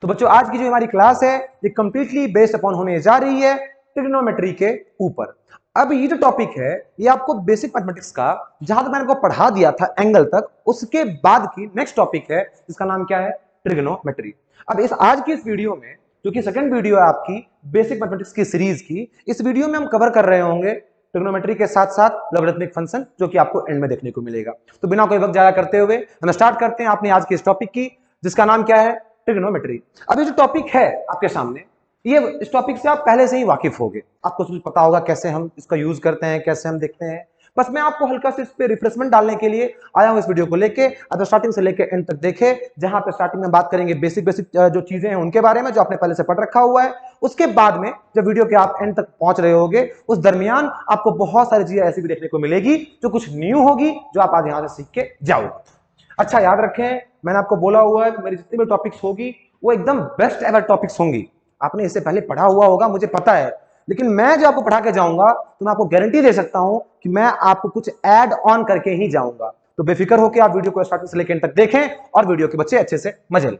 तो बच्चों आज की जो हमारी क्लास है ये कंप्लीटली बेस्ड अपॉन होने जा रही है ट्रिग्नोमेट्री के ऊपर। अब ये जो टॉपिक है ये आपको बेसिक मैथमेटिक्स का जहां तक मैंने आपको पढ़ा दिया था एंगल तक, उसके बाद की नेक्स्ट टॉपिक है जिसका नाम क्या है, ट्रिग्नोमेट्री। अब इस आज की इस वीडियो में, जो कि सेकंड वीडियो है आपकी बेसिक मैथमेटिक्स की सीरीज की, इस वीडियो में हम कवर कर रहे होंगे ट्रिग्नोमेट्री के साथ साथ लॉगरिथमिक फंक्शन, जो कि आपको एंड में देखने को मिलेगा। तो बिना कोई वक्त जाया करते हुए हम स्टार्ट करते हैं अपनी आज की इस टॉपिक की, जिसका नाम क्या है, ट्रिग्नोमेट्री। अब ये जो टॉपिक है आपके सामने, ये इस टॉपिक से आप पहले से ही वाकिफ होंगे, आपको कुछ पता होगा कैसे हम इसका यूज करते हैं, कैसे हम देखते हैं। बस मैं आपको हल्का से इस पे रिफ्रेशमेंट डालने के लिए आया हूं इस वीडियो को लेके। अब स्टार्टिंग से लेके एंड तक देखे, जहां पे स्टार्टिंग में बात करेंगे बेसिक जो चीजें हैं उनके बारे में जो आपने पहले से पढ़ रखा हुआ है। उसके बाद में जब वीडियो के आप एंड तक पहुंच रहे होगे, उस दरमियान आपको बहुत सारी चीजें ऐसी भी देखने को मिलेगी जो कुछ न्यू होगी, जो आप आज यहां से सीख के जाओगे। अच्छा याद रखें, मैंने आपको बोला हुआ है मेरी जितनी भी टॉपिक्स होगी वो एकदम बेस्ट एवर टॉपिक्स होंगी। आपने इससे पहले पढ़ा हुआ होगा, मुझे पता है, लेकिन मैं जो आपको पढ़ा के जाऊंगा तो मैं आपको गारंटी दे सकता हूं कि मैं आपको कुछ ऐड ऑन करके ही जाऊंगा। तो बेफिक्र होकर आप वीडियो को स्टार्टिंग से लेकर एंड तक देखें और वीडियो के बच्चे अच्छे से मजे लें।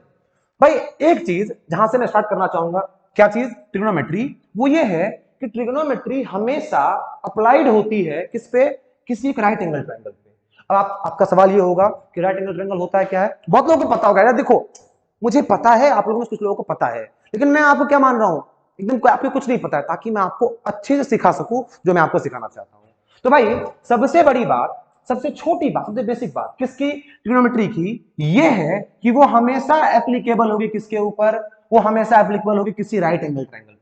भाई एक चीज जहां से मैं स्टार्ट करना चाहूंगा, क्या चीज, ट्रिग्नोमेट्री, वो ये है कि ट्रिग्नोमेट्री हमेशा अप्लाइड होती है किस पे, किसी एक राइट एंगल ट्रायंगल पे। अब आपका सवाल ये होगा कि राइट एंगल ट्रायंगल होता है क्या है। बहुत लोगों को पता होगा यार, देखो मुझे पता है, आप लोगों में कुछ लोगों को पता है, लेकिन मैं आपको क्या मान रहा हूं, एकदम आपको कुछ नहीं पता है, ताकि मैं आपको अच्छे से सिखा सकूं जो मैं आपको सिखाना चाहता हूं। तो भाई सबसे बड़ी बात, सबसे छोटी बात, सबसे बेसिक बात किसकी, ट्रिग्नोमेट्री की, ये है कि वो हमेशा एप्लीकेबल होगी किसके ऊपर, वो हमेशा एप्लीकेबल होगी किसी राइट एंगल ट्रायंगल पे।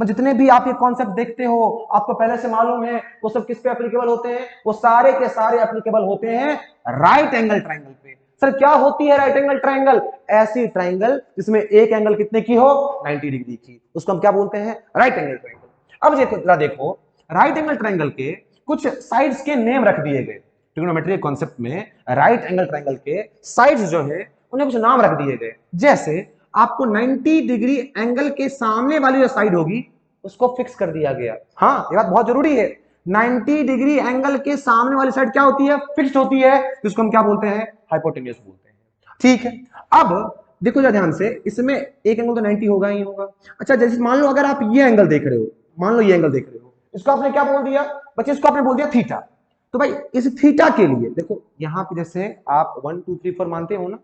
जितने भी आप ये कॉन्सेप्ट देखते हो, आपको पहले से मालूम है, वो सब किस पे एप्लीकेबल होते हैं, वो सारे के सारे एप्लीकेबल होते हैं राइट एंगल ट्रायंगल पे। सर क्या होती है राइट एंगल ट्रायंगल, ऐसी ट्रायंगल जिसमें एक एंगल कितने की हो, 90 डिग्री की, उसको हम क्या बोलते हैं, राइट एंगल ट्रायंगल। अब देखो राइट एंगल ट्रायंगल के कुछ साइड्स के नेम रख दिए गए ट्रिग्नोमेट्री कॉन्सेप्ट में। राइट एंगल ट्रायंगल के साइड्स जो है उन्हें कुछ नाम रख दिए गए, जैसे आपको 90 डिग्री एंगल के सामने वाली जो साइड होगी उसको फिक्स कर दिया गया। हाँ ये बात बहुत जरूरी है, 90 डिग्री एंगल के सामने वाली साइड क्या होती है, फिक्स्ड होती है, जिसको हम क्या बोलते हैं, हाइपोटेन्यूज बोलते हैं। ठीक है, अब देखो जरा ध्यान से, इसमें एक एंगल तो 90 होगा ही होगा। अच्छा जैसे मान लो अगर आप ये एंगल देख रहे हो, मान लो ये एंगल देख रहे हो, इसको आपने क्या बोल दिया बच्चे, इसको आपने बोल दिया थीटा। तो भाई इस थीटा के लिए देखो, यहां पे जैसे आप 1 2 3 4 मानते हो ना,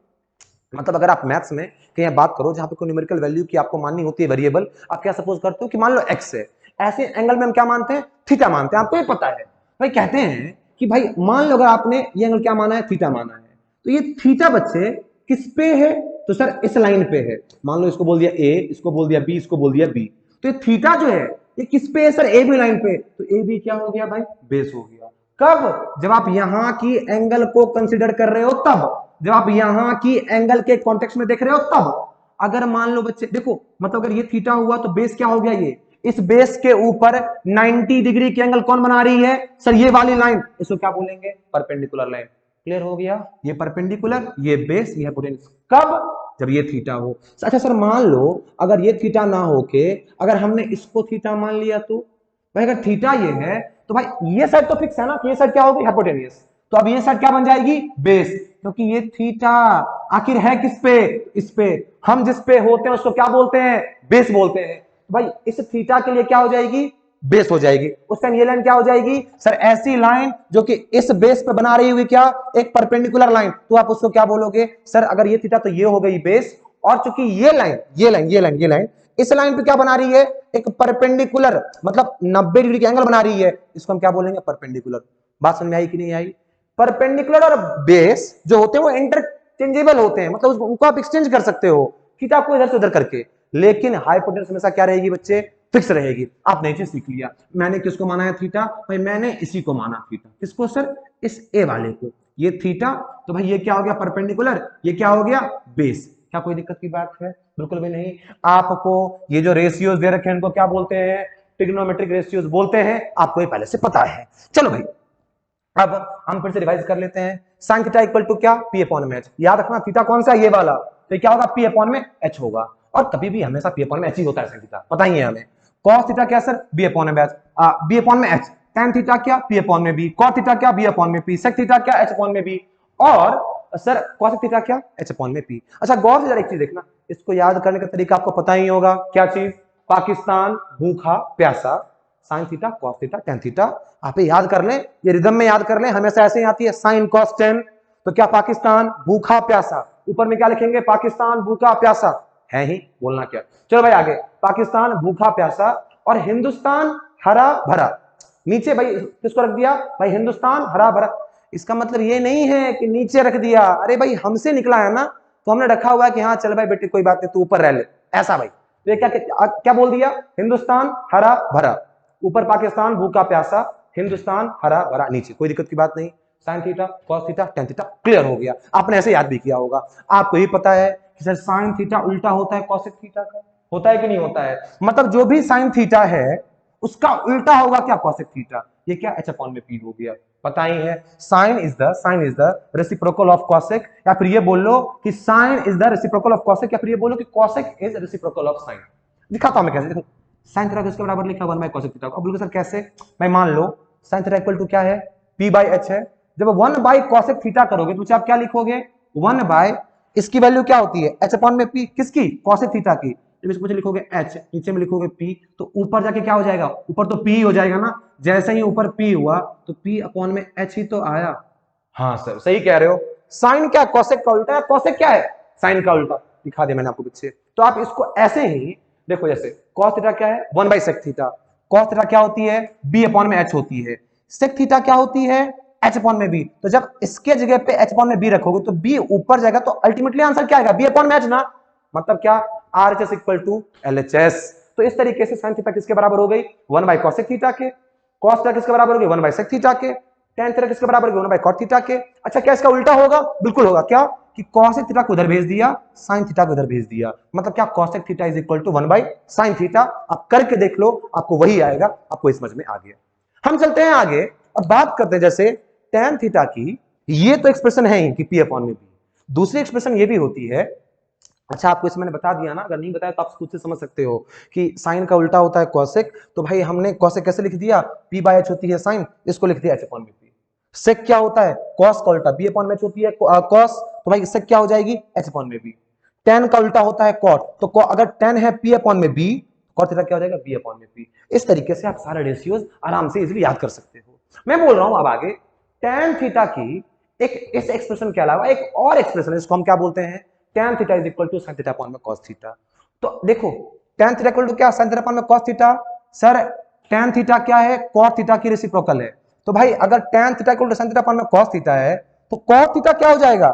मतलब अगर आप मैथ्स में कहीं बात करो जहां पे कोई न्यूमेरिकल वैल्यू की आपको माननी होती है वेरिएबल, आप क्या सपोज करते हो कि मान लो x है, ऐसे एंगल में हम क्या मानते हैं, थीटा मानते हैं। आपको ये पता है भाई, कहते हैं कि भाई मान लो अगर आपने ये एंगल क्या माना है, थीटा माना है, तो ये थीटा बच्चे किस पे है, तो सर इस लाइन पे है। मान लो इसको बोल दिया a, इसको बोल दिया b, इसको बोल दिया b, तो ये थीटा जो है ये किस पे है सर, ए बी लाइन पे। तो ए बी क्या हो गया भाई, बेस हो गया। कब, जब आप यहां की एंगल को कंसिडर कर रहे हो तब, जब आप यहां की एंगल के कॉन्टेक्स्ट में देख रहे हो तब। अगर मान लो बच्चे देखो, मतलब अगर ये थीटा हुआ तो बेस क्या हो गया, ये इस बेस के ऊपर 90 डिग्री की एंगल कौन बना रही है सर, ये वाली लाइन, इसको क्या बोलेंगे, परपेंडिकुलर लाइन। क्लियर हो गया, ये परपेंडिकुलर, ये बेस, ये हाइपोटेन्यूज। कब, जब ये थीटा हो। अच्छा सर मान लो अगर ये थीटा ना होके अगर हमने इसको थीटा मान लिया, तो भाई अगर थीटा ये है तो भाई ये साइड तो फिक्स है ना, ये साइड क्या होगी, हाइपोटेन्यूज। तो अब ये साइड क्या बन जाएगी, बेस, क्योंकि ये थीटा आखिर है किस पे, इस पे, हम जिस पे होते हैं उसको क्या बोलते हैं, बेस बोलते हैं। भाई इस थीटा के लिए क्या हो जाएगी, बेस हो जाएगी। उस टाइम ये लाइन क्या हो जाएगी सर, ऐसी लाइन जो कि इस बेस पे बना रही हुई क्या, एक परपेंडिकुलर लाइन। तो आप उसको क्या बोलोगे सर, अगर ये थीटा तो ये हो गई बेस, और चूंकि ये लाइन इस लाइन पे क्या बना रही है, एक परपेंडिकुलर, मतलब 90 डिग्री का एंगल बना रही है, इसको हम क्या बोलेंगे, परपेंडिकुलर। बात समझ में आई कि नहीं आई। परपेंडिकुलर और बेस जो होते हैं वो इंटरचेंजेबल होते हैं, मतलब उनको आप एक्सचेंज कर सकते हो थीटा को इधर से उधर करके, लेकिन हाइपोटेन्यूज हमेशा क्या रहेगी बच्चे, फिक्स रहेगी। आपने ये सीख लिया। मैंने किसको माना है थीटा, भाई मैंने इसी को माना थीटा, किसको सर, इस ए वाले को, ये थीटा। तो भाई ये क्या हो गया, परपेंडिकुलर, ये क्या हो गया, बेस। क्या कोई दिक्कत की बात है, बिल्कुल भी नहीं। आपको ये जो रेशियोज दे रखे हैं इनको क्या बोलते हैं, ट्रिग्नोमेट्रिक रेशियोज बोलते हैं, आपको ये पहले से पता है। चलो भाई अब हम फिर से रिवाइज कर लेते हैं। sin थीटा इक्वल टू क्या, p अपॉन में h। याद रखना थीटा कौन सा, ये वाला, तो क्या होगा, p अपॉन में h होगा, और कभी भी हमेशा p अपॉन में h ही होता है sin थीटा, पता ही है हमें। cos थीटा क्या सर, b अपॉन में h, b अपॉन में h। tan थीटा क्या, p अपॉन में b, cot थीटा क्या, b अपॉन में p, sec थीटा क्या, h अपॉन में b। और सर cosec थीटा क्या, h अपॉन में p। अच्छा गौर से जरा एक चीज देखना, इसको याद करने का तरीका आपको पता ही होगा, क्या चीज, पाकिस्तान भूखा प्यासा, sine theta cos theta tan theta. आप याद कर लें, ये रिदम में याद कर लें, हमेशा ऐसे ही आती है साइन कॉस टेन। तो क्या पाकिस्तान भूखा प्यासा, ऊपर में क्या लिखेंगे, पाकिस्तान भूखा प्यासा, है ही, बोलना क्या। चलो भाई आगे, पाकिस्तान भूखा प्यासा और हिंदुस्तान हरा भरा। नीचे भाई किसको रख दिया, भाई हिंदुस्तान हरा भरा। इसका मतलब ये नहीं है कि नीचे रख दिया, अरे भाई हमसे निकला है ना, तो हमने रखा हुआ है कि हाँ चल भाई बेटे कोई बात नहीं तू ऊपर रह ले, ऐसा भाई। तो ये क्या बोल दिया, हिंदुस्तान हरा भरा, ऊपर पाकिस्तान भूखा प्यासा, हिंदुस्तान हरा भरा, नीचे कोई दिक्कत की बात नहीं, sine theta cos theta tan theta, clear हो गया। आपने ऐसे याद भी किया होगा। आपको ही पता है कि सर साइन थीटा उल्टा होता है कॉसेक थीटा का, होता है कि नहीं होता है, मतलब जो भी साइन थीटा है उसका उल्टा होगा क्या, कॉसेक थीटा। ये क्या, h अपॉन में p हो गया, पता ही है। Sine is the reciprocal of cosec, या फिर ये बोल लो कि sine is the reciprocal of cosec, या फिर ये बोलो कि cosec is reciprocal of sine. दिखाता हूं मैं कैसे, देखो साइन थीटा किसके बराबर लिखा, 1 बाय कॉसेक थीटा। अब बोलोगे सर कैसे, मैं मान लो साइन थीटा इक्वल टू क्या है, p बाय h है। जब 1 बाय कॉसेक थीटा करोगे तो आप क्या लिखोगे, 1 बाय, इसकी वैल्यू क्या होती है, h अपॉन में p, किसकी, कॉसेक थीटा की। जब इसको लिखोगे h, नीचे में लिखोगे p, तो ऊपर जाके क्या हो जाएगा, ऊपर तो p हो जाएगा ना। जैसे ही ऊपर p हुआ तो p अपॉन में h ही तो आया। हाँ सर सही कह रहे हो, साइन क्या कॉसेक का उल्टा है, कॉसेक क्या है, साइन का उल्टा। दिखा दिया मैंने आपको पीछे। तो आप इसको ऐसे ही देखो, जैसे कॉस थीटा क्या है, 1 by sec theta. Cos theta क्या होती है, b अपॉन में h होती है। सेक थीटा क्या होती है, h अपॉन में b। तो जब इसके जगह पे h अपॉन में b रखोगे तो b ऊपर जाएगा, तो अल्टीमेटली आंसर क्या आएगा, b अपॉन में h ना, मतलब क्या, RHS इक्वल टू LHS। तो इस तरीके से साइन थीटा किसके बराबर हो गई, 1 बाय कॉसेक थीटा के। कॉस थीटा किसके बराबर हो गई, 1 बाय सेक थीटा के। टेन थीटा किसके बराबर हो गई, 1 बाय कॉट थीटा के। अच्छा क्या इसका उल्टा होगा, बिल्कुल होगा, क्या कि कॉसेक थीटा को उधर भेज दिया, साइन थीटा को उधर भेज दिया, मतलब क्या, cosec theta is equal to 1 by sine theta. आप करके देख लो, आपको वही आएगा, आपको समझ में आ गया। हम चलते हैं आगे, अब बात करते हैं जैसे टेन थीटा की। ये तो एक्सप्रेशन है ही कि p अपॉन में b। दूसरी एक्सप्रेशन ये भी होती है, अच्छा आपको इसमें मैंने बता दिया ना, अगर नहीं बताया तो आप खुद से समझ सकते हो कि साइन का उल्टा होता है कॉसेक। तो भाई हमने कॉसेक कैसे लिख दिया, p बाय h होती है साइन, इसको लिख दिया h अपॉन में p। सेक क्या होता है, कॉस का उल्टा, b अपॉन में h होती है कॉस, तो भाई सेक क्या हो जाएगी, h अपॉन में b। टेन का उल्टा होता है कॉट, तो अगर टेन है p अपॉन में b, कॉट थीटा क्या हो जाएगा, b अपॉन में p। इस तरीके से आप सारे रेशियोज आराम से इजीली याद कर सकते हो। मैं बोल रहा हूं अब आगे, टेन थीटा की एक इस एक्सप्रेशन के अलावा एक और एक्सप्रेशन है, इसको हम क्या बोलते हैं, tan theta is equal to sin theta upon में cos थीटा। तो देखो tan थीटा इक्वल टू क्या, sin थीटा अपॉन में cos theta. Sir tan theta क्या है, cos थीटा की रेसिप्रोकल है। तो भाई अगर tan theta equal to sin theta upon में cos थीटा है, तो cos थीटा क्या हो जाएगा,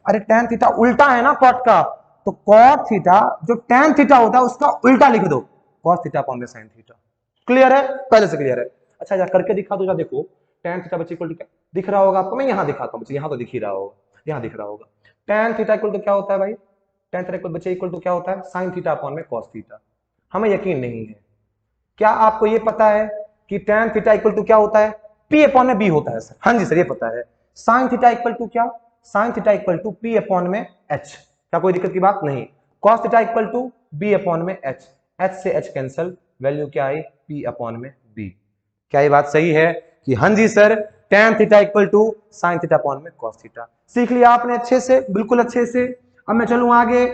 अरे tan थीटा उल्टा है ना cot का, तो cot थीटा जो tan थीटा होता है उसका उल्टा लिख दो, cos थीटा अपॉन में sin थीटा। क्लियर है, पहले से क्लियर है। अच्छा जा करके दिखा दो, जा देखो tan थीटा बच्चे इक्वल टू क्या दिख रहा होगा आपको, मैं यहां दिखाता हूं बच्चे, यहां तो दिख ही रहा होगा, यहां दिख रहा होगा। tan थीटा इक्वल टू क्या होता है भाई, tan थीटा इक्वल बच्चे इक्वल टू क्या होता है, sin थीटा अपॉन में cos थीटा। हमें यकीन नहीं है, क्या आपको ये पता है कि tan थीटा इक्वल टू क्या होता है, p अपॉन में b होता है सर। हाँ जी सर ये पता है। sin थीटा इक्वल टू क्या, sin theta equal to p upon में h, क्या कोई दिक्कत की बात नहीं। cos theta equal to b upon में h, h से h कैंसिल, वैल्यू क्या आई, p अपॉन में b। क्या ये बात सही है कि हाँ जी sir tan theta equal to sin theta upon में cos थीटा। सीख लिया आपने अच्छे से, बिल्कुल अच्छे से। अब मैं चलूं आगे,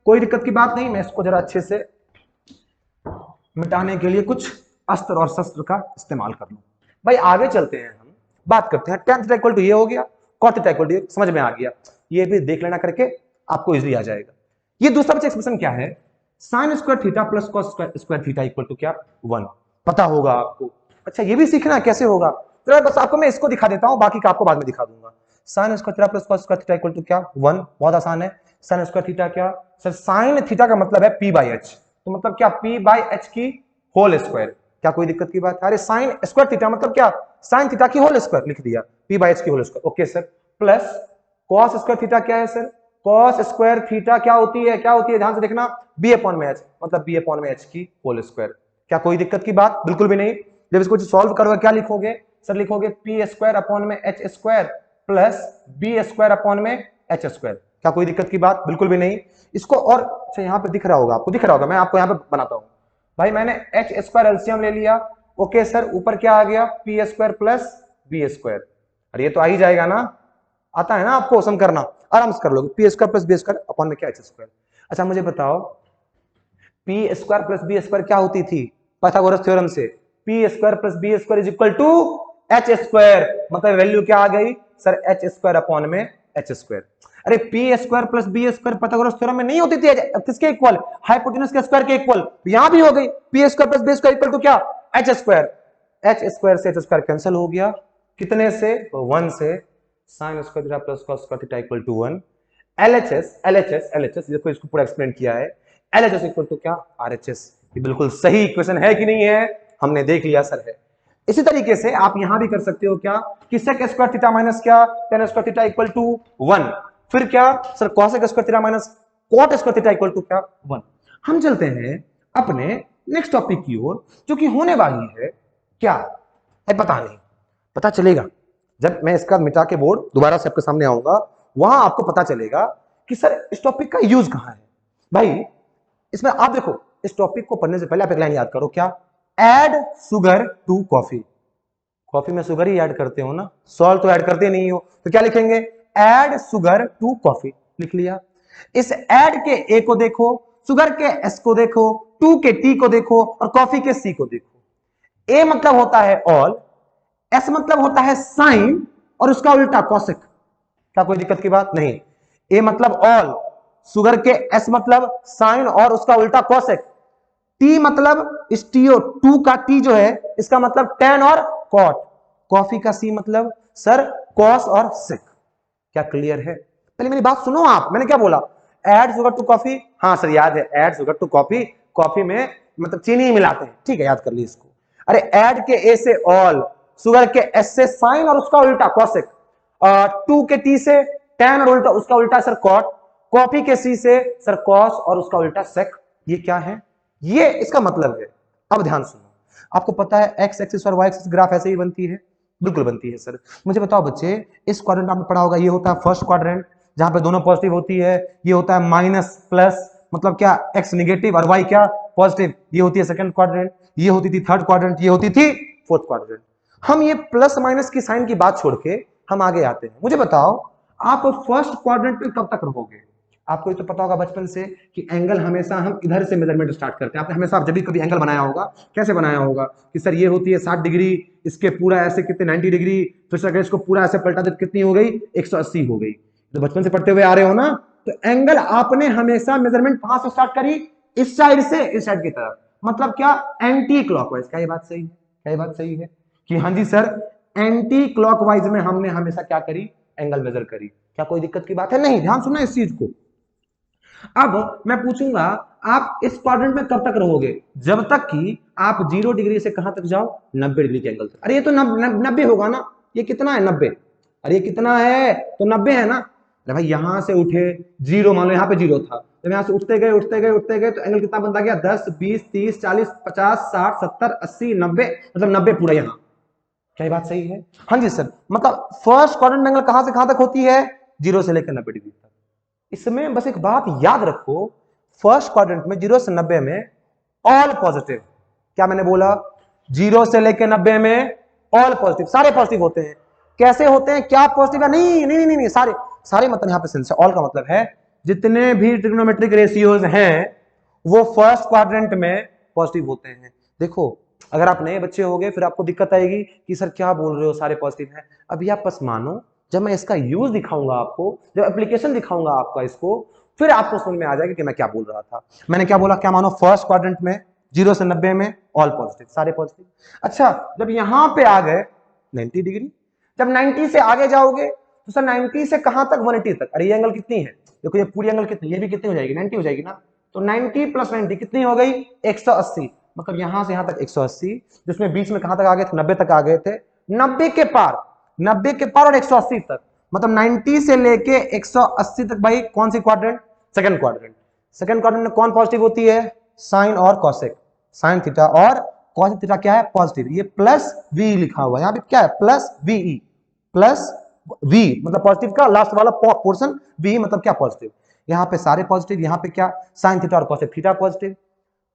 कोई दिक्कत की बात नहीं, मैं इसको जरा अच्छे से मिटाने के लिए कुछ अस्त्र और शस्त्र का इस्तेमाल कर लूं। भाई आगे चलते हैं, हम बात करते हैं tan थीटा इक्वल टू ये हो गया, cos थीटा इक्वल टू समझ में आ गया, ये भी देख लेना करके आपको इजीली आ जाएगा। ये दूसरा बच्चा एक्सप्रेशन क्या है, sin square theta plus cos square theta equal to क्या, 1, पता होगा आपको। अच्छा ये भी सीखना कैसे होगा, तो बस आपको मैं इसको दिखा देता हूं, बाकी का आपको बाद में दिखा दूंगा। sin square theta plus cos square theta equal to क्या, 1, बहुत आसान है। sin स्क्वायर थीटा क्या, सर sin थीटा का मतलब है p बाई h, तो मतलब क्या, p बाई h की होल स्क्वायर। क्या कोई दिक्कत की बात है, अरे sin स्क्वायर थीटा मतलब क्या, sin थीटा की होल स्क्वायर लिख दिया, p बाई h की whole square, okay sir. Plus cos square theta क्या है सर, cos स्क्वायर थीटा क्या होती है, क्या होती है, ध्यान से देखना, b अपॉन में h, मतलब b अपॉन में h की होल स्क्वायर। क्या कोई दिक्कत की बात, बिल्कुल भी नहीं। जब इसको सॉल्व करोगे क्या लिखोगे सर, लिखोगे p स्क्वायर अपॉन में h square plus b square upon में h स्क्वायर। क्या कोई दिक्कत की बात, बिल्कुल भी नहीं। इसको और अच्छा यहाँ पे दिख रहा होगा आपको, दिख रहा होगा, मैं आपको यहाँ पे बनाता हूँ। भाई मैंने h स्क्वायर एलसीएम ले लिया, ओके सर, ऊपर क्या आ गया, p square plus b square, अरे ये तो आ ही जाएगा ना, आता है ना आपको सम करना, आराम से कर लोगे। P square plus b square upon में क्या एच स्क्वायर। अच्छा मुझे बताओ p square plus b square क्या होती थी पाइथागोरस थ्योरम से? P square plus b square is equal to h square, मतलब वैल्यू क्या आ गई सर एच स्क्वायर अपॉन में एच स्क्वायर। अरे p square plus b square Pythagoras theorem में नहीं होती थी किसके इक्वल? हाइपोटेनस के स्क्वायर के इक्वल। यहां भी हो गई p square plus b square equal to क्या एच स्क्वायर। एच स्क्वायर से एच स्क्वायर कैंसिल हो गया, कितने से? 1 से। Sine square theta plus cos square theta equal to 1। LHS देखो इसको पूरा एक्सप्लेन किया है। एलएचएस इक्वल टू क्या आरएचएस। ये बिल्कुल सही इक्वेशन है कि नहीं है? हमने देख लिया सर है। इसी तरीके से आप यहां भी कर सकते हो क्या कि सेक स्क्वायर थीटा माइनस क्या tan square theta equal to 1। फिर क्या sir cosec square theta minus cot square theta equal to क्या 1। हम चलते हैं अपने नेक्स्ट टॉपिक की ओर जो कि होने वाली है क्या है पता नहीं, पता चलेगा जब मैं इसका मिटा के बोर्ड दोबारा से आपके सामने आऊंगा, वहां आपको पता चलेगा कि सर इस टॉपिक का यूज कहां है। भाई इसमें आप देखो, इस टॉपिक को पढ़ने से पहले आप एक लाइन याद करो, क्या? Add sugar to coffee. Coffee में शुगर ही ऐड करते हो ना, सॉल्ट तो ऐड करते नहीं हो, तो क्या लिखेंगे? Add sugar to coffee. लिख लिया। इस ऐड के ए को देखो, शुगर के एस को देखो, टू के टी को देखो और कॉफी के सी को देखो। ए मतलब होता है ऑल, एस मतलब होता है साइन और उसका उल्टा कॉसेक। क्या कोई दिक्कत की बात नहीं? ए मतलब ऑल, शुगर के एस मतलब साइन और उसका उल्टा कॉसेक, टी मतलब स्टीओ टू का टी जो है इसका मतलब टेन और कॉट, कॉफी का सी मतलब सर कॉस और सेक। क्या क्लियर है? पहले मेरी बात सुनो आप, मैंने क्या बोला? ऐड शुगर टू कॉफी, हाँ सर याद है, add sugar to coffee, coffee में मतलब चीनी ही मिलाते हैं, ठीक है याद कर ली इसको। अरे ऐड के ए से ऑल, शुगर के एस से साइन और उसका उल्टा कॉसेक, टू के टी से टेन और उल्टा उसका उल्टा सर कॉट, कॉफी के सी से सर कॉस और उसका उल्टा सेक। ये क्या है? ये इसका मतलब है। अब ध्यान सुनो, आपको पता है एक्स एक्सिस और वाई एक्सिस ग्राफ ऐसे ही बनती है? बिल्कुल बनती है सर। मुझे बताओ बच्चे, इस क्वाड्रेंट आपने पढ़ा होगा, ये होता है फर्स्ट क्वाड्रेंट जहां पे दोनों पॉजिटिव होती है, ये होता है माइनस प्लस मतलब क्या एक्स निगेटिव और वाई क्या पॉजिटिव, ये होती है सेकंड क्वाड्रेंट, ये होती थी थर्ड क्वाड्रेंट, ये होती थी फोर्थ क्वाड्रेंट। हम ये प्लस माइनस की साइन की बात छोड़ के हम आगे आते हैं। मुझे बताओ आप फर्स्ट क्वाड्रेंट में कब तक रहोगे? आपको तो पता होगा बचपन से कि एंगल हमेशा हम इधर से मेजरमेंट स्टार्ट करते हैं। आपने हमेशा जब भी कभी एंगल बनाया होगा, कैसे बनाया होगा कि सर ये होती है 60 डिग्री, इसके पूरा ऐसे कितने 90 डिग्री, फिर अगर इसको पूरा ऐसे पलटा तो कितनी हो गई 180 हो गई। तो बचपन से पढ़ते हुए आ रहे हो ना, तो एंगल आपने हमेशा मेजरमेंट कहां से स्टार्ट करी? इस साइड से इस साइड की तरफ, मतलब क्या एंटी क्लॉकवाइज। क्या ये बात सही है? क्या ये बात सही है कि हाँ जी सर एंटी क्लॉकवाइज में हमने हमेशा क्या करी? एंगल मेजर करी। क्या कोई दिक्कत की बात है? नहीं, ध्यान सुनना इस चीज को। अब मैं पूछूंगा आप इस क्वाड्रेंट में कब तक रहोगे? जब तक कि आप 0 डिग्री से कहां तक जाओ? 90 डिग्री के एंगल तक। अरे ये तो 90 होगा ना, ये कितना है 90? अरे ये कितना है? तो 90 है ना। अरे भाई यहां से उठे 0, मान लो यहाँ पे 0 था, तो यहां से उठते गए उठते गए उठते गए तो एंगल कितना बनता गया? 10 20 30 40 50 60 70 80 90, मतलब 90 पूरा यहां। क्या ये बात सही है? हाँ जी सर, मतलब फर्स्ट क्वाड्रेंट एंगल कहां से कहां तक होती है? 0 से लेकर 90 डिग्री तक। इसमें बस एक बात याद रखो, फर्स्ट क्वाड्रेंट में 0 से 90 में ऑल पॉजिटिव। क्या मैंने बोला? 0 से लेकर 90 में ऑल पॉजिटिव, सारे पॉजिटिव होते हैं। कैसे होते हैं? क्या पॉजिटिव है? नहीं नहीं नहीं नहीं, सारे सारे मतलब यहां पे सेंस है। ऑल का मतलब है जितने भी ट्रिग्नोमेट्रिक रेशियोज हैं वो फर्स्ट क्वाड्रेंट में पॉजिटिव होते हैं। देखो अगर आप नए बच्चे होगे फिर आपको दिक्कत आएगी कि सर क्या बोल रहे हो सारे पॉजिटिव हैं। अभी आप बस मानो, जब मैं इसका यूज दिखाऊंगा आपको, जब एप्लीकेशन दिखाऊंगा आपका इसको, फिर आपको समझ में आ जाएगा कि मैं क्या बोल रहा था। मैंने क्या बोला? क्या मानो फर्स्ट क्वाड्रेंट में 0 से 90 में ऑल पॉजिटिव, सारे पॉजिटिव। अच्छा जब यहां पे आ गए 90 डिग्री, जब 90 से आगे जाओगे तो सर 90 से कहां तक? 180 तक। अरे ये एंगल कितनी है? देखो ये पूरी एंगल कितनी, ये भी कितनी हो जाएगी? 90 हो जाएगी ना। तो 90 प्लस 90 कितनी हो गई? 180। मतलब यहां से यहां तक 180, जिसमें बीच में कहां तक आ गए थे? 90 तक आ गए थे। 90 के पार, 90 के पार और 180 तक, मतलब 90 से लेके 180 तक। भाई कौन सी quadrant? Second quadrant. Second quadrant में कौन पॉजिटिव होती है? साइन और कॉसेक। साइन थीटा और कॉसेक थीटा क्या है? पॉजिटिव। ये प्लस वी लिखा हुआ है यहां पे, क्या है? प्लस वीई, प्लस वी मतलब पॉजिटिव का लास्ट वाला पोर्शन, वी मतलब क्या? पॉजिटिव। यहां पे सारे पॉजिटिव, यहां पे क्या? साइन थीटा और cosec theta positive.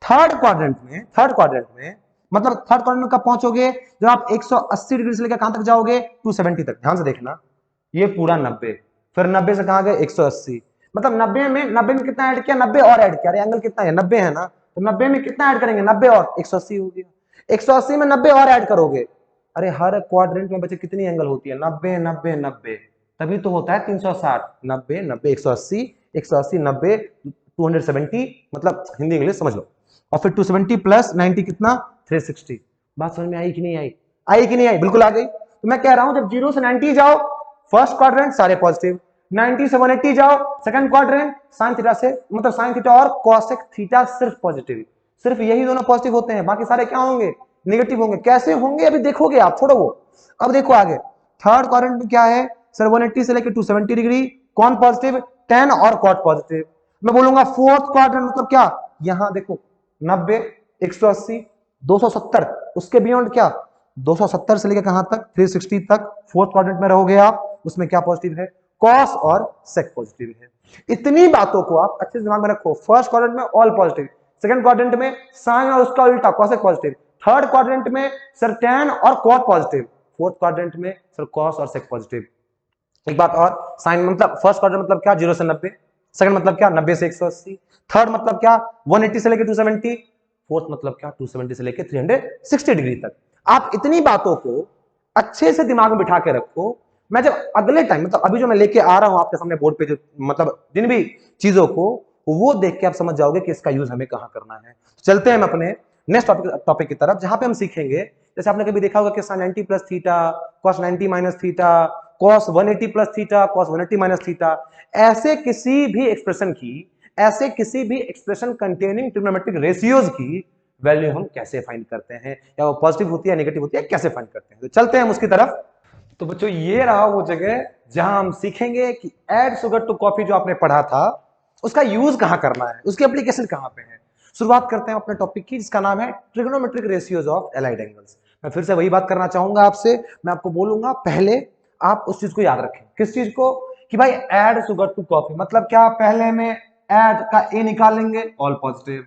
Third quadrant में मतलब थर्ड क्वाड्रेंट में कब पहुंचोगे? जब आप 180 डिग्री से लेकर कहां तक जाओगे? 270 तक। ध्यान से देखना, ये पूरा 90, फिर 90 से कहां गए 180, मतलब 90 में कितना ऐड किया, 90 और ऐड किया। अरे एंगल कितना है 90 है ना, तो 90 में कितना ऐड करेंगे 90 और 180 हो गया। 180 में 90 और ऐड करोगे, अरे हर क्वाड्रेंट में बच्चे कितनी एंगल होती है 90 90 90, तभी तो होता है 360। 90 90 180 180 90 270, मतलब हिंदी इंग्लिश समझ लो। और फिर 270 प्लस 90 कितना 360। बात समझ में आई कि नहीं आई, आई कि नहीं आई, बिल्कुल आ गई। तो मैं कह रहा हूं जब 0 से 90 जाओ फर्स्ट क्वाड्रेंट सारे पॉजिटिव, 90 से 180 जाओ सेकंड क्वाड्रेंट साइन थीटा से, मतलब साइन थीटा और कॉसेक थीटा सिर्फ पॉजिटिव, सिर्फ यही दोनों पॉजिटिव होते हैं, बाकी सारे क्या होंगे नेगेटिव होंगे। कैसे होंगे अभी देखोगे आप, छोड़ो वो, अब देखो आगे। थर्ड क्वाड्रेंट में क्या है सर 180 से लेकर 270 डिग्री, कौन पॉजिटिव, tan और cot पॉजिटिव। मैं बोलूंगा फोर्थ क्वाड्रेंट मतलब क्या, यहां देखो 90 180 270, उसके बियॉन्ड क्या 270 से लेकर कहां तक 360 तक फोर्थ क्वाड्रेंट में रहोगे आप, उसमें क्या पॉजिटिव है कॉस और सेक पॉजिटिव है। इतनी बातों को आप अच्छे से दिमाग में रखो। फर्स्ट क्वाड्रेंट में ऑल पॉजिटिव, सेकंड क्वाड्रेंट में साइन और उसका उल्टा कॉसेक पॉजिटिव, थर्ड क्वाड्रेंट में सर tan और cot पॉजिटिव, फोर्थ क्वाड्रेंट में सर कॉस और सेक पॉजिटिव। एक बात और, साइन मतलब फर्स्ट क्वाड्रेंट मतलब क्या 0 से 90, सेकंड मतलब क्या 90 से 180, थर्ड मतलब क्या 180 से लेकर 270, फोर्थ मतलब क्या 270 से लेकर 360 डिग्री तक। आप इतनी बातों को अच्छे से दिमाग में बिठा के रखो। मैं जब अगले टाइम मतलब अभी जो मैं लेके आ रहा हूं आपके सामने बोर्ड पे जो मतलब जिन भी चीजों को, वो देख के आप समझ जाओगे कि इसका यूज हमें कहां करना है। चलते हैं हम अपने नेक्स्ट टॉपिक की तरफ, जहां पे हम सीखेंगे, जैसे आपने कभी देखा होगा कि sin 90 plus theta cos 90 minus theta cos 180 plus theta cos 180 minus theta, ऐसे किसी भी एक्सप्रेशन की, ऐसे किसी भी एक्सप्रेशन कंटेनिंग ट्रिग्नोमेट्रिक रेशियोज की वैल्यू हम कैसे फाइंड करते हैं, या वो पॉजिटिव होती है नेगेटिव होती है, कैसे फाइंड करते हैं। तो चलते हैं हम उसकी तरफ। तो बच्चों ये रहा वो जगह जहां हम सीखेंगे कि ऐड शुगर टू कॉफी जो आपने पढ़ा था उसका यूज कहां करना है, उसकी एप्लीकेशन कहां पे है। शुरुआत करते हैं अपने टॉपिक की जिसका नाम है trigonometric ratios of allied angles. मैं फिर से वही बात करना चाहूंगा आपसे, मैं आपको बोलूंगा पहले आप उस चीज को याद रखें। किस चीज को, कि भाई ऐड शुगर टू कॉफी मतलब क्या, पहले में ऐड का ए निकाल लेंगे ऑल पॉजिटिव,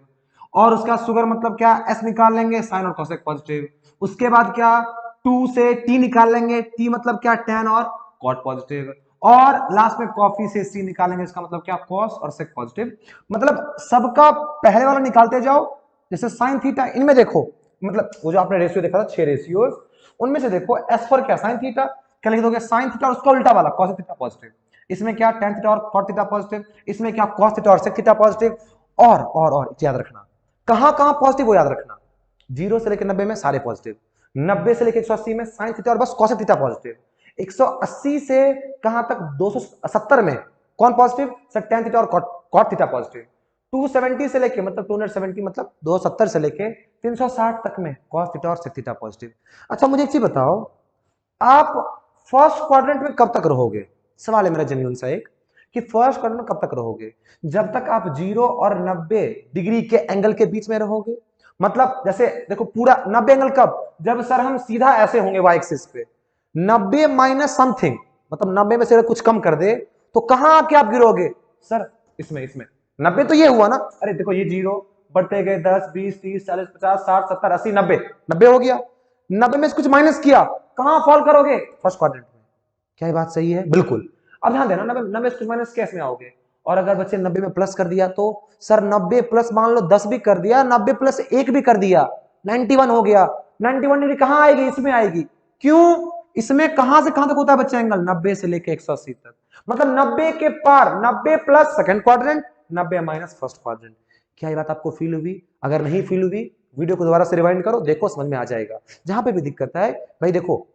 और उसका शुगर मतलब क्या एस निकाल लेंगे साइन और कोसेक पॉजिटिव, उसके बाद क्या 2 से टी निकाल लेंगे, टी मतलब क्या tan और cot पॉजिटिव, और लास्ट में कॉफी से सी निकालेंगे, इसका मतलब क्या कॉस और सेक पॉजिटिव। मतलब सबका पहले वाला निकालते जाओ। जैसे साइन थीटा, इनमें देखो मतलब वो जो आपने रेशियो देखा था 6 रेशियोज, उनमें से देखो एस फॉर क्या साइन थीटा, क्या लिख दोगे साइन थीटा और उसका उल्टा वाला कॉस थीटा पॉजिटिव, इसमें क्या tan थीटा और cot थीटा पॉजिटिव, इसमें क्या cos थीटा और sec थीटा पॉजिटिव। और याद रखना कहां कहां पॉजिटिव वो याद रखना, 0 से लेकर 90 में सारे पॉजिटिव, 90 से लेकर 180 में साइन थीटा और बस cos थीटा पॉजिटिव, 180 से कहां तक 270 में कौन पॉजिटिव सर tan थीटा और cot थीटा पॉजिटिव, 270 से लेके मतलब 270 मतलब 270 से लेके 360 तक में cos थीटा और sec थीटा पॉजिटिव। अच्छा मुझे एक चीज बताओ, आप फर्स्ट क्वाड्रेंट में कब तक रहोगे, सवाल है मेरा जेन्युइन सा एक, कि फर्स्ट क्वाड्रेंट में कब तक रहोगे, जब तक आप 0 और 90 डिग्री के एंगल के बीच में रहोगे। मतलब जैसे देखो पूरा 90 एंगल कब, जब सर हम सीधा ऐसे होंगे वाई एक्सिस पे, 90 माइनस समथिंग मतलब 90 में से कुछ कम कर दे तो कहां आके आप गिरोगे सर, इसमें 90 तो ये हुआ ना, अरे देखो ये 0 बढ़ते गए 10 20 30 40 50 60 70 80 90 हो गया, 90 में से कुछ माइनस किया कहां फॉल करोगे फर्स्ट क्वाड्रेंट में। क्या ये बात सही है, बिल्कुल। अब ध्यान देना 90 से कुछ माइनस कैस में आओगे, और अगर बच्चे 90 में प्लस कर दिया तो सर 90 प्लस मान लो 10 भी कर दिया, 90 प्लस 1 भी कर दिया 91 हो गया, 91 डिग्री कहां आएगी, इसमें आएगी। क्यों, इसमें कहां से कहां तक होता है बच्चे एंगल, 90 से लेकर 180 तक, मतलब 90 के पार 90 plus second quadrant 90 minus first quadrant. क्या ये बात आपको फील हुई, अगर नहीं फील हुई वीडियो को दोबारा से रिवाइंड करो, देखो समझ में आ जाएगा। जहां पे भी दिक्कत है भाई देखो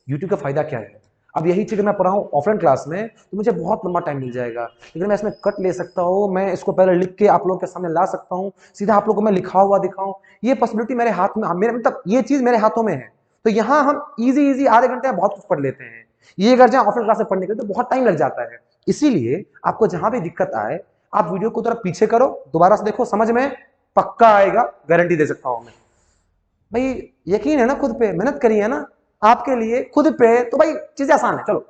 यूट्यूब का फायदा क्या है, अब यही चीज मैं पढ़ा हूं ऑफलाइन क्लास में तो मुझे बहुत लंबा टाइम मिल जाएगा, लेकिन मैं इसमें कट ले सकता हूं, मैं इसको पहले लिख के आप लोगों के सामने ला सकता हूं, सीधा आप लोगों को मैं लिखा हुआ दिखाऊं, ये पॉसिबिलिटी मेरे हाथ में, मेरे मतलब ये चीज मेरे हाथों में है। तो यहाँ हम इजी आधे घंटे में बहुत कुछ पढ़ लेते हैं, ये अगर जहाँ ऑफलाइन क्लास में पढ़ने के लिए तो बहुत टाइम लग जाता है। इसीलिए आपको जहां भी दिक्कत आए आप वीडियो को थोड़ा पीछे करो, दोबारा से देखो, समझ में पक्का आएगा, गारंटी दे सकता हूं मैं। भाई यकीन है ना, खुद पे मेहनत करी है ना आपके लिए खुद पे, तो भाई चीजें आसान है, चलो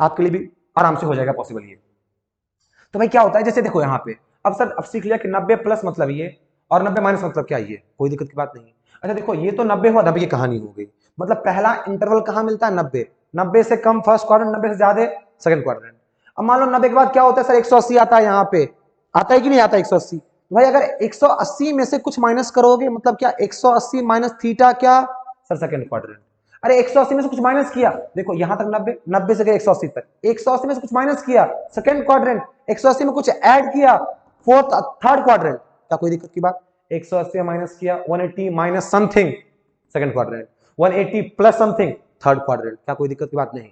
आपके लिए भी आराम से हो जाएगा पॉसिबल ये। तो भाई क्या होता है, जैसे देखो यहाँ पे अब सर अब सीख लिया कि 90 प्लस मतलब ये और 90 माइनस मतलब क्या, ये कोई दिक्कत की बात नहीं। अच्छा देखो ये तो 90 हुआ, 90 की कहानी हो गई, मतलब पहला इंटरवल कहाँ मिलता है 90, 90 से कम फर्स्ट क्वाड्रेंट, 90 से ज्यादा सेकंड क्वाड्रेंट। अब मान लो 90 के बाद क्या होता है सर, 180 आता है, यहाँ पे आता है कि नहीं आता 180? तो भाई अगर 180 में से कुछ माइनस करोगे, मतलब क्या 180 माइनस थीटा क्या सर, सेकंड क्वाड्रेंट। अरे 180 में से कुछ माइनस किया, देखो यहां तक 90, 90 से 180 तक, 180 में से कुछ माइनस किया सेकंड क्वाड्रेंट, 180 में कुछ ऐड किया फोर्थ थर्ड क्वाड्रेंट, क्या कोई दिक्कत की बात? 180 माइनस किया 180 minus something second quadrant, 180 plus something third quadrant, क्या कोई दिक्कत की बात नहीं?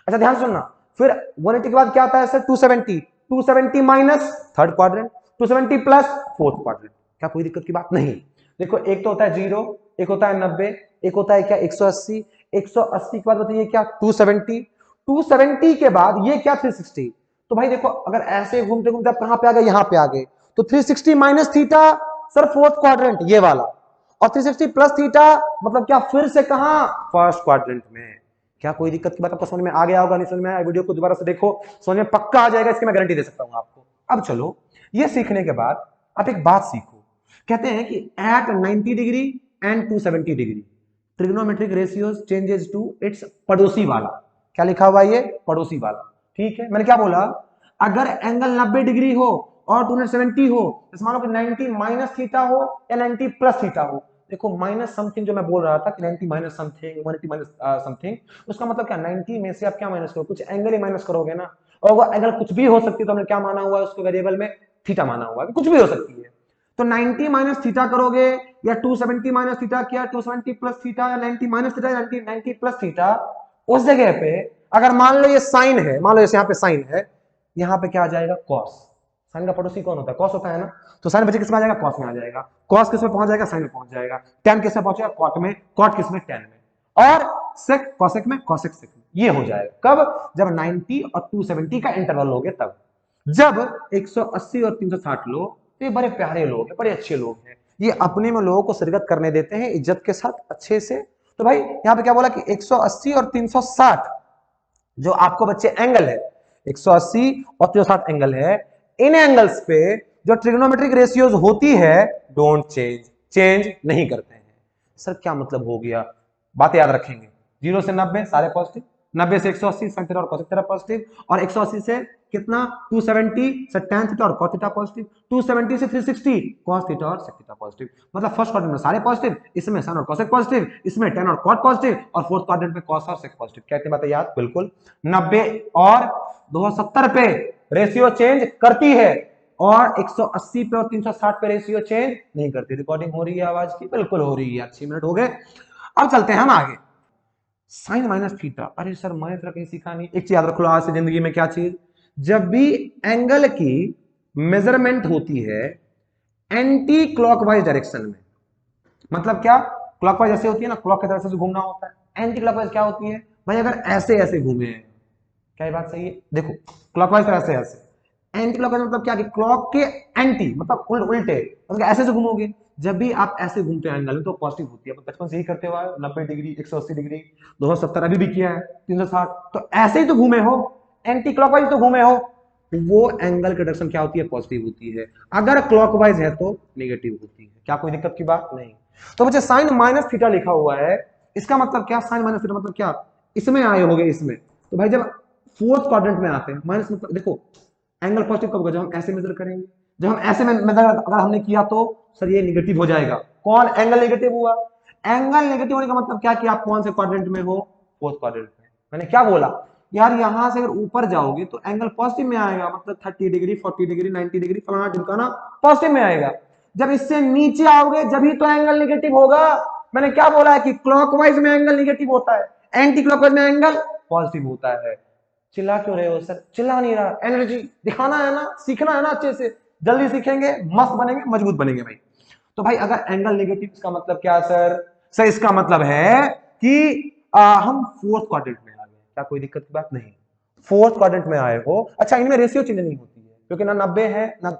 अच्छा ध्यान सुनना, फिर 180 के बाद क्या आता है sir, 270, 270 minus third quadrant, 270 plus fourth quadrant, क्या कोई दिक्कत की बात नहीं? देखो एक तो होता है 0, एक होता है 90, एक होता है क्या 180, 180 के बाद बताइए क्या 270, 270 के बाद ये क्या 360। तो भाई देखो अगर ऐसे घूमते घूमते आप कहां पे आ गए, यहां पे आ गए, तो 360 minus theta sir fourth quadrant ये वाला, और 360 प्लस थीटा मतलब क्या फिर से कहां, फर्स्ट क्वाड्रेंट में। क्या कोई दिक्कत की बात आपको समझ में आ गया होगा? नहीं समझ में आया वीडियो को दोबारा से देखो, समझ में पक्का आ जाएगा, इसकी मैं गारंटी दे सकता हूं आपको। अब चलो ये सीखने के बाद आप एक बात सीखो, कहते हैं कि at 90 degree and 270 degree trigonometric ratios changes to its पड़ोसी वाला। क्या लिखा हुआ है ये, पड़ोसी वाला। ठीक है, मैंने क्या बोला, अगर एंगल 90 डिग्री हो और 270 हो, तो मान लो कि 90 माइनस थीटा हो या 90 प्लस थीटा हो। देखो माइनस समथिंग जो मैं बोल रहा था कि 90 माइनस समथिंग, 180 माइनस समथिंग, उसका मतलब क्या 90 में से आप क्या माइनस करोगे, कुछ एंगल ही माइनस करोगे ना। और वो एंगल कुछ भी हो सकती है, तो हमने क्या माना हुआ है उसको वेरिएबल में, थीटा माना हुआ है, कुछ भी हो सकती है। तो 90 माइनस थीटा करोगे या 270 माइनस थीटा किया, 270 प्लस थीटा या 90 माइनस थीटा, 90 प्लस थीटा, उस जगह पे अगर मान लो ये साइन है, मान लो जैसे यहाँ पे साइन है, यहाँ पे क्या आ जाएगा कॉस। साइन का पड़ोसी कौन होता है, कॉस होता है ना। तो साइन बचे किस में आ जाएगा, कॉस में आ जाएगा। कॉस किस में पहुंच जाएगा, साइन में पहुंच जाएगा। टैन किस में पहुंचेगा, कॉट में। कॉट किस में, टैन में। और सेक कॉसेक में, कॉसेक सेक में। ये हो जाएगा कब, जब 90 और 270 का इंटरवल लोगे तब। जब 180 और 360 लो, तो ये बड़े प्यारे लोग हैं, बड़े अच्छे लोग हैं, ये अपने में लोगों को शिरकत करने देते हैं इज्जत के साथ अच्छे से। तो भाई यहां पे क्या बोला कि 180 और 360 जो आपको बच्चे एंगल है, 180 और 360 एंगल है, इन एंगल्स पे जो ट्रिग्नोमेट्रिक रेशियोज होती है डोंट चेंज, चेंज नहीं करते हैं। सर क्या मतलब हो गया, बातें याद रखेंगे। 0 से 90 सारे पॉजिटिव, 90 से 180 sin थीटा और cos थीटा पॉजिटिव, और 180 से कितना 270 से tan थीटा और cos थीटा पॉजिटिव, 270 से 360 cos थीटा और sec थीटा पॉजिटिव। मतलब फर्स्ट क्वाड्रेंट में सारे पॉजिटिव, इसमें sin और cosec पॉजिटिव, इसमें tan और cot पॉजिटिव, और फोर्थ क्वाड्रेंट में cos और sec पॉजिटिव। क्या इतनी बातें याद? बिल्कुल। 90 और 270 पे रेशियो चेंज करती है, और 180 पे और 360 पे रेशियो चेंज नहीं करती। रिकॉर्डिंग हो रही है आवाज की? बिल्कुल हो रही है। 6 मिनट हो गए, अब चलते हैं हम आगे। साइन माइनस थीटा, अरे सर मैंने तो कहीं सीखा नहीं। एक चीज याद रखो आज से जिंदगी में, क्या चीज, जब भी एंगल की मेजरमेंट होती है एंटी क्लॉकवाइज डायरेक्शन में, मतलब क्या, क्लॉकवाइज ऐसे होती है ना, क्लॉक की तरफ से घूमना होता है। एंटी क्लॉकवाइज क्या होती है भाई, अगर ऐसे ऐसे घूमे हैं, क्या ये बात सही है? देखो क्लॉकवाइज तो ऐसे ऐसे, एंटी क्लॉकवाइज मतलब क्या कि क्लॉक के एंटी मतलब उल्टे, मतलब ऐसे से घूमोगे। जब भी आप ऐसे घूमते हैं एंगल में तो पॉजिटिव होती है, बचपन से ही करते हुआ 90 डिग्री, 180 डिग्री, 270 अभी भी किया है, 360, तो ऐसे ही तो घूमे हो, एंटी क्लॉकवाइज तो घूमे हो, वो एंगल की डायरेक्शन क्या होती है, पॉजिटिव होती है। अगर क्लॉकवाइज है तो नेगेटिव होती है। क्या कोई दिक्कत की बात नहीं? तो बच्चे साइन माइनस थीटा लिखा हुआ है, इसका मतलब क्या, साइन माइनस थीटा मतलब क्या, इसमें आए होगे इसमें। तो भाई जब फोर्थ क्वाड्रेंट में आते हैं, माइनस मतलब देखो एंगल पॉजिटिव कब होगा, जब हम ऐसे मेजर करेंगे। जब हम ऐसे मेजर अगर हमने किया तो सर ये नेगेटिव हो जाएगा। कौन एंगल नेगेटिव हुआ? एंगल नेगेटिव होने का मतलब क्या कि आप कौन से क्वाड्रेंट में हो, फोर्थ क्वाड्रेंट में। मैंने क्या बोला यार, यहां से अगर ऊपर जाओगे तो एंगल पॉजिटिव में आएगा, मतलब 30 डिग्री, 40 डिग्री, 90 डिग्री, फलाना ढिमकाना पॉजिटिव में आएगा। जब इससे नीचे आओगे जब ही तो एंगल नेगेटिव होगा। मैंने क्या बोला है कि क्लॉकवाइज में एंगल नेगेटिव होता है, एंटी क्लॉकवाइज में एंगल पॉजिटिव होता है। चिल्ला क्यों रहे हो सर? चिल्ला नहीं रहा, एनर्जी दिखाना है ना, सीखना है ना अच्छे से, जल्दी सीखेंगे, मस्त बनेंगे, मजबूत बनेंगे भाई। तो भाई अगर एंगल नेगेटिव, इसका मतलब क्या सर? सर इसका मतलब है कि हम फोर्थ क्वाड्रेंट में आ गए। क्या कोई दिक्कत की बात नहीं? फोर्थ क्वाड्रेंट में आए हो। अच्छा इनमें रेशियो चेंज नहीं होती है, क्योंकि ना 90 है, ना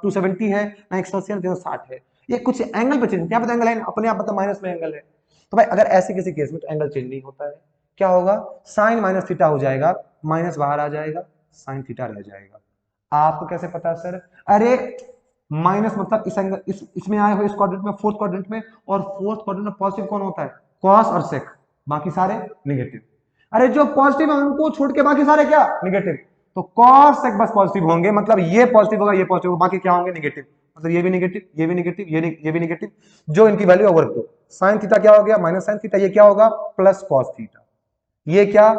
270 है, ना 180 है, 360 है। ये कुछ एंगल पे चेंज, क्या पता एंगल है अपने आप, पता माइनस में एंगल है। तो भाई अगर ऐसे किसी केस में तो एंगल चेंज नहीं होता है, क्या होगा, साइन माइनस थीटा हो जाएगा, माइनस बाहर आ जाएगा, साइन थीटा रह जाएगा। आपको कैसे पता सर? अरे माइनस मतलब इस एंगल इसमें आए हो, इस क्वाड्रेंट में, फोर्थ क्वाड्रेंट में, और फोर्थ क्वाड्रेंट में पॉजिटिव कौन होता है, कॉस और सेक, बाकी सारे नेगेटिव। अरे जो पॉजिटिव है उनको छोड़ के बाकी सारे क्या निगेटिव, तो कॉस सेक बस पॉजिटिव होंगे, मतलब ये पॉजिटिव होगा, ये पॉजिटिव होगा, बाकी क्या होंगे निगेटिव, मतलब ये भी निगेटिव, ये भी निगेटिव, ये भी निगेटिव, जो इनकी वैल्यू ओवर दो। साइन थीटा क्या हो गया माइनस साइन थीटा, ये क्या होगा प्लस कॉस थीटा, ये क्या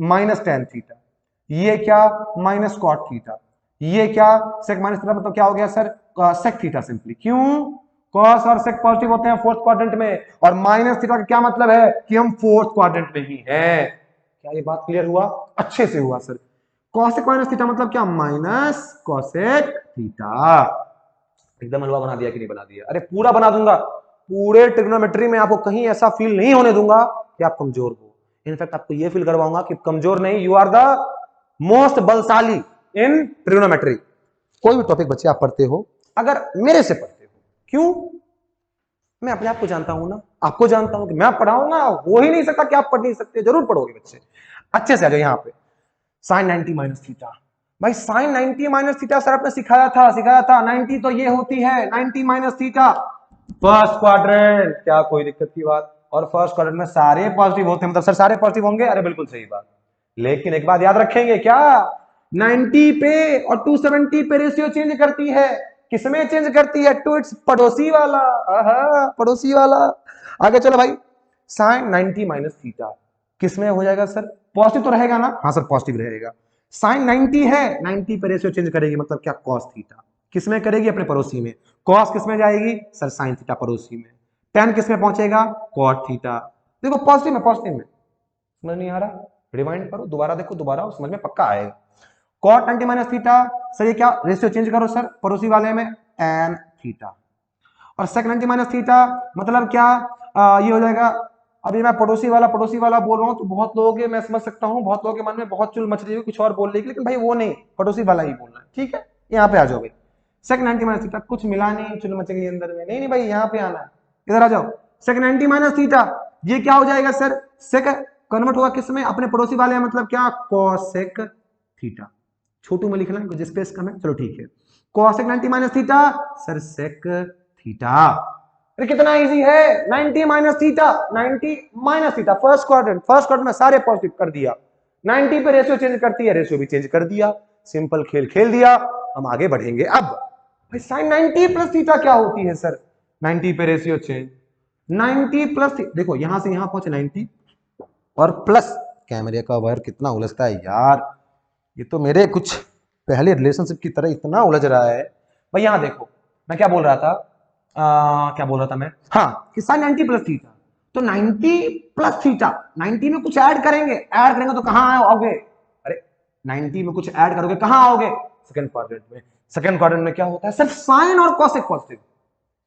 माइनस टेन थीटा, ये क्या माइनस कॉट थीटा, ये क्या सेक माइनस थीटा, मतलब क्या हो गया सर सेक थीटा सिंपली। क्यों कॉस और सेक पॉजिटिव होते हैं फोर्थ क्वाड्रेंट में, और माइनस थीटा का क्या मतलब है कि हम फोर्थ क्वाड्रेंट में ही हैं। क्या ये बात क्लियर हुआ, अच्छे से हुआ सर। कॉसेक माइनस थीटा मतलब क्या माइनस कॉसेक थीटा। एकदम हलवा बना दिया कि नहीं बना दिया, अरे पूरा बना दूंगा, पूरे ट्रिग्नोमेट्री में आपको कहीं ऐसा फील नहीं होने दूंगा कि आप कमजोर हो, इनफैक्ट आपको यह फील करवाऊंगा कि कमजोर नहीं, यू आर द मोस्ट बलशाली इन ट्रिग्नोमेट्री। कोई भी टॉपिक बच्चे आप पढ़ते हो अगर मेरे से पढ़ते हो, क्यों मैं अपने आप को जानता हूं ना, आपको जानता हूं कि मैं पढ़ाऊंगा, हो ही नहीं सकता कि आप पढ़ नहीं सकते, जरूर पढ़ोगे बच्चे। अच्छे से आ जाओ यहाँ पे साइन 90 माइनस थीटा। भाई साइन 90 माइनस थीटा सर आपने सिखाया था 90 तो ये होती है 90 माइनस थीटा फर्स्ट क्वाड्रेंट, क्या कोई दिक्कत की बात, और फर्स्ट क्वाड्रेंट में सारे पॉजिटिव होते हैं, मतलब सर सारे पॉजिटिव होंगे, अरे बिल्कुल सही बात। लेकिन एक बात याद रखेंगे क्या, 90 पे और 270 पे रेशियो चेंज करती है, किसमें चेंज करती है, टू इट्स पड़ोसी वाला, पड़ोसी वाला। आगे चलो भाई, साइन 90 माइनस थीटा किसमें हो जाएगा सर, पॉजिटिव तो रहेगा ना, हाँ सर पॉजिटिव रहेगा। साइन 90 है, 90 पे रेशियो चेंज करेगी, मतलब क्या कॉस थीटा, किसमें करेगी अपने पड़ोसी में, कॉस किसमें जाएगी सर साइन थीटा पड़ोसी में, टेन किसमें पहुंचेगा कॉट थीटा। देखो पॉजिटिव में, पॉजिटिव में समझ नहीं आ रहा, रिवाइंड करो दोबारा देखो, दोबारा समझ में पक्का आएगा। कॉट 90 माइनस थीटा सर, ये क्या रेशियो चेंज करो सर पड़ोसी वाले में tan थीटा, और sec 90 माइनस थीटा मतलब क्या ये हो जाएगा। अभी मैं पड़ोसी वाला बोल रहा हूं तो बहुत लोगों के, मैं समझ सकता हूं बहुत लोगों के मन में बहुत चुल मच रही है कुछ और बोल रही है, लेकिन भाई वो नहीं, पड़ोसी वाला ही बोलना है, ठीक है। यहाँ पे आ जाओ भाई, sec 90 माइनस थीटा कुछ मिला नहीं, चुल मचेगी अंदर में, नहीं भाई यहाँ पे आना है, इधर आ जाओ। sec 90 माइनस थीटा ये क्या हो जाएगा सर, sec कन्वर्ट होगा किसमें अपने पड़ोसी वाले, मतलब क्या cosec थीटा, छोटू में लिखना कुछ स्पेस कम है, चलो ठीक है। cosec 90 minus theta sir sec theta, अरे कितना इजी है, 90 minus theta, 90 minus theta first quadrant में सारे पॉजिटिव कर दिया, 90 पे रेशियो चेंज करती है, रेशियो भी चेंज कर दिया, सिंपल खेल खेल दिया। हम आगे बढ़ेंगे अब भाई, साइन 90 प्लस थीटा क्या होती है सर, 90 पे रेशियो चेंज, 90 प्लस देखो यहां से यहां पहुंचे 90 और प्लस, कैमरे का वायर कितना उलझता है यार, ये तो मेरे कुछ पहले रिलेशनशिप की तरह इतना उलझ रहा है। भाई यहां देखो मैं क्या बोल रहा था, क्या बोल रहा था मैं, हाँ कि साइन 90 प्लस थीटा, तो 90 प्लस थीटा 90 में कुछ ऐड करेंगे तो कहां आओगे, अरे 90 में कुछ ऐड करोगे कहां आओगे, सेकंड क्वाड्रेंट में। सेकंड क्वाड्रेंट में क्या होता है, सिर्फ साइन और कॉसेक पॉजिटिव,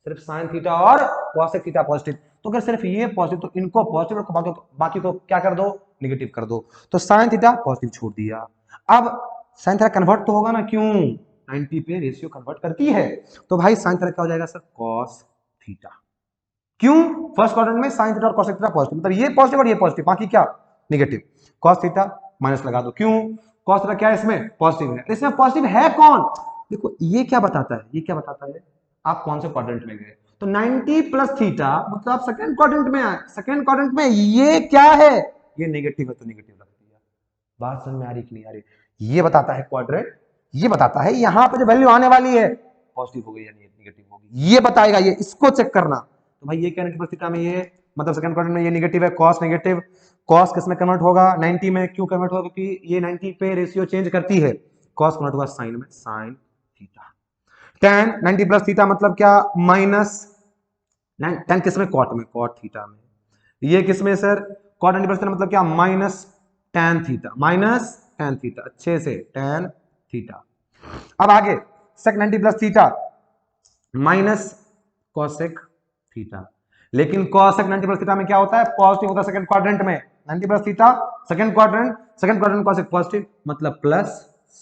सिर्फ साइन थीटा और कॉसेक थीटा पॉजिटिव, तो अगर सिर्फ ये पॉजिटिव तो इनको पॉजिटिव और बाकी को क्या कर दो निगेटिव कर दो, तो साइन थीटा पॉजिटिव छोड़ दिया। अब साइन थीटा कन्वर्ट तो होगा ना, क्यों 90 पे रेशियो कन्वर्ट करती है, तो भाई साइन थीटा क्या हो जाएगा सर कॉस थीटा, क्यों फर्स्ट क्वाड्रेंट में साइन थीटा और कॉस थीटा पॉजिटिव, मतलब ये पॉजिटिव और ये पॉजिटिव, बाकी क्या नेगेटिव, कॉस थीटा माइनस लगा दो, क्यों कॉस थीटा क्या है इसमें पॉजिटिव है, इसमें पॉजिटिव है कौन, देखो ये क्या बताता है, ये क्या बताता है आप कौन से क्वाड्रेंट में गए, तो 90 प्लस थीटा मतलब आप सेकंड क्वाड्रेंट में आए, सेकंड क्वाड्रेंट में ये क्या है, ये नेगेटिव है तो नेगेटिव रख दिया। बात समझ में आ रही कि नहीं आ रही, ये बताता है क्वाड्रेंट, ये बताता है यहां पे जो वैल्यू आने वाली है पॉजिटिव हो गई या नेगेटिव हो गई, ये बताएगा, ये इसको चेक करना। तो भाई ये क्या 90 प्लस थीटा में ये मतलब सेकंड क्वाड्रेंट में ये नेगेटिव है, कॉस नेगेटिव, कॉस किसमें कन्वर्ट होगा 90 में, क्यों कन्वर्ट होगा क्योंकि ये 90 पे रेशियो चेंज करती है, कॉस कन्वर्ट होगा साइन में, sine theta. tan 90 plus theta मतलब क्या माइनस, tan किसमें कॉट में, कॉट थीटा में, ये किसमें सर कॉट 90 प्लस थीटा मतलब क्या minus tan theta, minus tan theta, अच्छे से tan थीटा। अब आगे sec 90 plus theta minus cosec theta, लेकिन cosec 90 प्लस थीटा में क्या होता है पॉजिटिव होता है सेकंड क्वाड्रेंट में, 90 plus theta second quadrant cosec positive मतलब प्लस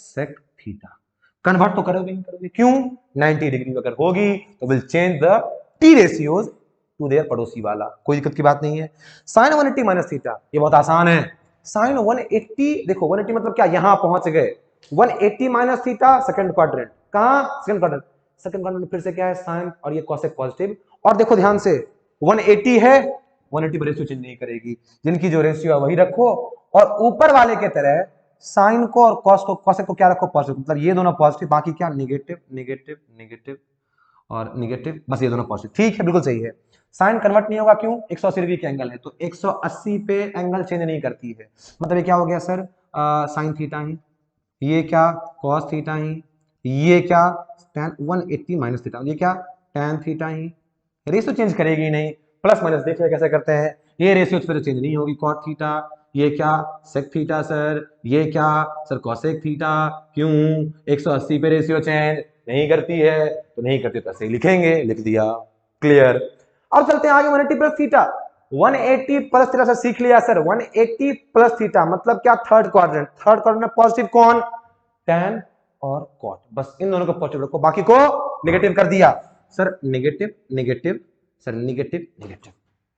sec थीटा, कन्वर्ट तो करोगे नहीं करोगे, क्यों 90 डिग्री अगर होगी तो will change the T ratios to their पड़ोसी वाला, कोई दिक्कत की बात नहीं है। साइन 180 माइनस थीटा ये बहुत आसान है, साइन 180 देखो 180 मतलब क्या यहां पहुंच गए, 180 माइनस थीटा सेकंड क्वाड्रेंट, कहां सेकंड क्वाड्रेंट फिर से क्या है साइन और ये कॉसेक पॉजिटिव, और देखो ध्यान से 180 है 180 पर रेशियो चेंज नहीं करेगी, जिनकी जो रेशियो है वही रखो, और ऊपर वाले के तरह साइन को और कॉस को, कॉसेक को क्या रखो पॉजिटिव, मतलब ये दोनों पॉजिटिव, बाकी क्या नेगेटिव नेगेटिव नेगेटिव और नेगेटिव, बस ये दोनों पॉजिटिव। ठीक है, बिल्कुल सही है। साइन कन्वर्ट नहीं होगा, क्यों? 180 डिग्री का एंगल है, तो 180 पे एंगल चेंज नहीं करती है, मतलब ये क्या हो गया सर, साइन थीटा है, ये क्या कॉस थीटा है, ये क्या tan 180 माइनस थीटा, ये क्या tan थीटा है। रेशियो चेंज करेगी नहीं, प्लस माइनस देखिए कैसे करते हैं, ये रेशियो फिर चेंज नहीं होगी, cot थीटा, ये क्या sec थीटा सर, ये क्या सर cosec थीटा, क्यों 180 पे रेशियो चेंज नहीं करती है, तो नहीं करती तो ऐसे ही लिखेंगे, लिख दिया, क्लियर। अब चलते हैं आगे, 180 plus theta, 180 plus theta sir सीख लिया सर, 180 प्लस थीटा मतलब क्या, थर्ड क्वाड्रेंट, थर्ड क्वाड्रेंट में पॉजिटिव कौन, tan और cot, बस इन दोनों को पॉजिटिव रखो, बाकी को नेगेटिव कर दिया sir, negative negative sir, negative negative,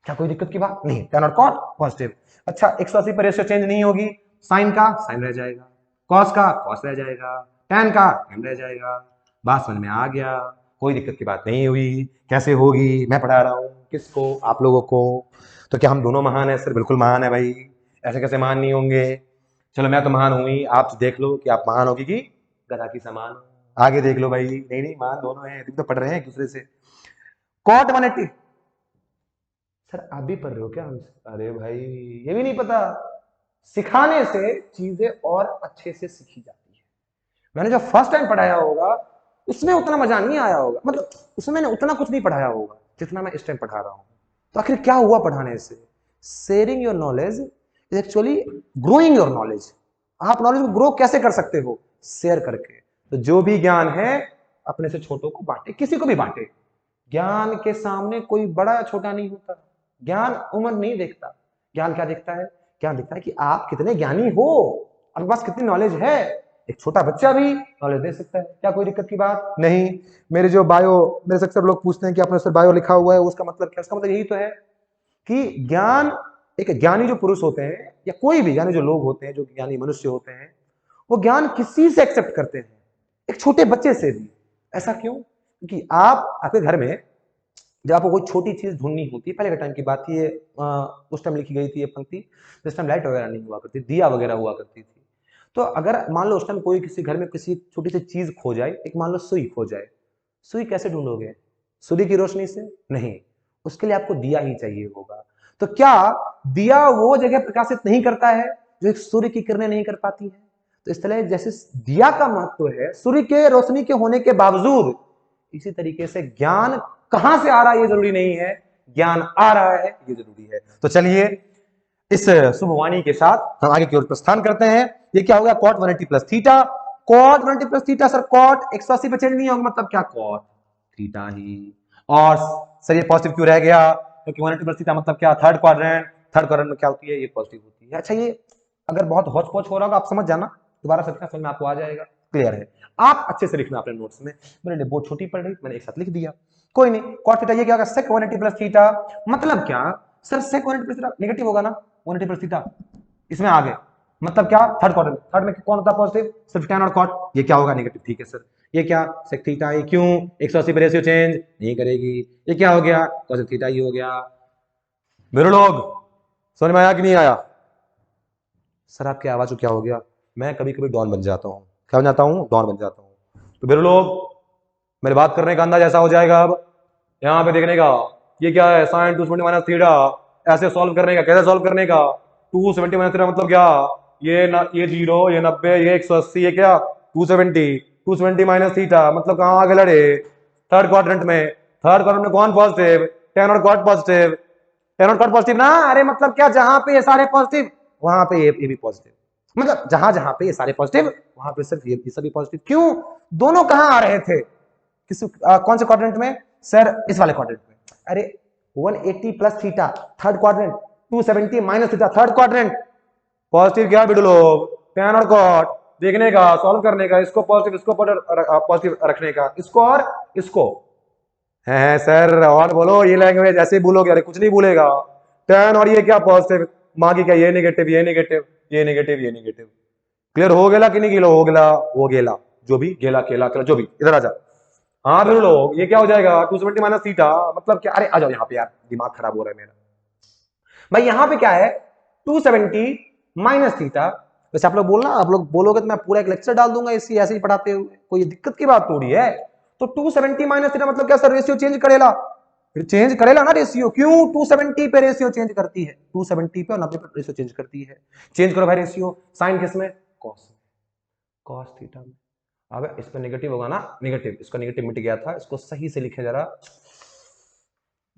क्या कोई दिक्कत की बात नहीं, tan और cot पॉजिटिव। अच्छा 180 पर रेशियो चेंज नहीं होगी, साइन का साइन रह जाएगा, कॉस का कॉस रह जाएगा, tan का tan रह जाएगा, बात समझ में आ गया, कोई दिक्कत की बात नहीं हुई। कैसे होगी, मैं पढ़ा रहा हूं किसको, आप लोगों को, तो क्या हम दोनों महान है सर, बिल्कुल महान है भाई, ऐसे कैसे महान नहीं होंगे, चलो मैं तो महान हूं ही, आप देख लो कि आप महान होगी कि गधा की समान, आगे देख लो भाई, नहीं नहीं महान दोनों हैं, तुम तो पढ़ रहे हैं एक दूसरे से। कॉट 180 सर आप भी पढ़ रहे हो क्या हमसे, अरे भाई ये भी नहीं पता, सिखाने से चीजें और अच्छे से सीखी जाती है। मैंने जो फर्स्ट टाइम पढ़ाया होगा उसमें उतना मजा नहीं आया होगा, मतलब उसमें मैंने उतना कुछ नहीं पढ़ाया होगा जितना मैं इस टाइम पढ़ा रहा हूं, तो आखिर क्या हुआ पढ़ाने से, sharing your knowledge is actually growing your knowledge. आप नॉलेज को ग्रो कैसे कर सकते हो, शेयर करके, तो जो भी ज्ञान है अपने से छोटों को बांटे, किसी को भी बांटे, ज्ञान के सामने कोई बड़ा या छोटा नहीं होता, ज्ञान उम्र नहीं देखता, ज्ञान क्या देखता है, ज्ञान देखता है कि आप कितने ज्ञानी हो, आपके पास कितनी नॉलेज है, एक छोटा बच्चा भी नॉलेज दे सकता है, क्या कोई दिक्कत की बात नहीं। मेरे जो बायो, मेरे से अक्सर लोग पूछते हैं कि आपने सर बायो लिखा हुआ है, उसका मतलब क्या, उसका मतलब यही तो है कि ज्ञान, एक ज्ञानी जो पुरुष होते हैं या कोई भी ज्ञानी जो लोग होते हैं, जो ज्ञानी मनुष्य होते हैं, वो ज्ञान किसी से एक्सेप्ट करते हैं, एक छोटे बच्चे से भी। ऐसा क्यों? क्योंकि आप आपके घर में जब आपको कोई छोटी चीज ढूंढनी होती है, पहले के टाइम की बात थी ये, उस टाइम लिखी गई थी ये पंक्ति, जिस टाइम लाइट वगैरह नहीं हुआ करती, दिया वगैरह हुआ करती थी, तो अगर मान लो उस टाइम कोई किसी घर में किसी छोटी सी चीज खो जाए, एक मान लो सुई खो जाए, सुई कैसे ढूंढोगे, सूर्य की रोशनी से नहीं, उसके लिए आपको दिया ही चाहिए होगा। तो क्या दिया वो जगह प्रकाशित नहीं करता है जो एक सूर्य की किरणें नहीं कर पाती है, तो इस तरह जैसे दिया का महत्व है सूर्य के रोशनी के होने के बावजूद, इसी तरीके से ज्ञान कहां से आ रहा है ये जरूरी नहीं है, ज्ञान आ रहा है ये जरूरी है। तो चलिए इस शुभवाणी के साथ हम आगे की ओर प्रस्थान करते हैं। ये क्या होगा, cot 180 plus theta, cot 180 plus theta sir, cot 180 पे चेंज नहीं होगा, मतलब क्या cot थीटा ही, और सर ये पॉजिटिव क्यों रह गया, क्योंकि 180 प्लस थीटा मतलब क्या, थर्ड क्वाड्रेंट, थर्ड क्वाड्रेंट में क्या होती है, ये पॉजिटिव होती है। अच्छा ये अगर बहुत हौच पौच हो रहा होगा आप समझ जाना, दोबारा से समझ में आपको आ जाएगा, क्लियर है, आप अच्छे से लिखना अपने नोट्स में, मेरे लिए बहुत छोटी पड़ रही, मैंने एक साथ लिख दिया, कोई नहीं। cot थीटा ये क्या होगा, sec 180 प्लस थीटा, मतलब क्या sir, sec 180 plus theta negative होगा ना, 180 प्लस थीटा इसमें आ गए, मतलब क्या, थर्ड क्वाड्रेंट, थर्ड में कौन होता है पॉजिटिव, सिर्फ tan और cot, ये क्या होगा नेगेटिव, ठीक है सर। ये क्या sec थीटा है, क्यों 180 पे रेशियो चेंज नहीं करेगी, ये क्या हो गया, cos थीटा ही हो गया। मेरे लोग समझ में आया कि नहीं आया, सर आपकी आवाज को क्या हो गया, मैं कभी कभी डॉन बन जाता हूँ, क्या बन जाता हूँ, डॉन बन जाता हूँ। तो मेरे लोग मेरे बात करने का अंदाज ऐसा हो जाएगा, अब यहाँ पे देखने का, ये क्या है, साइन 270 माइनस थीटा, ऐसे सॉल्व करने का, कैसे सॉल्व करने का, 270 माइनस थीटा मतलब क्या, ये 0, ये 90, ये 180, ये क्या 270 माइनस थीटा मतलब कहाँ आगे लड़े, थर्ड क्वाड्रेंट में, थर्ड क्वाड्रेंट में कौन पॉजिटिव, tan और cot पॉजिटिव, tan और cot पॉजिटिव ना, अरे मतलब क्या, जहां पे ये सारे पॉजिटिव वहां पे ये भी पॉजिटिव, मतलब जहां जहां पे ये सारे पॉजिटिव वहां पे सिर्फ ये सभी पॉजिटिव, क्यों, दोनों कहां आ रहे थे, किस कौन से क्वाड्रेंट में सर, इस वाले क्वाड्रेंट में, अरे 180 plus theta third quadrant, 270 minus theta third quadrant, positive क्या बिडू लोग, tan और cot देखने का, सॉल्व करने का, इसको पॉजिटिव, इसको पॉजिटिव रखने का, इसको और इसको है सर, और बोलो ये लैंग्वेज ऐसे बोलोगे, अरे कुछ नहीं बोलेगा, tan और ये क्या पॉजिटिव, माँ की क्या, ये नेगेटिव, ये नेगेटिव, ये नेगेटिव, ये नेगेटिव, क्लियर हो गया कि नहीं, गिलो हो गया, हो गया, जो भी गेला केला केला जो भी, इधर आ जा, हाँ फिर लोग ये क्या हो जाएगा, 270 माइनस थीटा मतलब क्या, अरे आ जाओ यहाँ पे यार, दिमाग खराब हो रहा है मेरा, भाई यहां पे क्या है 270 माइनस थीटा। वैसे आप लोग बोलोगे तो मैं पूरा एक लेक्चर डाल दूंगा इसी ऐसे ही पढ़ाते हुए, कोई दिक्कत की बात थोड़ी है। तो 270 माइनस थीटा मतलब क्या सर, रेशियो चेंज करेला, फिर चेंज करेला ना रेशियो, क्यों 270 पे रेशियो चेंज करती है, 270 पे और 90 पे रेशियो चेंज करती है। चेंज करो भाई रेशियो, साइन किसमें, कॉस, कॉस थीटा में। अब इस पे नेगेटिव होगा ना, नेगेटिव, इसका नेगेटिव मिट गया था, इसको सही से लिखे जरा।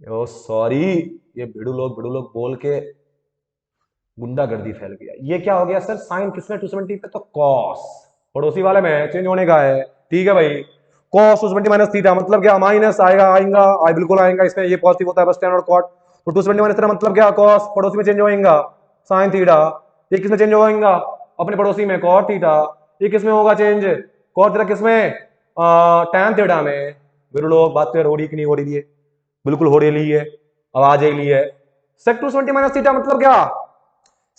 ओ सॉरी, ये भिड़ू लोग बोल के गुंडागर्दी फैल गया। ये क्या हो गया सर, साइन किसमें 270 पे, तो कॉस पड़ोसी वाले में चेंज होने का है, ठीक है भाई। कॉस 270 माइनस थीटा मतलब क्या, माइनस आएगा आई बिल्कुल आएगा, इसमें ये पॉजिटिव होता है बस, tan और cot। तो 270 माइनस थीटा मतलब क्या, कॉस पड़ोसी में चेंज होएगा साइन थीटा, ये किसमें चेंज होएगा, अपने पड़ोसी में cot थीटा। ये किसमें होगा चेंज, cot थीटा किसमें, tan थीटा में। मेरे लोग बात क्लियर हो रही कि नहीं हो रही है, बिल्कुल हो रही है, अब आ जाएगी है। sec 270 माइनस थीटा मतलब क्या,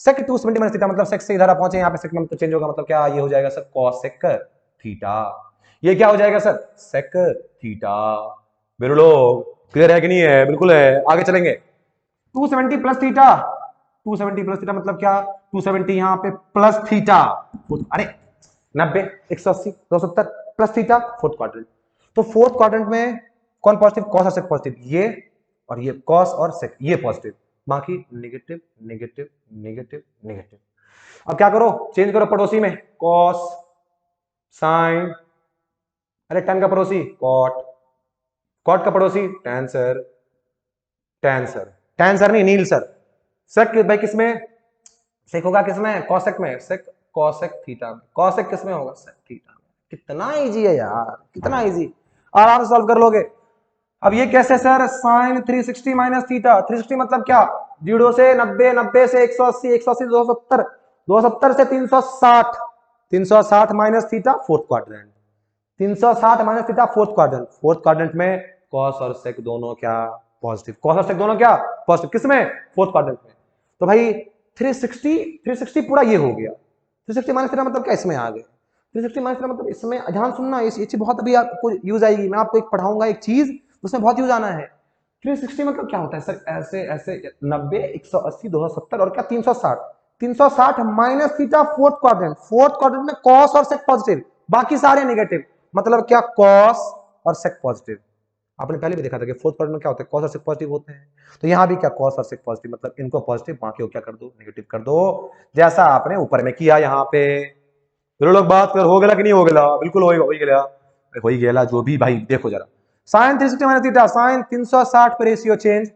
sec 270 माइनस थीटा मतलब sec से इधर पहुंचे, यहाँ पे sec में मतलब चेंज होगा, मतलब क्या, ये हो जाएगा सर cos sec थीटा। ये क्या हो जाएगा सर, sec थीटा। मेरे लोग क्लियर है कि नहीं है, बिल्कुल है, आगे चलेंगे। 270 प्लस थीटा, 270 प्लस थीटा मतलब क्या, 270 यहाँ पे प्लस थीटा, अरे 90 180 270 प्लस थीटा, फोर्थ क्वाड्रेंट। तो फोर्थ क्वाड्रेंट में कौन पॉजिटिव, कॉस और सेक पॉजिटिव, ये और ये कॉस और सेक ये पॉजिटिव, बाकी नेगेटिव नेगेटिव नेगेटिव नेगेटिव। अब क्या करो, चेंज करो पड़ोसी में, कॉस साइन, अरे tan का पड़ोसी कॉट, कॉट का पड़ोसी tan sir, tan sir, tan sir नहीं नील सर। सेक भाई किसमें, सेक होगा किसमें, कॉसेक में, सेक कॉसेक थीटा में, कॉसेक किसमें होगा, सेक थीटा में। कितना इजी है यार, कितना इजी, आराम से सॉल्व कर लोगे। अब ये कैसे सर, साइन 360 माइनस थीटा, 360 मतलब क्या, 0 से 90, 90 से 180, 180 270, 270 से 360, 360 minus theta fourth quadrant, 360 minus theta fourth quadrant, fourth quadrant में कॉस और सेक दोनों क्या पॉजिटिव, कॉस और सेक दोनों क्या पॉजिटिव, किसमें, फोर्थ क्वाड्रेंट में। तो भाई 360 पूरा ये हो गया, 360 माइनस थीटा मतलब क्या, इसमें आ गए, 360 माइनस थीटा मतलब इसमें, ध्यान सुनना, ये चीज बहुत अभी आपको यूज आएगी, मैं आपको एक पढ़ाऊंगा एक चीज, उसमें बहुत यूज आना है। 360 मतलब क्या होता है सर, ऐसे ऐसे 90 180 270 और क्या 360, 360 minus theta fourth quadrant, fourth quadrant में कॉस और सेक पॉजिटिव, बाकी सारे नेगेटिव, मतलब क्या कॉस और सेक पॉजिटिव। आपने पहले भी देखा था कि फोर्थ क्वाड्रेंट में क्या होता है, कॉस और सेक पॉजिटिव होते हैं। तो यहां भी क्या कॉस और सेक पॉजिटिव, मतलब इनको पॉजिटिव बाकी को क्या कर दो, नेगेटिव कर दो, जैसा आपने ऊपर में किया यहां पे। तो लोग बात कर, हो गया कि नहीं हो गया, बिल्कुल हो गया, हो ही गया जो भी भाई। देखो जरा, साइन 360 माइनस थीटा, साइन 360 पे रेशियो चेंज,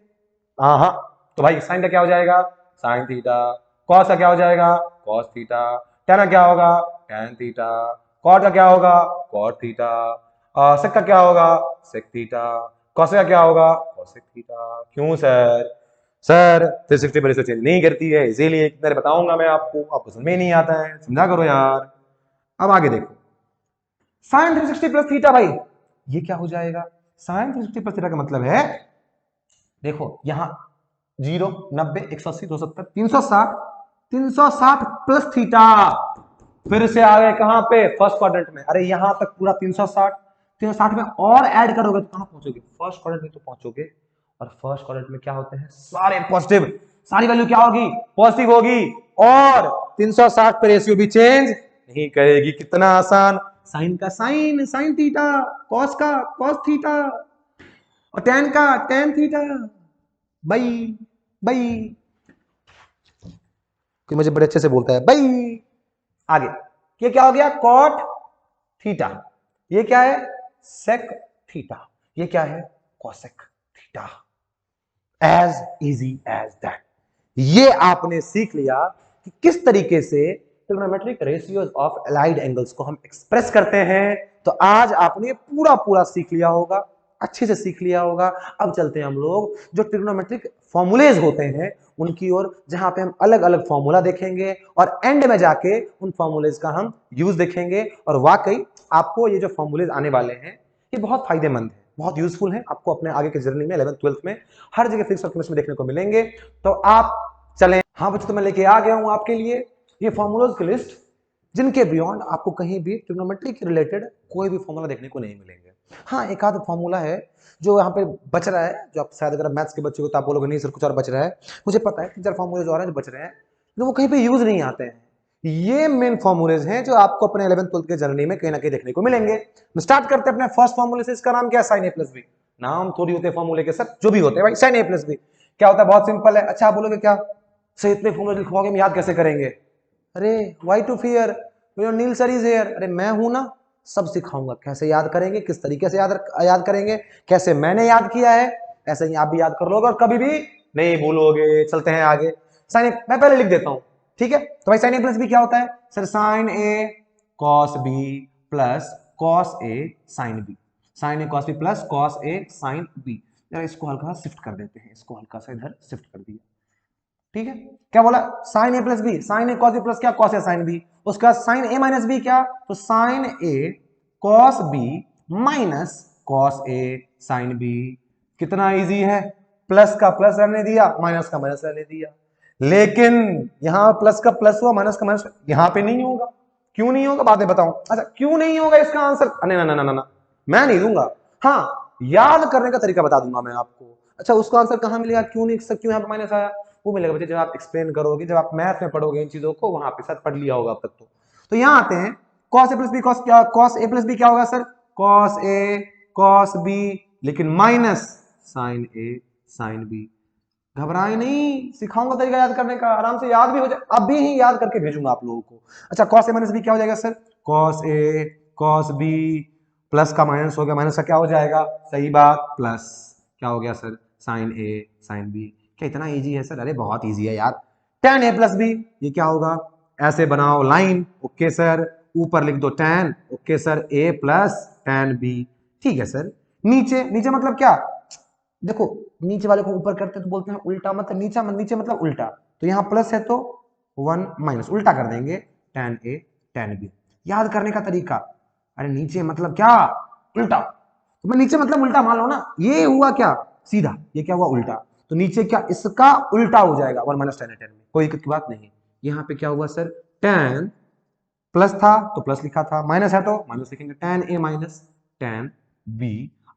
हाँ तो भाई साइन का क्या हो जाएगा, साइन थीटा, कॉस का क्या हो जाएगा, कॉस थीटा, टेन का क्या होगा, टेन थीटा, कॉट का क्या होगा, कॉट थीटा, सेक का क्या होगा, सेक थीटा, कॉस का क्या होगा, कॉसेक थीटा। क्यों सर, सर 360 पर चेंज नहीं करती है, इसीलिए कितने बताऊंगा मैं आपको समझ में नहीं आता है, समझा करो यार। अब आगे देखो, साइन 360 प्लस थीटा, भाई ये क्या हो जाएगा, साइन 360 प्लस थीटा का मतलब है, देखो यहां 0 90 180 270 360, 360 प्लस थीटा, फिर से आ गए कहां पे, फर्स्ट क्वाड्रेंट में। अरे यहां तक पूरा 360, 360 में और ऐड करोगे तो कहां पहुंचोगे, फर्स्ट क्वाड्रेंट में तो पहुंचोगे। और फर्स्ट क्वाड्रेंट में क्या होते हैं, सारे पॉजिटिव, सारी वैल्यू क्या होगी, पॉजिटिव होगी, और 360 पे रेशियो भी चेंज नहीं करेगी। कितना आसान, साइन का साइन, साइन थीटा, कॉस का कॉस थीटा, और टेन का टेन थीटा। भाई भाई कोई मुझे बड़े अच्छे से बोलता है भाई। आगे ये क्या हो गया, कॉट थीटा, ये क्या है, सेक थीटा, ये क्या है, cosec theta. As easy as that. ये आपने सीख लिया कि किस तरीके से trigonometric ratios of allied angles को हम एक्सप्रेस करते हैं। तो आज आपने पूरा पूरा सीख लिया होगा, अच्छे से सीख लिया होगा। अब चलते हैं हम लोग जो ट्रिग्नोमेट्रिक फॉर्मूलेज होते हैं उनकी ओर, जहां पे हम अलग अलग फॉर्मूला देखेंगे और एंड में जाके उन फॉर्मूलेज का हम यूज देखेंगे। और वाकई आपको ये जो फॉर्मूलेज आने वाले हैं ये बहुत फायदेमंद है, बहुत यूजफुल है आपको अपने आगे के जर्नी में, 11th 12th में हर जगह फिजिक्स और केमिस्ट्री में देखने को मिलेंगे। तो आप चलें। हाँ बच्चों, तो मैं लेके आ गया हूं आपके लिए ये फॉर्मूलाज की लिस्ट, जिनके बियॉन्ड आपको कहीं भी ट्रिग्नोमेट्री के रिलेटेड कोई भी फॉर्मूला देखने को नहीं मिलेंगे। हाँ, एक आध फॉर्मूला है जो यहाँ पे बच रहा है, जो आप शायद अगर मैथ्स के बच्चे को तो आप बोलोगे नहीं सर कुछ और बच रहा है। मुझे पता है कि 3-4 फॉर्मूले जो आ रहे हैं जो बच रहे हैं, तो वो कहीं पे यूज नहीं आते हैं। ये मेन फॉर्मूलेज हैं जो आपको अपने 11th-12th के जर्नी में कहीं ना कहीं देखने को मिलेंगे। स्टार्ट करते हैं अपने फर्स्ट फॉर्मूले से। इसका नाम क्या है? Sine a plus B. नाम थोड़ी होते हैं फॉर्मूले के सर, जो भी होते हैं भाई, साइन ए प्लस बी क्या होता है? बहुत सिंपल है। अच्छा आप बोलोगे क्या सर इतने फॉर्मूले लिखवाओगे, हम याद कैसे करेंगे? अरे why to fear, Neel sir is here. अरे मैं हूं ना, सब सिखाऊंगा कैसे याद करेंगे, किस तरीके से याद करेंगे, कैसे मैंने याद किया है ऐसे ही आप भी याद कर लोगे और कभी भी नहीं भूलोगे। चलते हैं आगे। साइन मैं पहले लिख देता हूं, ठीक है? तो भाई साइन ए प्लस बी क्या होता है sir? Sign a cos b plus cos a sine b. Sine a cos b plus cos a sine B. जरा इसको हल्का शिफ्ट कर देते हैं, इसको हल्का सा इधर शिफ्ट कर दिया, ठीक है? क्या बोला? Sign a plus b, sine a cos b plus क्या? Cos a sine b. उसके बाद साइन ए माइनस बी क्या? तो sign a cos b minus cos a sine B. कितना इजी है, प्लस का प्लस रहने दिया, माइनस का माइनस रहने दिया। लेकिन यहां प्लस का प्लस हुआ, माइनस का माइनस, यहां पे नहीं होगा। क्यों नहीं होगा बाद में बताऊं। अच्छा क्यों नहीं होगा इसका आंसर ना ना ना ना ना मैं नहीं दूंगा, हाँ याद करने का तरीका बता दूंगा मैं आपको। अच्छा उसका आंसर कहां मिलेगा, क्यों नहीं, क्यों यहां पे माइनस आया, वो मिलेगा बच्चे जब आप एक्सप्लेन करोगे, जब आप मैथ में पढ़ोगे इन चीजों को, वहां पे साथ पढ़ लिया होगा अब तक तो यहां आते हैं cos a plus b. cos a plus b क्या होगा sir? cos a cos b, लेकिन माइनस sin a sin b। घबराए नहीं, सिखाऊंगा तरीका याद करने का, आराम से याद भी हो जाए, अभी ही याद करके भेजूंगा आप लोगों को। अच्छा cos a माइनस बी क्या हो जाएगा sir? cos a cos b plus का माइनस हो गया, माइनस का क्या हो जाएगा? सही बात, प्लस क्या हो गया sir? sin a sin b। क्या इतना इजी है सर? अरे बहुत इजी है यार। tan a प्लस बी ये क्या होगा? ऐसे बनाओ लाइन, ओके सर, ऊपर लिख दो tan, okay sir, a plus tan b, ठीक है सर। नीचे, नीचे मतलब क्या? देखो नीचे वाले को ऊपर करते हैं तो बोलते हैं उल्टा, मतलब नीचे मतलब उल्टा, तो यहाँ प्लस है तो 1 माइनस, उल्टा कर देंगे tan a tan b। याद करने का तरीका, अरे नीचे मतलब क्या? उल्टा, तो मैं नीचे मतलब उल्टा मान लो ना, ये हुआ क्या? सीधा, ये क्या हुआ? उल्टा, तो नीचे क्या इसका उल्टा हो जाएगा 1 minus tan a tan b, कोई दिक्कत की बात नहीं। यहाँ पे क्या हुआ सर? tan प्लस था तो प्लस लिखा था, माइनस है तो माइनस लिखेंगे, tan a minus tan b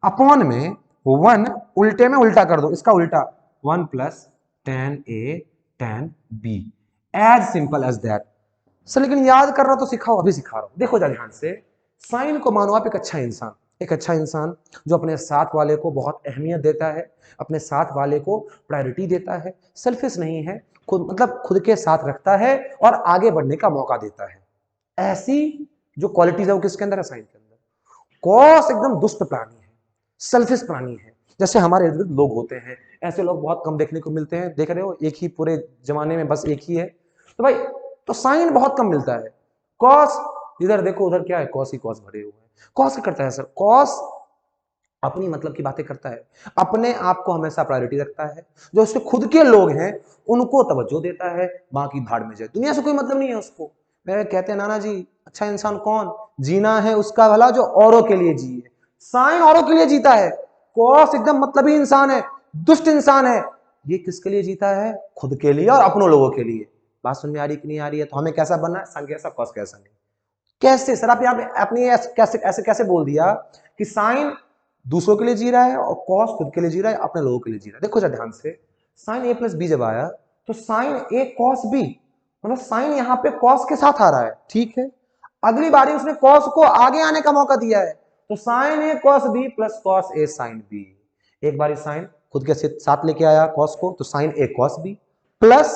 upon में 1, उल्टे में उल्टा कर दो, इसका उल्टा 1 plus tan a tan b, as simple as that. Sir लेकिन याद कर रहा तो सिखाओ, अभी सिखा रहा हूं, देखो जा ध्यान से। साइन को मानो आप एक अच्छा इंसान, एक अच्छा इंसान जो अपने साथ वाले को बहुत अहमियत देता है, अपने साथ वाले को प्रायोरिटी देता है, सेल्फिश नहीं है, खुद मतलब खुद के साथ रखता है और आगे बढ़ने का मौका देता है। ऐसी जो क्वालिटीज है वो किसके अंदर है? साइन के अंदर। कॉस एकदम दुष्ट प्राणी है, सेल्फिश प्राणी है, जैसे हमारे इर्द गिर्द लोग होते हैं, ऐसे लोग बहुत कम देखने को मिलते हैं, देख रहे हो एक ही पूरे जमाने में बस एक ही है, तो भाई तो साइन बहुत कम मिलता है। कॉस इधर देखो, उधर क्या है? कॉस ही कॉस भरे हुए हैं। कॉस क्या करता है सर? कॉस अपनी मतलब की बातें करता है, अपने आप को हमेशा प्रायोरिटी रखता है, जो उसके खुद के लोग हैं उनको तवज्जो देता है, बाकी भाड़ में जाए, दुनिया से कोई मतलब नहीं है उसको। मेरे कहते हैं नाना जी अच्छा इंसान कौन? जीना है उसका भला जो औरों के लिए जिए। साइन औरों के लिए जीता है, कॉस एकदम मतलबी इंसान है, दुष्ट इंसान है, ये किसके लिए जीता है? खुद के लिए और अपनों लोगों के लिए। बात समझ में आ रही कि नहीं आ रही है? तो हमें कैसा बनना है? साइन कैसा, कॉस कैसा नहीं। कैसे सर आप यहाँ पे अपनी कैसे बोल दिया कि साइन दूसरों के लिए जी रहा है और कॉस खुद के लिए जी रहा है, अपने लोगों के लिए जी रहा है? देखो जरा ध्यान से, साइन ए प्लस बी जब आया तो साइन ए कॉस बी, मतलब साइन यहाँ पे कॉस के साथ आ रहा है, ठीक है? अगली बारी उसने कॉस को आगे आने का मौका दिया है, तो sign a cos b plus cos a sine B. एक बारी साइन खुद के साथ लेके आया कॉस को, तो sign a cos b plus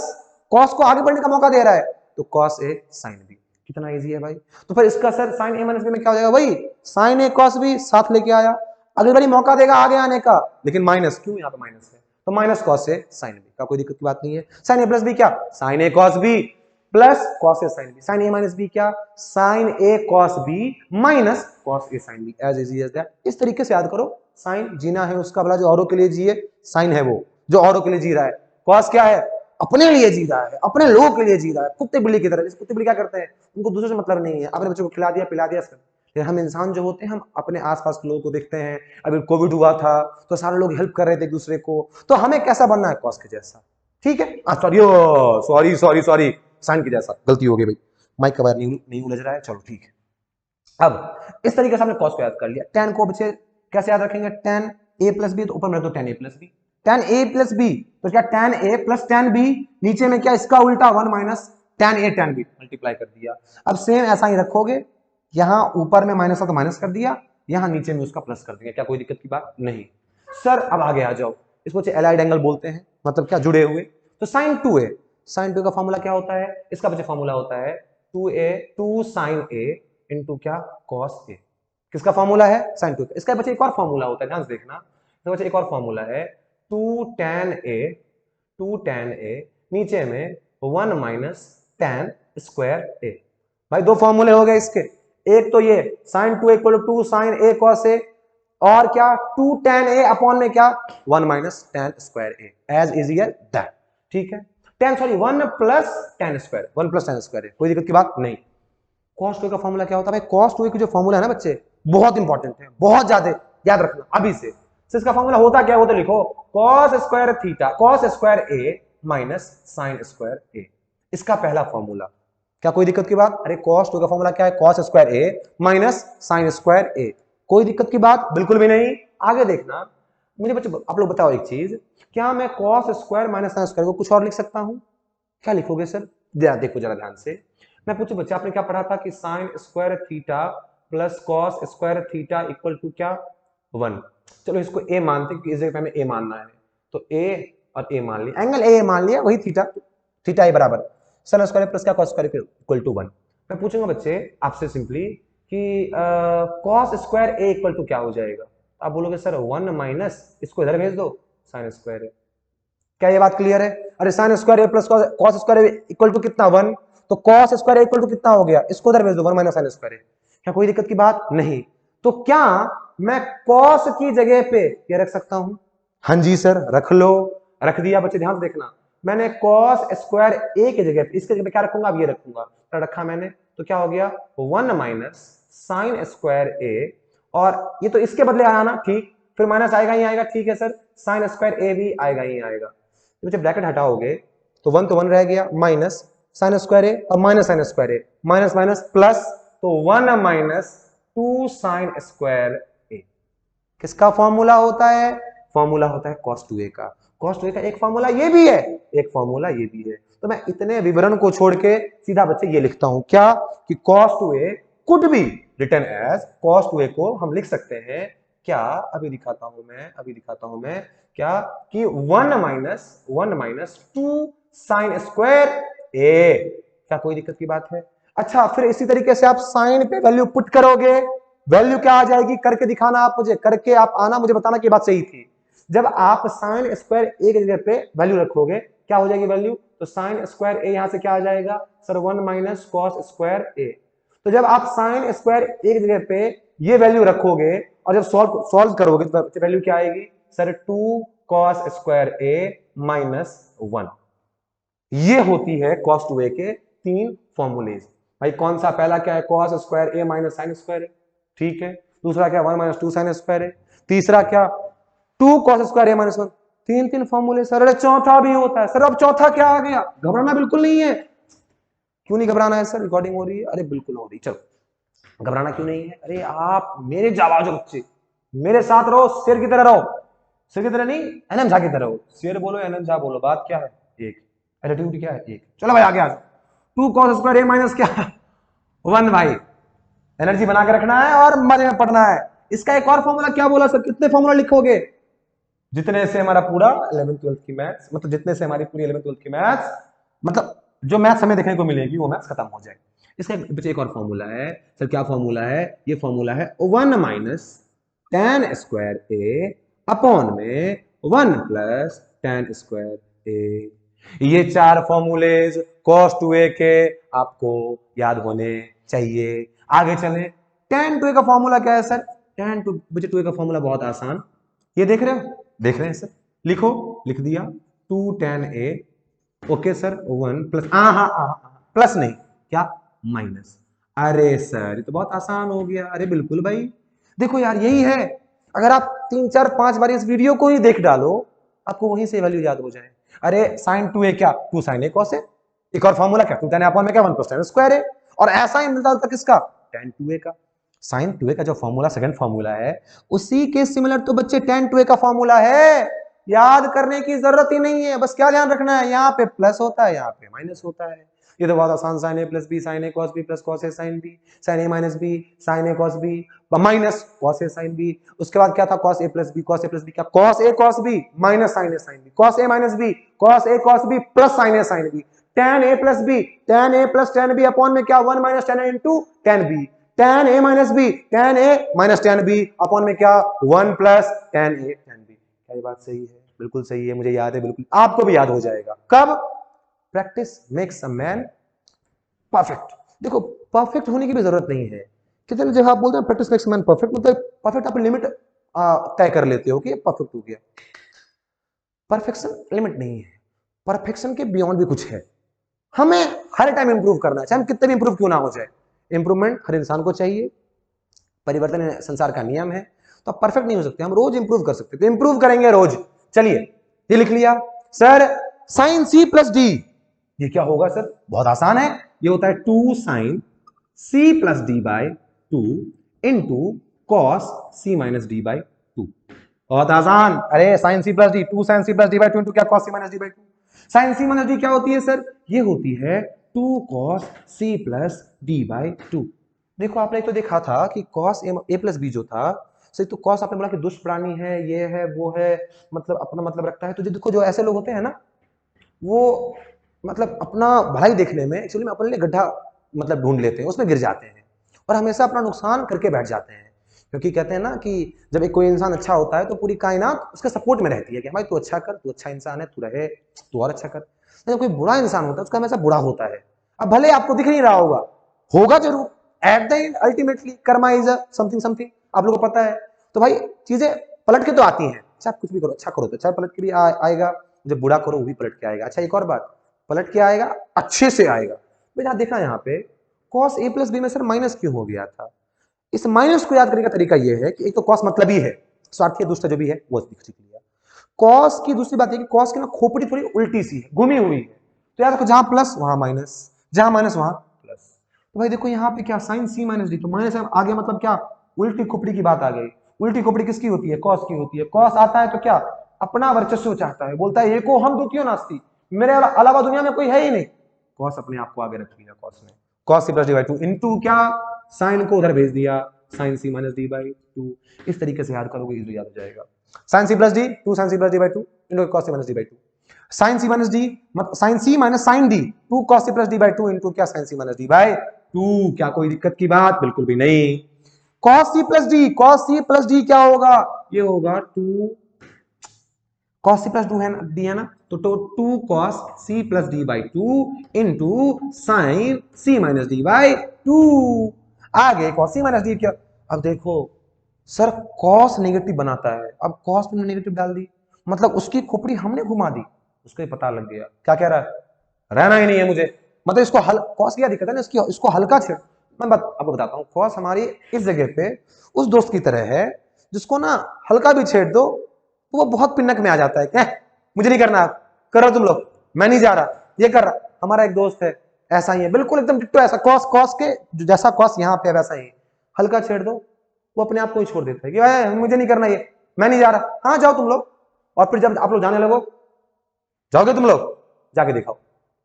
cos को आगे बढ़ने का मौका दे रहा है, तो कॉस ए साइन बी। कितना इजी है भाई। तो फिर इसका sir sign a minus B में क्या हो जाएगा? वही साइन ए कॉस बी साथ लेके आया, अगली बारी मौका देगा आगे आने का, लेकिन माइनस, क्यों यहाँ पे माइनस है? तो minus cos a sine b का कोई दिक्कत की बात नहीं है। साइन ए प्लस बी क्या? Sine a cos b plus cos a sine b. Sine a minus b क्या? Sine a cos b minus cos a sine b, as easy as that. इस तरीके से याद करो। साइन जीना है उसका भला जो औरों के लिए जिए, साइन है वो जो औरों के लिए जी रहा है, कॉस क्या है? अपने लिए जी रहा है, अपने लोगों के लिए जी रहा है, कुत्ते बिल्ली की तरह। कुत्ते बिल्ली क्या करते हैं? उनको दूसरे से मतलब नहीं है, अपने बच्चों को खिला दिया पिला दिया। हम इंसान जो होते हैं हम अपने आसपास के लोगों को देखते हैं। अभी कोविड हुआ था तो सारे लोग हेल्प कर रहे थे एक दूसरे को, तो हमें कैसा बनना है? कॉस के जैसा, ठीक है? Sorry sorry sorry sorry, sine के जैसा, गलती हो गई भाई, माइक का वायर नहीं उलझ रहा है, चलो ठीक है। अब इस तरीके से हमने कॉस को याद कर लिया। tan को बच्चे कैसे याद रखेंगे, tan a प्लस बी, तो ऊपर में तो tan a plus b, tan a plus b तो क्या tan a plus tan b, नीचे में क्या इसका उल्टा 1 minus tan a tan b, multiply कर दिया। अब सेम ऐसा ही रखोगे, यहां ऊपर में माइनस था तो माइनस कर दिया, यहां नीचे में उसका प्लस कर देंगे, क्या कोई दिक्कत की बात नहीं। सर अब आगे आ जाओ, इसको एलाइड एंगल बोलते हैं, मतलब क्या जुड़े हुए। तो sin 2a, sin 2 का फॉर्मूला क्या होता है, इसका बच्चे फॉर्मूला होता है 2 sin a इंटू क्या cos a। किसका फॉर्मूला है, sin 2 का। इसका बच्चे एक और फॉर्मूला होता है, ध्यान से देखना, तो बच्चे एक और फॉर्मूला है 2 tan a नीचे में 1 माइनस tan स्क्वायर a। भाई दो फॉर्मूले हो गए इसके, एक तो ये sin 2 equal to 2 sin a cos a, और क्या 2 tan a अपॉन में क्या 1 minus tan square a, as easy as that. ठीक है, 1 plus tan square, 1 plus tan square, कोई दिक्कत की बात नहीं। cos 2 का फॉर्मूला क्या होता है भाई, cos 2 की जो फॉर्मूला है ना बच्चे, बहुत इंपॉर्टेंट है, बहुत ज्यादा याद रखना अभी से। तो इसका फॉर्मूला होता क्या है वो तो लिखो, cos square theta cos square a minus sin square a, इसका पहला फॉर्मूला। क्या कोई दिक्कत की बात, अरे cos 2 का फॉर्मूला क्या है, cos square a minus sin square a, कोई दिक्कत की बात बिल्कुल भी नहीं। आगे देखना, मुझे बच्चे आप लोग बताओ एक चीज, क्या मैं cos square minus sin square को कुछ और लिख सकता हूं, क्या लिखोगे सर, देखो जरा ध्यान से। मैं पूछूं बच्चे, आपने क्या पढ़ा था कि sin square theta plus cos square theta equal to क्या 1। चलो इसको a मानते हैं कि इस जगह पे हमें a मानना है, तो a और a मान लिया, एंगल a मान लिया, वही थीटा, थीटा a बराबर sin स्क्वायर प्लस क्या cos स्क्वायर इक्वल टू 1। मैं पूछूंगा बच्चे आपसे सिंपली कि cos square a equal to क्या हो जाएगा, आप बोलोगे सर 1 माइनस, इसको इधर भेज दो sin स्क्वायर a। क्या ये बात क्लियर है, अरे sin square a plus cos square a equal to कितना 1, तो cos square a equal to कितना हो गया, इसको उधर भेज दो 1 माइनस sin स्क्वायर a, क्या कोई दिक्कत की बात नहीं। तो क्या मैं cos की जगह पे ये रख सकता हूं, हाँ जी सर रख लो, रख दिया बच्चे, ध्यान से देखना, मैंने cos स्क्वायर a की जगह पे, इसके जगह पे क्या रखूंगा, अब ये रखूंगा, रखा मैंने, तो क्या हो गया 1 माइनस sin स्क्वायर a, और ये तो इसके बदले आया ना, ठीक, फिर माइनस आएगा ही आएगा, ठीक है सर, sin स्क्वायर a भी आएगा ही आएगा, मुझे ब्रैकेट हटाओगे तो 1 तो 1 रह गया, माइनस sin स्क्वायर a और minus sin square a, minus minus plus, तो 1 माइनस 2 sin स्क्वायर a। किसका फॉर्मूला होता है, फॉर्मूला होता है cos 2a का। cos 2a का एक फॉर्मूला ये भी है, एक फॉर्मूला ये भी है, तो मैं इतने विवरण को छोड़ के सीधा बच्चे ये लिखता हूं क्या, कि cos 2a could be written as, cos 2a को हम लिख सकते हैं क्या, अभी दिखाता हूं मैं क्या, कि 1 माइनस 2 sin स्क्वायर a, क्या कोई दिक्कत की बात है। अच्छा फिर इसी तरीके से आप साइन पे वैल्यू पुट करोगे, वैल्यू क्या आ जाएगी, करके दिखाना आप मुझे, करके आप आना, मुझे बताना कि बात सही थी। जब आप साइन स्क्वायर a की जगह पे वैल्यू रखोगे, क्या हो जाएगी वैल्यू, तो साइन स्क्वायर a यहां से क्या आ जाएगा sir 1 minus cos square a। तो जब आप साइन स्क्वायर a की जगह पे ये वैल्यू रखोगे और जब सॉल्व करोगे तो वैल्यू क्या आएगी sir 2 cos square a minus 1। ये होती है cos 2a के तीन फॉर्मूलेज। भाई कौन सा, पहला क्या है cos square a minus sine square a, ठीक है, दूसरा क्या 1 माइनस 2 साइन स्क्वायर a, तीसरा क्या 2 cos स्क्वायर a माइनस 1, तीन तीन फॉर्मूले सर। अरे चौथा भी होता है सर, अब चौथा क्या आ गया, घबराना बिल्कुल नहीं है, क्यों नहीं घबराना है सर, रिकॉर्डिंग हो रही है, अरे बिल्कुल हो रही, चलो घबराना क्यों नहीं है, अरे आप मेरे जाबाज बच्चे मेरे साथ रहो, शेर की तरह रहो, शेर की तरह नहीं एनएम झा की तरह हो, शेर बोलो एनएम झा बोलो, बात क्या है एक, एटीट्यूड क्या है एक, चलो भाई आगे आ जाओ। 2 cos स्क्वायर a माइनस क्या 1, भाई एनर्जी बना के रखना है और मजे में पढ़ना है। इसका एक और फॉर्मूला क्या बोला सर, कितने फॉर्मूला लिखोगे, जितने से हमारा पूरा 11th 12th की मैथ्स, मतलब जितने से हमारी पूरी 11th 12th की मैथ्स, मतलब जो मैथ्स हमें देखने को मिलेगी वो मैथ्स खत्म हो जाए। इसका एक और फॉर्मूला है सर, क्या फॉर्मूला है, ये फॉर्मूला है 1 minus tan square a upon में 1 प्लस tan स्क्वायर a। ये चार फॉर्मूलेज cos 2a के आपको याद होने चाहिए। आगे चले, tan 2a का फॉर्मूला क्या है सर, tan 2a का फॉर्मूला बहुत आसान, ये देख रहे हो, देख रहे हैं सर, लिखो, लिख दिया 2 tan a, okay sir 1 plus plus नहीं क्या माइनस, अरे सर ये तो बहुत आसान हो गया, अरे बिल्कुल भाई, देखो यार यही है, अगर आप 3 4 5 बार इस वीडियो को ही देख डालो आपको वहीं से वैल्यू याद हो जाए। अरे sin 2a क्या 2 sin a cos a, एक और फॉर्मूला क्या 2 tan a अपॉन में क्या 1 प्लस tan स्क्वायर a, और ऐसा ही मिलता था किसका tan 2a का। साइन 2a का जो फॉर्मूला सेकंड फॉर्मूला है उसी के सिमिलर तो बच्चे tan 2a का फॉर्मूला है। याद करने की जरूरत ही नहीं है, बस क्या ध्यान रखना है, यहाँ पे प्लस होता है, यहाँ पे माइनस होता है। ये तो बहुत आसान, sine a plus b sine a cos b plus cos a sine b, sine a minus b sine a cos b minus cos a sine b. उसके बाद क्या था, cos a plus b, cos a plus b क्या, cos a cos b minus sine a sine b, cos a minus b cos a cos b plus sine a sine b, tan a plus b tan a plus tan b upon में क्या 1 minus tan a into tan b, tan a minus b tan a minus tan b upon में क्या 1 plus tan a tan b। क्या ये बात सही है? बिल्कुल सही है, मुझे याद है, बिल्कुल आपको भी याद हो जाएगा। कब? Practice makes a man perfect. देखो परफेक्ट होने की भी जरूरत नहीं है, कितने जब आप बोलते हैं practice makes a man perfect, मतलब परफेक्ट आप लिमिट तय कर लेते हो कि परफेक्ट हो गया। परफेक्शन लिमिट नहीं है, परफेक्शन के बियॉन्ड भी कुछ है। हमें हर टाइम इंप्रूव करना है, चाहे हम कितने भी इंप्रूव क्यों ना हो जाए। इंप्रूवमेंट हर इंसान को चाहिए, परिवर्तन संसार का नियम है। तो आप परफेक्ट नहीं हो सकते, हम रोज इंप्रूव कर सकते, तो इंप्रूव करेंगे रोज। चलिए ये लिख लिया सर, साइन सी प्लस डी, ये क्या होगा सर? बहुत आसान है, ये होता है 2 sine C plus D by 2 into cos C minus D by 2। बहुत आसान, अरे sine C plus D, 2 sine C plus D by 2 into क्या, cos C minus D by 2। Sine C minus D क्या होती है सर? ये होती है 2 cos C plus D by 2। देखो आपने तो देखा था कि कॉस ए प्लस बी जो था, सही तो कॉस आपने बोला कि दुष्ट प्राणी है, ये है वो है, मतलब अपना मतलब रखता है। तो देखो जो ऐसे लोग होते हैं ना, वो मतलब अपना भलाई देखने में एक्चुअली में अपने लिए गड्ढा मतलब ढूंढ लेते हैं, उसमें गिर जाते हैं और हमेशा अपना नुकसान करके बैठ जाते हैं। क्योंकि कहते हैं ना कि जब एक कोई इंसान अच्छा होता है तो पूरी कायनात उसके सपोर्ट में रहती है कि भाई तू अच्छा कर, तू अच्छा इंसान है, तू रहे, तू और अच्छा कर। जब कोई बुरा इंसान होता है उसका हमेशा बुरा होता है। अब भले आपको दिख नहीं रहा होगा, होगा जरूर, at the end ultimately Karma is something something, आप लोगों को पता है। तो भाई चीजें पलट के तो आती हैं, अच्छा आप कुछ भी करो, अच्छा करो तो अच्छा पलट के भी आएगा, जब बुरा करो वो भी पलट के आएगा। अच्छा एक और बात, पलट के आएगा, अच्छे से आएगा। भाई देखना यहाँ पे कॉस ए प्लस बी में सर माइनस क्यों हो गया था? इस माइनस को याद करने का तरीका यह है कि एक तो कॉस मतलब ही है स्वार्थी, दूसरा जो भी है वो लिख लिया। कॉस की दूसरी बात है कि कॉस की ना खोपड़ी थोड़ी उल्टी सी है, घुमी हुई है। तो याद रखो जहां प्लस वहां माइनस, जहां माइनस वहां प्लस। तो भाई देखो यहाँ पे क्या साइन सी माइनस डी, तो माइनस आ गया, मतलब क्या उल्टी खोपड़ी की बात आ गई। उल्टी खोपड़ी किसकी होती है? कॉस की होती है। कॉस आता है तो क्या अपना वर्चस्व चाहता है, बोलता है एको हम द्वितीय नास्ति, मेरे अलावा दुनिया में कोई है ही नहीं। कॉस अपने आप को आगे रख लिया, कॉस ने cos C plus D by 2 into क्या, साइन को उधर भेज दिया, sine C minus D by 2। इस तरीके से याद करोगे इजीली याद हो जाएगा। Sine C plus D 2 sine C plus D by 2 into cos C minus D by 2। Sine C minus D मतलब sine C minus sine D 2 cos C plus D by 2 into क्या, sine C minus D by 2। क्या कोई दिक्कत की बात? बिल्कुल भी नहीं। कॉस सी प्लस डी, कॉस सी प्लस डी क्या होगा? ये होगा 2 कॉस सी प्लस डी है ना, तो 2 cos C plus D by 2 into sine C minus D by 2। आगे कॉस सी माइनस डी क्या? अब देखो सर कॉस नेगेटिव बनाता है, अब कॉस में नेगेटिव डाल दी, मतलब उसकी खोपड़ी हमने घुमा दी, उसको ही पता लग गया क्या कह रहा है, रहना ही नहीं है मुझे। मतलब इसको हल कॉस क्या दिक्कत है ना, इसको हल्का छेड़। मैं आपको बताता हूँ, कॉस हमारी इस जगह पे उस दोस्त की तरह है जिसको ना हल्का भी छेड़ दो तो वो बहुत पिनक में आ जाता है, क्या मुझे नहीं करना, करो तुम लोग, मैं नहीं जा रहा, ये कर रहा। हमारा एक दोस्त है ऐसा ही है, बिल्कुल एकदम डिट्टो ऐसा, कॉस कॉस के जैसा कॉस यहाँ पे वैसा ही, हल्का छेड़ दो वो अपने आप को ही छोड़ देता है कि भाई मुझे नहीं करना ये, मैं नहीं जा रहा, हाँ जाओ तुम लोग। और फिर जब आप लोग जाने लगो, जाओगे तुम लोग, जाके दिखाओ,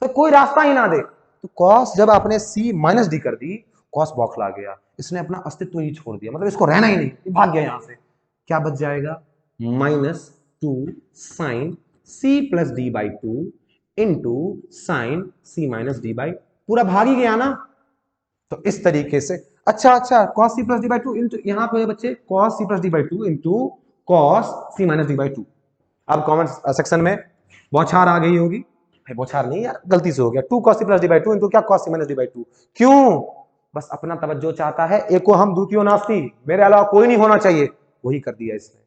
तो कोई रास्ता ही ना दे। तो कॉस जब आपने सी माइनस डी कर दी, कॉस बौखला गया, इसने अपना अस्तित्व ही छोड़ दिया, मतलब इसको रहना ही नहीं, भाग गया यहां से। क्या बच जाएगा? -2 sine C plus D by 2 into sine C minus D by, पूरा भाग ही गया ना। तो इस तरीके से अच्छा cos c plus D by 2 into यहां पे बच्चे cos c plus D by 2 into cos c minus D by 2। अब कमेंट सेक्शन में बौछार आ गई होगी, बौछार नहीं यार गलती से हो गया, 2 cos c plus D by 2 into क्या, cos c minus D by 2। क्यों? बस अपना तवज्जो चाहता है, एको हम द्वितीयो नास्ति, मेरे अलावा कोई नहीं होना चाहिए, वही कर दिया इसने।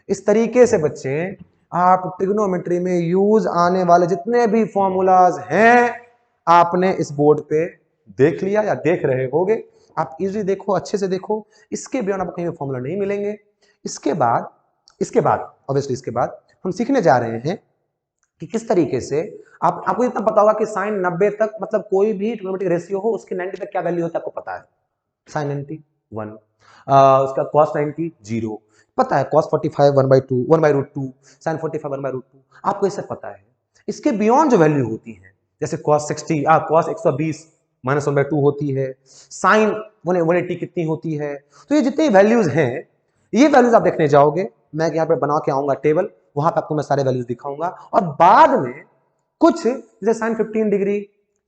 इस तरीके से बच्चे आप ट्रिग्नोमेट्री में यूज आने वाले जितने भी फॉर्मूलाज हैं आपने इस बोर्ड पे देख लिया या देख रहे होगे। आप इजीली देखो, अच्छे से देखो, इसके बियॉन्ड आपको कहीं फॉर्मूला नहीं मिलेंगे। इसके बाद ऑब्वियसली इसके बाद हम सीखने जा रहे हैं कि किस तरीके से आपको इतना पता होगा कि साइन 90 तक, मतलब कोई भी ट्रिग्नोमेट्रिक रेशियो हो उसके 90 तक क्या वैल्यू होता है आपको पता है, साइन 90 1, उसका cos 90 0, पता है cos 45 1/2 1/√2, sin 45 1/√2, आपको ये सब पता है। इसके बियॉन्ड जो वैल्यू होती है, जैसे cos 60 cos 120 -1/2 होती है, sin 180 कितनी होती है, तो ये जितनी वैल्यूज हैं, ये वैल्यूज आप देखने जाओगे, मैं यहाँ पे बना के आऊंगा टेबल, वहां पे आपको मैं सारे वैल्यूज दिखाऊंगा, और बाद में कुछ जैसे sin 15 डिग्री,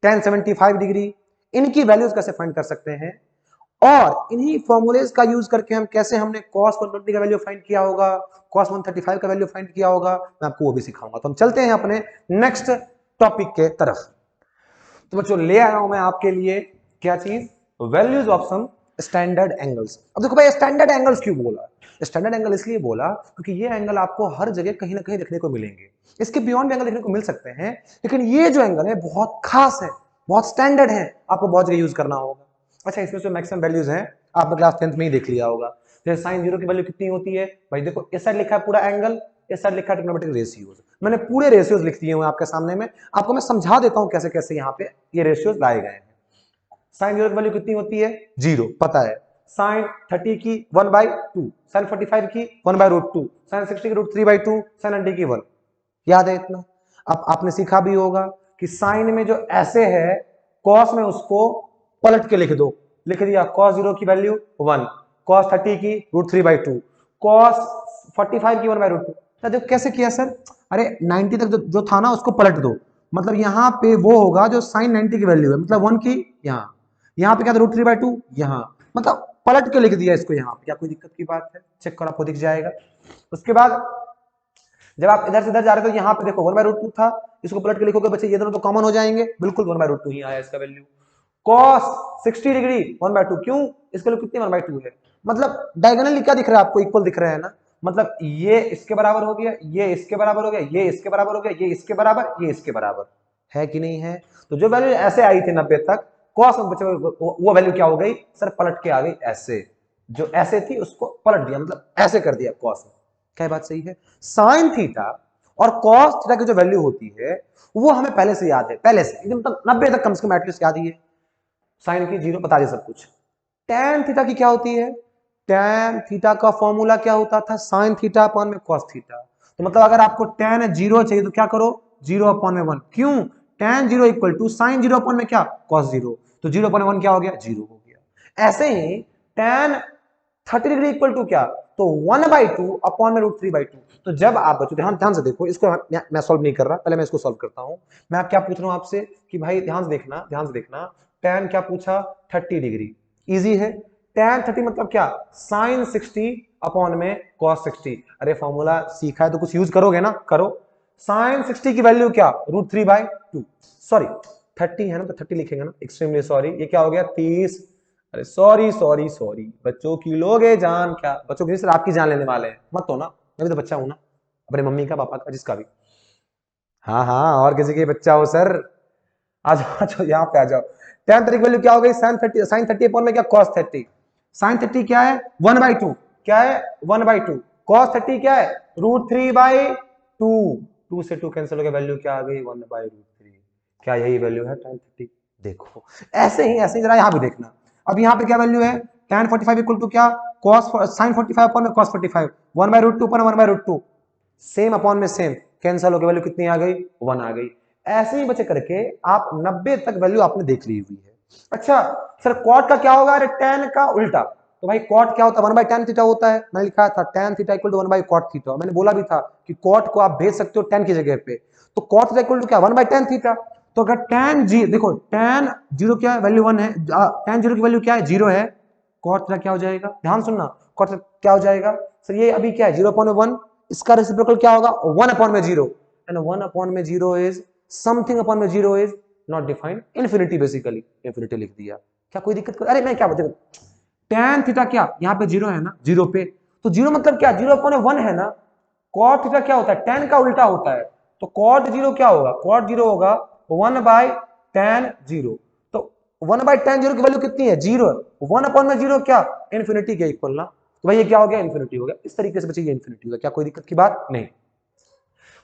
tan 75 डिग्री, इनकी वैल्यूज कैसे फाइंड कर सकते हैं, और इन्हीं फॉर्मूलेज का यूज करके हम कैसे हमने cos 120 का वैल्यू फाइंड किया होगा, cos 135 का वैल्यू फाइंड किया होगा, मैं आपको वो भी सिखाऊंगा। तो हम चलते हैं अपने नेक्स्ट टॉपिक के तरफ। तो बच्चों ले आया हूं मैं आपके लिए क्या चीज, values of some standard angles. अब देखो भाई स्टैंडर्ड एंगल्स क्यों बोला, स्टैंडर्ड एंगल इसलिए बोला क्योंकि ये एंगल आपको हर जगह कहीं ना कहीं देखने को मिलेंगे, इसके बियॉन्ड एंगल देखने को मिल सकते हैं, लेकिन ये जो एंगल है बहुत खास है, बहुत स्टैंडर्ड है, आपको बहुत जगह यूज करना होगा। अच्छा, इसमें जो मैक्सिमम वैल्यूज हैं आपने क्लास 10th में ही देख लिया होगा। जैसे साइन 0 की वैल्यू कितनी होती है भाई, देखो इस साइड लिखा है पूरा एंगल, इस साइड लिखा है ट्रिग्नोमेट्रिक रेशियोज, मैंने पूरे रेशियोज लिख दिए हुए आपके सामने में, आपको मैं समझा देता हूं कैसे कैसे यहाँ पे ये रेशियोज लाए गए हैं। साइन 0 की वैल्यू कितनी होती है 0, पता है। साइन 30 की 1/2, साइन 45 की 1/√2, साइन 60 की √3/2, साइन 90 की 1, याद है इतना। अब आपने सीखा भी होगा कि साइन में जो ऐसे है, कॉस में उसको पलट के लिख दो, लिख दिया cos 0 की वैल्यू 1, cos 30 की √3/2, cos 45 की 1/√2। तो देखो कैसे किया सर, अरे 90 तक जो था ना उसको पलट दो, मतलब यहाँ पे वो होगा जो साइन 90 की वैल्यू है, मतलब 1 की यहाँ पे क्या था √3/2, यहाँ मतलब पलट के लिख दिया इसको यहाँ पे, क्या कोई दिक्कत की बात है, चेक करो आपको दिख जाएगा। उसके बाद जब आप इधर से इधर जा रहे हो तो यहाँ पे देखो 1/√2 था, इसको पलट के लिखोगे बच्चे ये दोनों तो कॉमन हो जाएंगे, बिल्कुल 1/√2 ही आया इसका वैल्यू। cos 60 डिग्री 1/2, क्यों, इसके लिए कितनी 1/2 है, मतलब डायगोनली क्या दिख रहा है आपको, इक्वल दिख रहा है ना, मतलब ये इसके बराबर हो गया, ये इसके बराबर हो गया, ये इसके बराबर हो गया, ये इसके बराबर, ये इसके बराबर है कि नहीं है। तो जो वैल्यू ऐसे आई थी 90 तक, cos में बचे वो वैल्यू क्या हो गई सर, पलट के आ गई ऐसे, जो ऐसे थी उसको पलट दिया, मतलब ऐसे कर दिया cos में, क्या बात सही है। साइन थीटा और cos थीटा की जो वैल्यू होती है वो हमें पहले से याद है, पहले से एकदम तक 90 तक कम से कम एटलीस्ट याद ही है, साइन की 0 बता दे सब कुछ। tan थीटा की क्या होती है, tan थीटा का फॉर्मूला क्या होता था, साइन थीटा अपॉन में cos थीटा, तो मतलब अगर आपको tan 0 चाहिए तो क्या करो 0 अपॉन में 1, क्यों tan 0 equal to sine 0 upon में क्या cos 0, तो 0 अपॉन में 1 क्या हो गया 0 हो गया। ऐसे ही tan 30 डिग्री इक्वल टू क्या, तो 1/2 अपॉन में √3/2। तो जब आप बच्चों ध्यान ध्यान से देखो, इसको मैं सॉल्व नहीं कर रहा, पहले मैं इसको सॉल्व करता हूं। मैं क्या पूछ रहा हूं आपसे कि भाई ध्यान से देखना, ध्यान से देखना, tan क्या पूछा 30 डिग्री, इजी है। tan 30 मतलब क्या, साइन 60 अपॉन में cos 60, अरे फॉर्मूला सीखा है तो कुछ यूज करोगे ना, करो। साइन 60 की वैल्यू क्या √3/2, सॉरी 30 है ना तो 30 लिखेंगे ना, एक्सट्रीमली सॉरी, ये क्या हो गया 30, अरे सॉरी सॉरी सॉरी, बच्चों की लोगे जान, क्या बच्चों की सिर्फ आपकी जान लेने वाले हैं, मत हो ना, मैं भी तो बच्चा हूं ना, अपने मम्मी का पापा का जिसका भी, हाँ हाँ और किसी के बच्चा हो सर, आ जाओ यहाँ पे आ जाओ। tan 30 की वैल्यू क्या हो गई साइन 30 अपॉन में क्या cos 30, साइन 30 क्या है 1/2, क्या है 1/2, cos 30 क्या है √3/2, 2 से 2 कैंसिल हो गया, वैल्यू क्या आ गई 1/√3, क्या यही वैल्यू है tan 30। देखो ऐसे ही जरा यहां भी देखना, अब यहाँ पे क्या वैल्यू है tan 45 इक्वल टू क्या cos sin 45 अपॉन में cos 45, 1/√2 अपॉन 1/√2, सेम अपॉन में सेम कैंसिल हो गया, वैल्यू कितनी आ गई 1 आ गई। ऐसे ही बच्चे करके आप 90 तक वैल्यू आपने देख ली हुई है। अच्छा सर कॉट का क्या होगा, अरे tan का उल्टा, तो भाई कॉट क्या होता है 1/tan थीटा होता है, मैंने लिखा था tan theta equal to 1/cot theta, मैंने बोला भी था कि कॉट को आप भेज सकते हो tan की जगह पे, तो cot थीटा इक्वल टू क्या 1/tan थीटा, तो अगर tan जी देखो tan 0 क्या है वैल्यू 1 है, tan 0 की वैल्यू क्या है 0 है, cot थीटा क्या हो जाएगा, ध्यान सुनना, cot क्या हो जाएगा सर, ये अभी क्या है 0/1, इसका रेसिप्रोकल क्या होगा 1 अपॉन में 0, एंड 1 अपॉन में 0 इज समथिंग अपॉन में 0 is not defined, infinity, basically infinity लिख दिया, क्या कोई दिक्कत, अरे मैं क्या बताऊं, tan थीटा क्या यहाँ पे 0 है ना, 0 पे, तो 0 मतलब क्या 0 अपॉन 1 है ना, cot थीटा क्या होता है tan का उल्टा होता है, तो cot 0 क्या होगा, cot 0 होगा 1/tan 0, तो 1/tan 0 की वैल्यू कितनी है 0, 1 अपॉन में 0 क्या इन्फिनिटी के इक्वल ना, तो भाई ये क्या हो गया इन्फिनिटी हो गया, इस तरीके से बच्चे ये इन्फिनिटी होगा, क्या कोई दिक्कत की बात नहीं।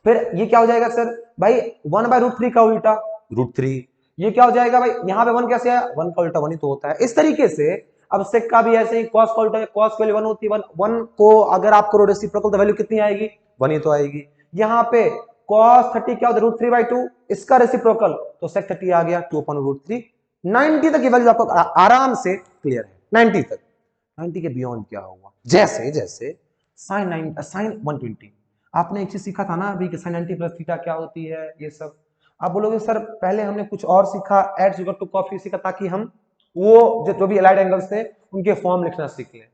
फिर ये क्या हो जाएगा सर भाई 1/√3 का उल्टा √3, ये क्या हो जाएगा भाई यहाँ पे 1 कैसे है 1 का उल्टा 1 ही तो होता है। इस तरीके से अब सेक का भी ऐसे ही, कॉस का उल्टा है, कॉस की वैल्यू 1 होती है, 1 को अगर आप करो रेसिप्रोकल तो वैल्यू कितनी आएगी, 1 ही तो आएगी। यहाँ पे cos 30 क्या होता है, √3/2, इसका रेसिप्रोकल तो sec 30 आ गया 2/√3। 90 तक ये वैल्यू आपको आराम से क्लियर है, 90 तक। 90 के बियॉन्ड क्या होगा, जैसे जैसे sin 120, आपने एक चीज सीखा था ना अभी कि sin 90 + थीटा क्या होती है, ये सब आप बोलोगे सर पहले हमने कुछ और सीखा, एड शुगर टू कॉफी सीखा, ताकि हम वो जो भी एलाइड एंगल्स थे उनके फॉर्म लिखना सीख लें।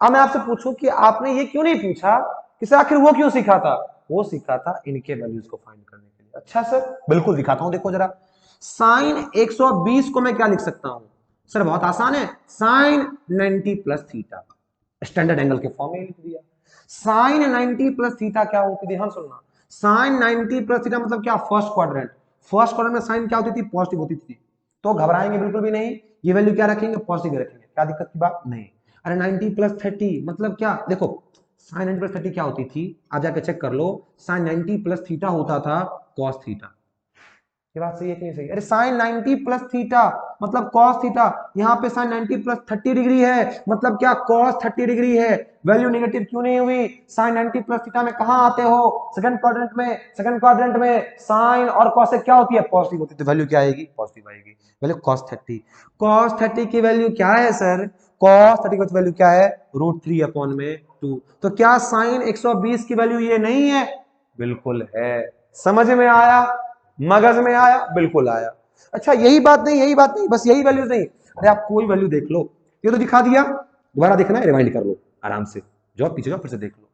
अब मैं आपसे पूछूं कि आपने ये क्यों नहीं पूछा कि सर आखिर वो क्यों सीखा था, वो सीखा था इनके वैल्यूज को फाइंड करने के लिए। अच्छा सर बिल्कुल दिखाता हूं, देखो जरा, साइन 120 को मैं क्या लिख सकता हूं सर, बहुत आसान है, साइन 90 + थीटा, स्टैंडर्ड एंगल के फॉर्म में लिख दिया। साइन 90 + थीटा क्या होती थी, ध्यान सुनना, साइन 90 + थीटा मतलब क्या, फर्स्ट क्वाड्रेंट, फर्स्ट क्वाड्रेंट में साइन क्या होती थी, पॉजिटिव होती थी, तो घबराएंगे बिल्कुल भी नहीं, ये वैल्यू क्या रखेंगे, पॉजिटिव रखेंगे, क्या दिक्कत की बात नहीं। अरे 90 + 30 मतलब क्या, देखो साइन 90 + 30 क्या होती थी, आज जाके चेक कर लो, साइन 90 + थीटा होता था कॉस थीटा। ये बात सही है कि नहीं सही? अरे साइन 90 + थीटा मतलब कॉस थीटा, यहाँ पे साइन 90 + 30 डिग्री है मतलब क्या, कॉस 30 डिग्री है। वैल्यू नेगेटिव क्यों नहीं हुई, साइन 90 + थीटा में कहां आते हो, सेकंड क्वाड्रेंट में, सेकंड क्वाड्रेंट में साइन और कॉस से क्या होती है, पॉजिटिव होती है, तो वैल्यू क्या आएगी, पॉजिटिव आएगी। वैल्यू cos 30, cos 30 की वैल्यू क्या है सर, cos 30 की वैल्यू क्या है, √3/2। तो क्या साइन 120 की वैल्यू ये नहीं है, बिल्कुल है। समझ में आया, मगज में आया, बिल्कुल आया। अच्छा यही बात नहीं, यही बात नहीं, बस यही वैल्यू नहीं, अरे आप कोई वैल्यू देख लो, ये तो दिखा दिया, दोबारा देखना है रिवाइंड कर लो आराम से, जाओ पीछे जाओ फिर से देख लो।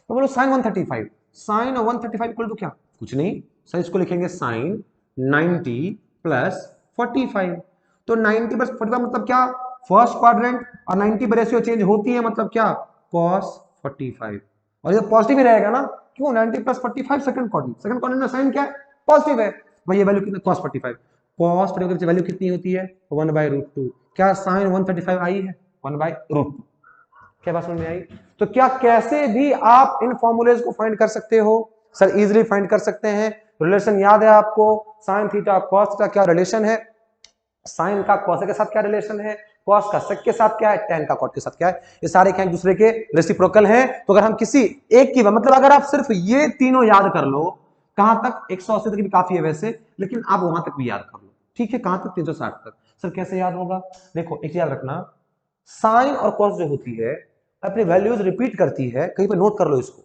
तो बोलो साइन 135, साइन 135 इक्वल टू क्या, कुछ नहीं सर, इसको लिखेंगे साइन 90 + 45। तो 90 + 45 मतलब क्या, फर्स्ट क्वाड्रेंट, और 90 पर रेशियो चेंज होती है मतलब क्या, cos 45, और ये पॉजिटिव ही रहेगा ना, क्यों, 90 + 45 सेकंड क्वाड्रेंट, सेकंड क्वाड्रेंट में साइन क्या है, पॉजिटिव है, भाई ये वैल्यू कितना, cos 45, cos 45 की वैल्यू कितनी होती है, 1/√2। क्या साइन 135 आई है, 1/√2। क्या बात समझ में आई? तो क्या कैसे भी आप इन फॉर्मूलेज को फाइंड कर सकते हो, सर इजीली फाइंड कर सकते हैं। रिलेशन याद है आपको, साइन थीटा कॉस का क्या रिलेशन है, साइन का कॉस के साथ क्या रिलेशन है, कॉस का सेक के साथ क्या है, टेन का कॉट के साथ क्या है, ये सारे क्या एक दूसरे के रेसिप्रोकल हैं। तो अगर हम किसी एक की, मतलब अगर आप सिर्फ ये तीनों याद कर लो, कहां तक 180 तक भी काफी है वैसे, लेकिन आप वहां तक भी याद कर लो, ठीक है, कहां तक 360 तक। सर कैसे याद होगा, देखो एक याद रखना, साइन और कॉस जो होती है अपनी वैल्यूज रिपीट करती है, कहीं पे नोट कर लो इसको,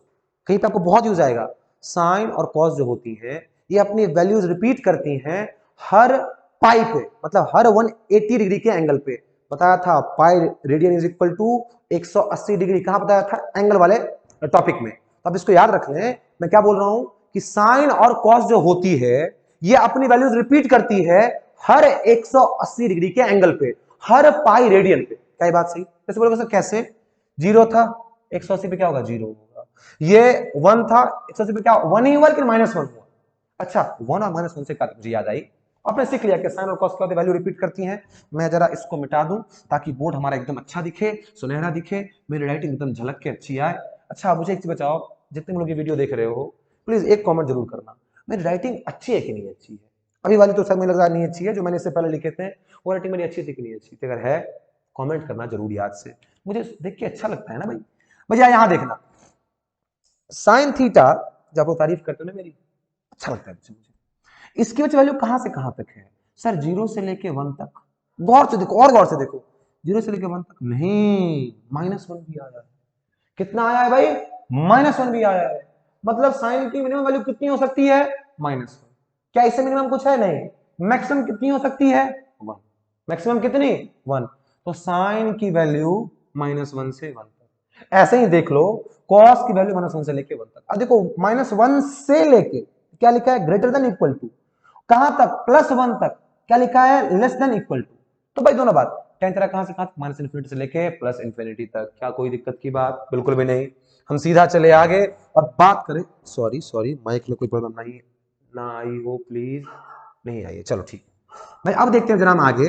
कहीं पे आपको बहुत यूज आएगा। साइन और कॉस जो होती है ये अपनी वैल्यूज रिपीट करती हैं हर पाई पे, मतलब हर 180 डिग्री के एंगल पे। बताया था pi radian is equal to 180 degree, कहां बताया था, एंगल वाले टॉपिक में। तो अब इसको याद रख लें, मैं क्या बोल रहा हूं कि साइन और कॉस जो होती है ये अपनी वैल्यूज रिपीट करती है हर 180 डिग्री के एंगल पे, हर पाई रेडियन पे। क्या बात सही, कैसे बोलोगे सर, कैसे, 0 था 180 पे क्या होगा, 0 होगा, ये 1 था 180 पे क्या 1 ही हुआ कि -1 हुआ। अच्छा 1 और -1 से मुझे याद आई, आपने सीख लिया कि साइन और कॉस क्या होती है, वैल्यू रिपीट करती हैं। मैं जरा इसको मिटा दूं ताकि बोर्ड हमारा एकदम अच्छा दिखे, सुनहरा दिखे, मेरी राइटिंग एकदम झलक के अच्छी आए। अच्छा मुझे एक चीज बताओ, जितने लोग ये वीडियो देख रहे हो प्लीज एक कमेंट जरूर करना, मेरी राइटिंग अच्छी है कि नहीं अच्छी है। अभी वाली तो सर मुझे लग रहा नहीं अच्छी है, जो मैंने इससे पहले लिखे थे वो राइटिंग मेरी अच्छी थी कि नहीं अच्छी थी, अगर है कमेंट करना जरूर याद से, मुझे देख के अच्छा लगता है ना भाई। भैया यहां देखना, साइन थीटा जब वो तारीफ करते हो ना मेरी, अच्छा लगता है मुझे। इसकी वजह वैल्यू कहां से कहां तक है सर, 0 से लेके 1 तक, गौर से देखो और गौर से देखो, 0 से लेके 1 तक नहीं, -1 भी आया है। कितना आया है भाई, -1 भी आया है, मतलब साइन की मिनिमम वैल्यू कितनी हो सकती है, -1। क्या इससे मिनिमम कुछ है, नहीं, मैक्सिमम कितनी हो सकती है, 1। मैक्सिमम कितनी, 1। तो साइन की वैल्यू -1 से 1 तक। ऐसे ही देख लो कॉस की वैल्यू -1 से लेके 1 तक। अब देखो -1 से लेके क्या लिखा है, ग्रेटर देन इक्वल टू, कहां तक, +1 तक, क्या लिखा है, लेस देन इक्वल टू। तो भाई दोनों बात, टेन तरह कहां से कहां, -∞ से लेके +∞ तक, क्या कोई दिक्कत की बात, बिल्कुल भी नहीं। हम सीधा चले आगे और बात करें, सॉरी सॉरी माइक में कोई प्रॉब्लम नहीं ना आई हो प्लीज, नहीं आई है, चलो ठीक भाई। अब देखते हैं जरा हम आगे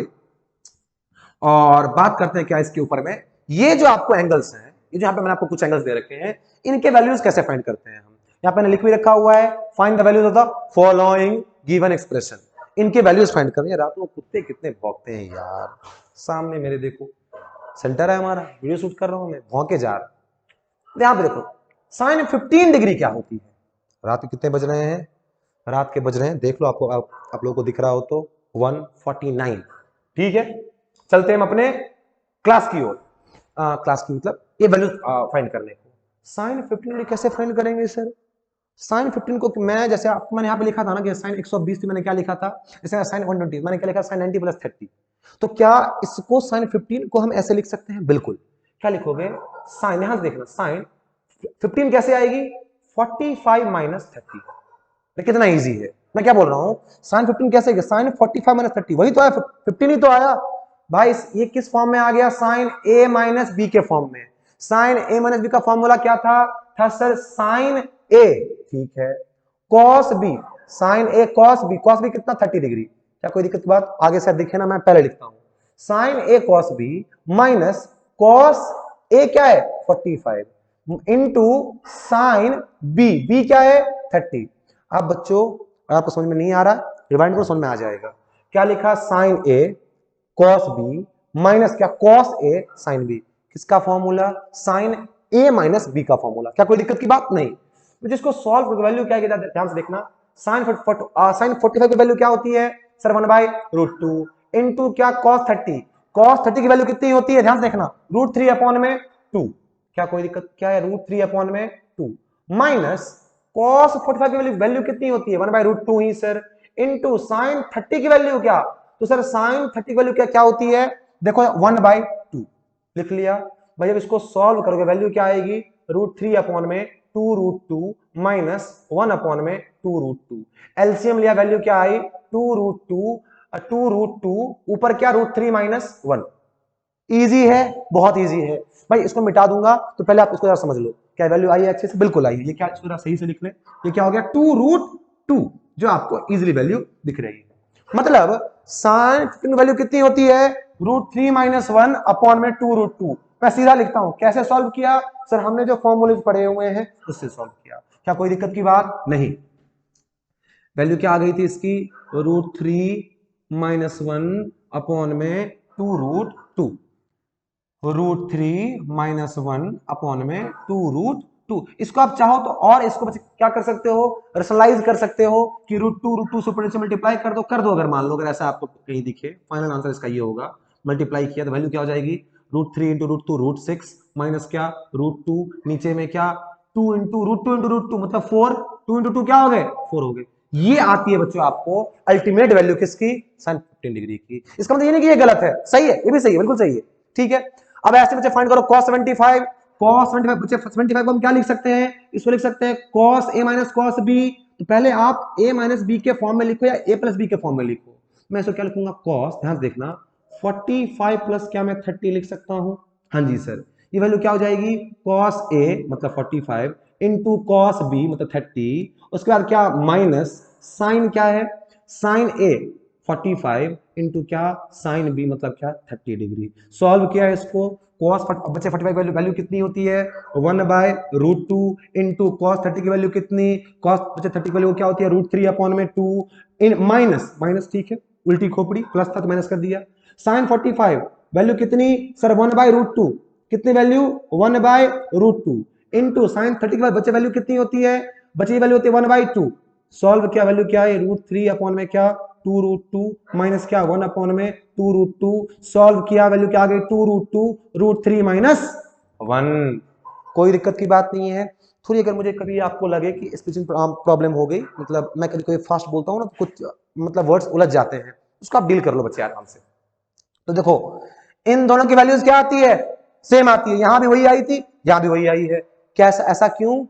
और बात करते हैं क्या इसके ऊपर में, ये जो आपको एंगल्स हैं, ये जो यहाँ पे मैंने आपको कुछ एंगल्स दे रखे हैं, इनके वैल्यूज कैसे फाइंड करते हैं हम। यहाँ पे लिख भी रखा हुआ है, find the values of the following given expression, इनके वैल्यूज फाइंड करनी है। रात को कुत्ते कितने भौंकते हैं यार, सामने मेरे देखो, सेंटर है हमारा, वीडियो शूट कर रहा हूं मैं, भौंके जा रहा। यहां पे देखो साइन 15 डिग्री क्या होती है। रात के कितने बज रहे हैं, रात के बज रहे हैं, देख लो आपको, आप लोगों को दिख रहा हो तो 1:49। ठीक है, चलते हैं हम अपने क्लास की ओर। क्लास की मतलब ये वैल्यू फाइंड करने को। साइन 15 कैसे फाइंड करेंगे सर? साइन 15 को मैं जैसे आपको मैंने यहाँ पे लिखा था ना कि साइन 120 थी, मैंने क्या लिखा था, जैसे साइन 120 मैंने क्या लिखा, साइन 90 + 30। तो क्या इसको साइन 15 को हम ऐसे लिख सकते हैं? बिल्कुल। क्या लिखोगे, साइन, यहां से देखना, साइन 15 कैसे आएगी, 45 - 30। कितना इजी है, मैं क्या बोल रहा हूं, साइन 15 कैसे, साइन 45 - 30 वही तो आया, 15 ही तो आया भाई। ये किस फॉर्म में आ गया, साइन a - b के फॉर्म में। साइन a - b का फॉर्मूला क्या था सर, साइन a, ठीक है, cos b, sine a cos b, cos b कितना 30 डिग्री। क्या कोई दिक्कत की बात, आगे से दिखे ना, मैं पहले लिखता हूं, sine a cos b minus cos a क्या है 45 इंटू साइन b क्या है 30। अब बच्चों आपको समझ में नहीं आ रहा, रिवाइंड करो, समझ में आ जाएगा। क्या लिखा, sine a cos b minus क्या, cos a sin b, किसका फॉर्मूला, साइन a - b का फॉर्मूला। क्या कोई दिक्कत की बात नहीं, तो जिसको सॉल्व करके वैल्यू क्या है ध्यान से देखना। साइन 45 की वैल्यू क्या होती है सर, 1/√2 इंटू क्या, cos 30, cos 30 की वैल्यू कितनी होती है, ध्यान से देखना, √3/2। क्या कोई दिक्कत, क्या है, √3/2 माइनस cos 45 की वैल्यू कितनी होती है, 1/√2 ही सर, इंटू साइन 30 की वैल्यू क्या, तो सर साइन 30 की वैल्यू क्या होती है, देखो 1/2 लिख लिया भाई। अब इसको सॉल्व करोगे वैल्यू क्या आएगी, √3/2 माइनस 1/2। एलसीएम लिया, वैल्यू क्या आई, 2√2 ऊपर क्या, √3 - 1। इजी है, बहुत इजी है भाई। इसको मिटा दूंगा तो पहले आप इसको जरा समझ लो, क्या वैल्यू आई है अच्छे से, बिल्कुल आई है। ये क्या, इसको जरा सही से लिख ले, ये क्या हो गया, 2√2, जो आपको इजीली वैल्यू दिख रही है। मतलब साइन 15 वैल्यू कितनी होती है, √3 - 1/2√2। मैं सीधा लिखता हूं, कैसे सॉल्व किया सर, हमने जो फॉर्मूले पढ़े हुए हैं उससे सॉल्व किया। क्या कोई दिक्कत की बात नहीं, वैल्यू क्या आ गई थी इसकी, √3 - 1/2√2, √3 - 1/2√2। इसको आप चाहो तो और इसको क्या कर सकते हो, रैशनलाइज कर सकते हो कि √2 से ऊपर नीचे मल्टीप्लाई कर दो अगर मान लो, अगर ऐसा आपको कहीं दिखे, फाइनल आंसर इसका ये होगा। मल्टीप्लाई किया तो वैल्यू क्या हो जाएगी, √3 × √2 √6 माइनस क्या, √2, नीचे में क्या, 2 × √2 मतलब 4, 2 × 2 क्या हो गए, 4 हो गए। ये आती है बच्चों आपको अल्टीमेट वैल्यू किसकी, sin 15 डिग्री की। इसका मतलब ये नहीं कि ये गलत है, सही है, ये भी सही है, बिल्कुल सही है, ठीक है। अब ऐसे बच्चे फाइंड करो cos 75, cos 75 बच्चे 75 को हम क्या लिख सकते हैं, इसको लिख सकते हैं cos a - cos b। तो पहले आप a - b के फॉर्म में लिखो या a + b के फॉर्म में लिखो। मैं इसको क्या लिखूंगा, cos, ध्यान देखना, 45 प्लस क्या मैं 30 लिख सकता हूं, हाँ जी सर। ये वैल्यू क्या हो जाएगी, cos a मतलब 45 इंटू cos b मतलब 30, उसके बाद क्या माइनस साइन क्या है, साइन a 45 इंटू क्या, साइन b मतलब क्या 30 डिग्री। सॉल्व किया है इसको, cos बच्चे 45 वैल्यू कितनी होती है, 1/√2 इंटू cos 30 की वैल्यू कितनी, cos बच्चे 30 की वैल्यू क्या होती है, √3/2 इन माइनस, ठीक है, उल्टी खोपड़ी, प्लस था तो माइनस कर दिया। साइन 45 वैल्यू कितनी सर, 1/√2, कितनी वैल्यू 1/√2 इंटू साइन 30 के बाद बच्चे वैल्यू कितनी होती है, बची वैल्यू होती है 1/2। सॉल्व किया, वैल्यू क्या है, √3 में क्या 2√2 माइनस क्या 1/2√2। सॉल्व किया, वैल्यू क्या आ गई 2√2 √3 - 1। कोई दिक्कत की बात नहीं है। थोड़ी अगर मुझे कभी आपको लगे कि स्पीचिंग प्रॉब्लम हो गई, मतलब मैं कभी कोई फास्ट बोलता हूँ ना, कुछ मतलब वर्ड्स उलझ जाते हैं, उसको आप डील कर लो बच्चे आराम से। तो देखो इन दोनों की वैल्यूज क्या आती है, सेम आती है, यहां भी वही आई थी, यहां भी वही आई है। क्या ऐसा क्यों,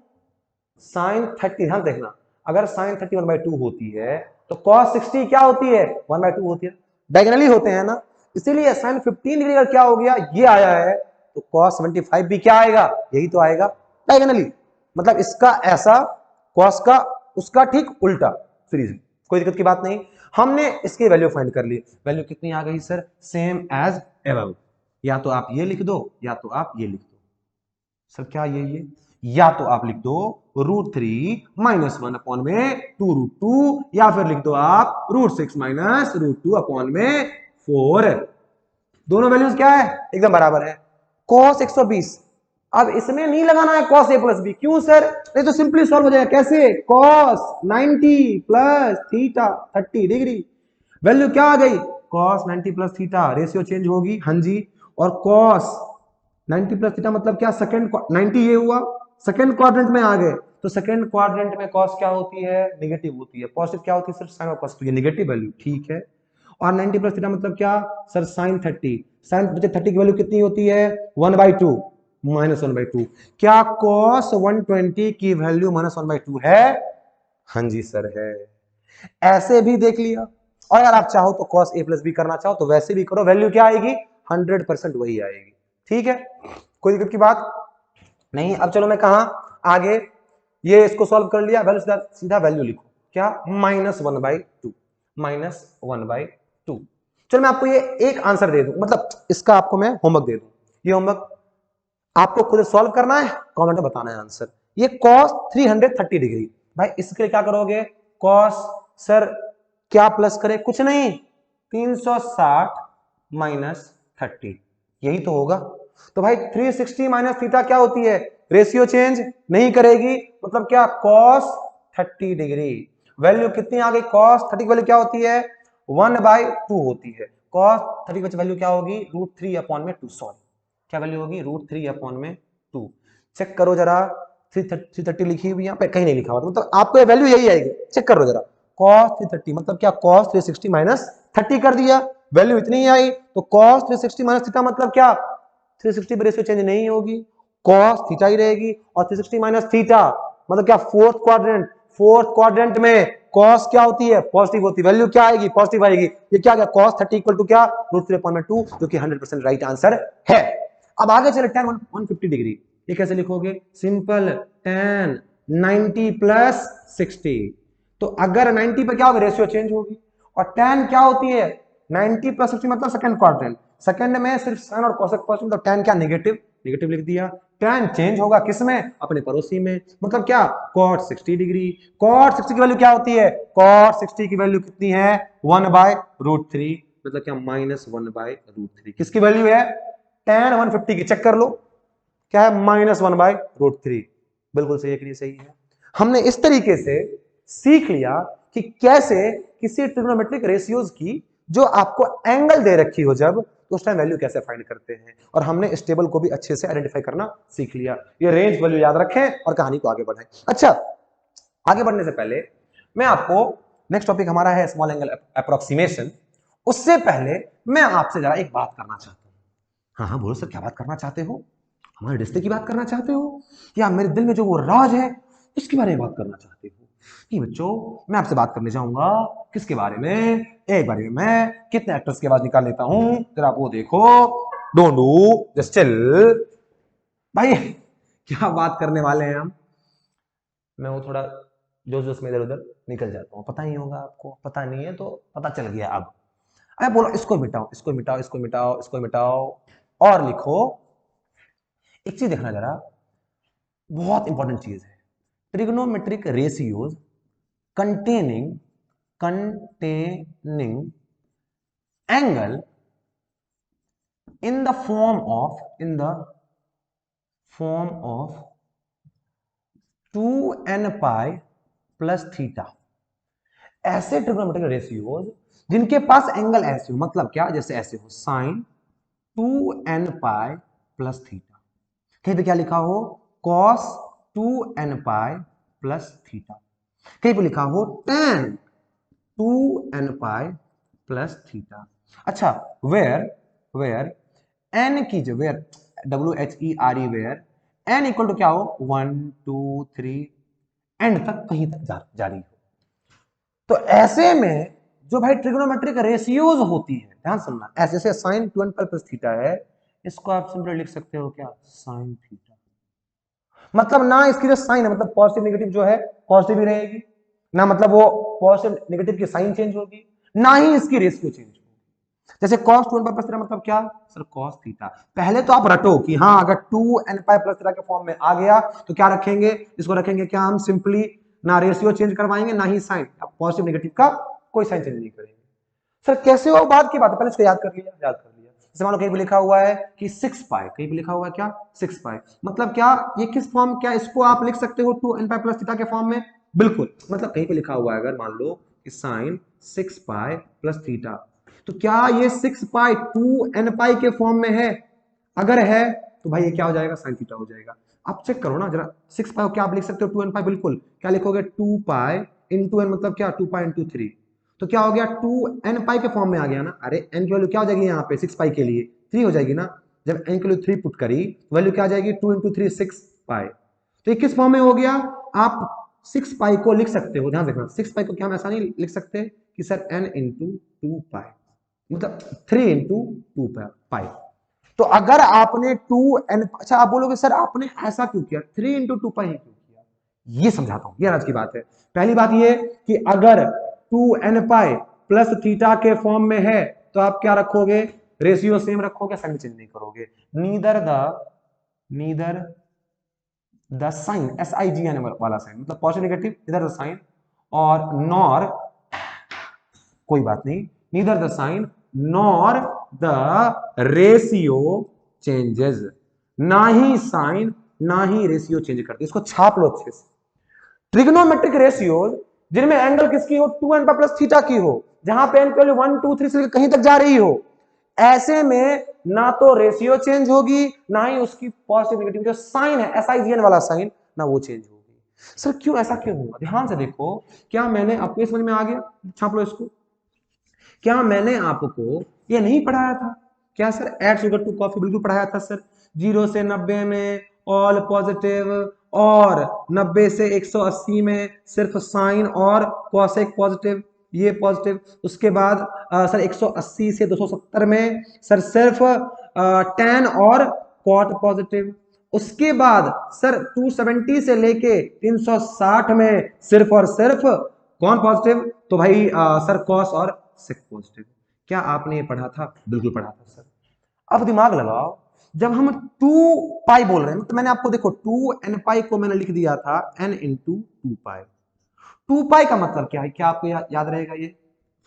साइन 30, ध्यान देखना, अगर साइन 30 1/2 होती है तो cos 60 क्या होती है, 1/2 होती है, डायगोनली होते हैं ना। इसीलिए साइन 15 डिग्री का क्या हो गया, ये आया है, तो cos 75 भी क्या आएगा, यही तो आएगा, डायगोनली। मतलब इसका ऐसा, cos का उसका ठीक उल्टा सीरीज। कोई दिक्कत की बात नहीं। हमने इसकी वैल्यू फाइंड कर ली, वैल्यू कितनी आ गई सर, सेम एज एबव। या तो आप ये लिख दो या तो आप ये लिख दो सर, क्या ये या तो आप लिख दो √3 - 1/2√2 या फिर लिख दो आप √6 - √2/4। दोनों वैल्यूज क्या है, एकदम बराबर है। cos 120। अब इसमें नहीं लगाना है cos a प्लस बी, क्यों सर? नहीं तो सिंपली सॉल्व हो जाएगा। कैसे? cos 90 plus theta 30 degree, value क्या आ गई? cos 90 plus theta, ratio change होगी, हाँ जी। और cos 90 प्लस थीटा मतलब क्या? सेकंड 90 ये हुआ, सेकंड क्वाड्रेंट में आ गए, तो सेकंड क्वाड्रेंट में cos क्या होती है? नेगेटिव होती है। पॉजिटिव क्या होती है? सिर्फ sin और cos, तो ये नेगेटिव वैल्यू, ठीक है। और 90 प्लस थीटा मतलब क्या सर? sin 30। sin 30 की वैल्यू कितनी होती है? 1/2 माइनस 1/2। क्या cos 120 की वैल्यू माइनस 1/2 है? हाँ जी सर है। ऐसे भी देख लिया, और अगर आप चाहो तो cos a प्लस बी करना चाहो तो वैसे भी करो, वैल्यू क्या आएगी? 100% वही आएगी, ठीक है, कोई दिक्कत की बात नहीं। अब चलो मैं कहा आगे, ये इसको सॉल्व कर लिया, वैल्यू सीधा वैल्यू लिखो, क्या? -1/2, -1/2। चलो मैं आपको ये एक आंसर दे दूं, मतलब इसका आपको मैं होमवर्क दे दूं, ये होमवर्क आपको खुद सॉल्व करना है, कमेंट में बताना है आंसर। ये cos 330 डिग्री, भाई इसके लिए क्या करोगे? cos सर क्या प्लस करे? कुछ नहीं, 360 माइनस 30, यही तो होगा। तो भाई 360 माइनस थीटा क्या होती है? रेशियो चेंज नहीं करेगी, मतलब क्या? cos 30 degree. वैल्यू कितनी आ गई? cos 30 की वैल्यू क्या होती है? 1/2 होती है। cos 30 की वैल्यू क्या होगी? √3/2। सॉरी, क्या वैल्यू होगी? √3/2। चेक करो जरा, 330 लिखी हुई यहाँ पे कहीं नहीं लिखा हुआ, मतलब आपको ये वैल्यू यही आएगी। चेक करो जरा, cos 330 मतलब क्या? cos 360 माइनस 30 कर दिया, वैल्यू इतनी ही आई। तो cos 360 माइनस थीटा मतलब क्या? 360 पे रेशियो चेंज नहीं होगी, cos थीटा ही रहेगी। और 360 माइनस थीटा मतलब क्या? फोर्थ क्वाड्रेंट, फोर्थ क्वाड्रेंट में cos क्या होती है? पॉजिटिव होती है, वैल्यू क्या आएगी? पॉजिटिव आएगी। ये क्या गया? cos 30 इक्वल टू क्या? √3/2, जो कि 100% राइट आंसर है। अब आगे चले, tan 150 डिग्री, ये कैसे लिखोगे? Simple, tan 90 plus 60। तो अगर 90 पे क्या होगा? रेशियो चेंज होगी। और tan क्या होती है? 90 प्लस 60 मतलब सेकंड क्वाड्रेंट, सेकंड में सिर्फ sin और cos पॉजिटिव, तो tan क्या? नेगेटिव, नेगेटिव लिख दिया। tan चेंज होगा किसमें? अपने पड़ोसी में, मतलब क्या? cot 60 degree. cot 60 की वैल्यू क्या होती है? cot 60 की वैल्यू कितनी है? 1/√3, मतलब क्या? -1/√3। किसकी वैल्यू है? tan 150 की। चेक कर लो, क्या है? -1/√3। बिल्कुल सही है कि नहीं सही है? हमने इस तरीके से सीख लिया कि कैसे किसी ट्रिग्नोमेट्रिक रेशियोज की जो आपको एंगल दे रखी हो जब, तो उस टाइम वैल्यू कैसे फाइंड करते हैं, और हमने इस टेबल को भी अच्छे से आइडेंटिफाई करना सीख लिया। ये रेंज वैल्यू याद रखें और कहानी को आगे बढ़ाएं। अच्छा, आगे बढ़ने से पहले मैं आपको, नेक्स्ट टॉपिक हमारा है स्मॉल एंगल अप्रोक्सीमेशन, उससे पहले मैं आपसे जरा एक बात करना चाहता हूं। हाँ हाँ बोलो सर, क्या बात करना चाहते हो? हमारे रिश्ते की बात करना चाहते हो, या मेरे दिल में जो वो राज है उसके बारे में बात करना चाहते हो? नहीं बच्चों, मैं आपसे बात करने जाऊंगा किसके बारे में? एक बारे में मैं कितने एक्टर्स की आवाज निकाल लेता हूं, जरा आप वो देखो। Don't do, just chill. भाई क्या बात करने वाले हैं हम? मैं वो थोड़ा जोश जोश में इधर उधर निकल जाता हूँ, पता नहीं होगा आपको, पता नहीं है तो पता चल गया अब। अरे बोलो, इसको मिटाओ, इसको मिटाओ, इसको मिटाओ, इसको मिटाओ, और लिखो। एक चीज देखना जरा, बहुत इंपॉर्टेंट चीज है, trigonometric ratios containing angle in the form of 2n pi plus theta। ऐसे ट्रिग्नोमेट्रिक रेशियोज जिनके पास एंगल ऐसे हो, मतलब क्या? जैसे ऐसे हो, sin 2n pi plus theta। कहीं पे क्या लिखा हो? cos 2n pi plus theta। कहीं पे लिखा हो tan 2n pi plus theta। अच्छा, वेयर n की जो where WHERE where n equal to क्या हो? 1 2 3 एंड तक, कहीं तक जारी हो। तो ऐसे में जो भाई ट्रिग्नोमेट्रिक रेशियोज होती है, ध्यान सुनना, ऐसे से sin 2n pi plus theta है, इसको आप सिंपल लिख सकते हो क्या? sin theta. मतलब ना इसकी जो साइन है, मतलब पॉजिटिव नेगेटिव जो है पॉजिटिव ही रहेगी ना, मतलब वो पॉजिटिव नेगेटिव की साइन चेंज होगी, ना ही इसकी रेशियो चेंज होगी। जैसे cos 2n pi plus theta मतलब क्या सर? cos theta. पहले तो आप रटो कि हाँ, अगर 2n pi plus थीटा के फॉर्म में आ गया तो क्या रखेंगे? इसको रखेंगे क्या हम? सिंपली ना रेशियो चेंज करवाएंगे ना ही साइन, पॉजिटिव नेगेटिव का कोई साइन चेंज नहीं करेंगे। सर कैसे हो? बाद की बात है, पहले इसको याद कर लिया, याद कर लिया। जैसे मान लो कहीं भी लिखा हुआ है कि 6 पाई, कहीं भी लिखा हुआ है क्या 6 पाई, मतलब क्या ये किस फॉर्म, क्या इसको आप लिख सकते हो 2n पाई प्लस थीटा के फॉर्म में? बिल्कुल, मतलब कहीं पे लिखा हुआ है अगर मान लो साइन 6 पाई प्लस थीटा, तो क्या ये 6 पाई 2n पाई के फॉर्म में है? अगर है तो भाई ये क्या हो जाएगा, साइन थीटा हो जाएगा। आप चेक करो ना जरा, 6 पाई क्या आप लिख सकते हो 2n पाई? बिल्कुल, क्या लिखोगे 2 पाई इंटू n, मतलब क्या 2 पाई इंटू 3, तो क्या हो गया 2n पाई के फॉर्म में आ गया ना। अरे n की वैल्यू क्या हो जाएगी यहाँ पे 6 पाई के लिए 3 हो जाएगी ना, जब n की वैल्यू 3 पुट करी तो वैल्यू क्या आ जाएगी 2 इंटू 3 6 पाई। तो ये किस फॉर्म में हो गया? आप 6 पाई को लिख सकते हो, ध्यान रखना 6 पाई को क्या हम ऐसा नहीं लिख सकते कि सर n इंटू 2 पाई, मतलब 3 इंटू 2 पाई। तो अगर आपने 2n, अच्छा आप बोलोगे सर आपने ऐसा क्यों किया 3 इंटू 2 पाई क्यों किया, ये समझाता हूं, ये आज की बात है। पहली बात ये कि अगर 2n पाई प्लस थीटा के फॉर्म में है तो आप क्या रखोगे, रेशियो सेम रखोगे, साइन चेंज नहीं करोगे। नीदर द साइन, SIGN वाला साइन, मतलब पॉजिटिव नेगेटिव इधर द साइन, और नॉर, कोई बात नहीं, neither the sign nor the ratio changes, ना ही साइन ना ही रेशियो चेंज करती, इसको छाप लो अच्छे से। ट्रिग्नोमेट्रिक रेशियोज जिनमें एंगल किसकी हो 2n प्लस थीटा की हो, जहां पे n की वैल्यू 1 2 3 से कहीं तक जा रही हो, ऐसे में ना तो रेशियो चेंज होगी ना ही उसकी पॉजिटिव नेगेटिव जो साइन है SIGN वाला साइन ना वो चेंज होगी। सर क्यों, ऐसा क्यों हुआ? ध्यान से देखो, क्या मैंने आपको समझ में आ गया? छाप लो इसको। क्या मैंने आपको ये नहीं पढ़ाया था? क्या sir add sugar to coffee बिल्कुल पढ़ाया था सर, 0 से 90 में ऑल पॉजिटिव, और 90 से 180 में सिर्फ साइन और कॉसेक पॉजिटिव, ये पॉजिटिव। उसके बाद सर 180 से 270 में सर सिर्फ टैन और कॉट पॉजिटिव। उसके बाद सर 270 से लेके 360 में सिर्फ और सिर्फ कौन पॉजिटिव? तो भाई सर कॉस और सेक पॉजिटिव। क्या आपने ये पढ़ा था? बिल्कुल पढ़ा था सर। अब दिमाग लगाओ, जब हम 2 पाई बोल रहे हैं तो मैंने आपको देखो 2n पाई को मैंने लिख दिया था n इंटू 2 पाई। 2 पाई का मतलब क्या है, क्या आपको याद रहेगा? ये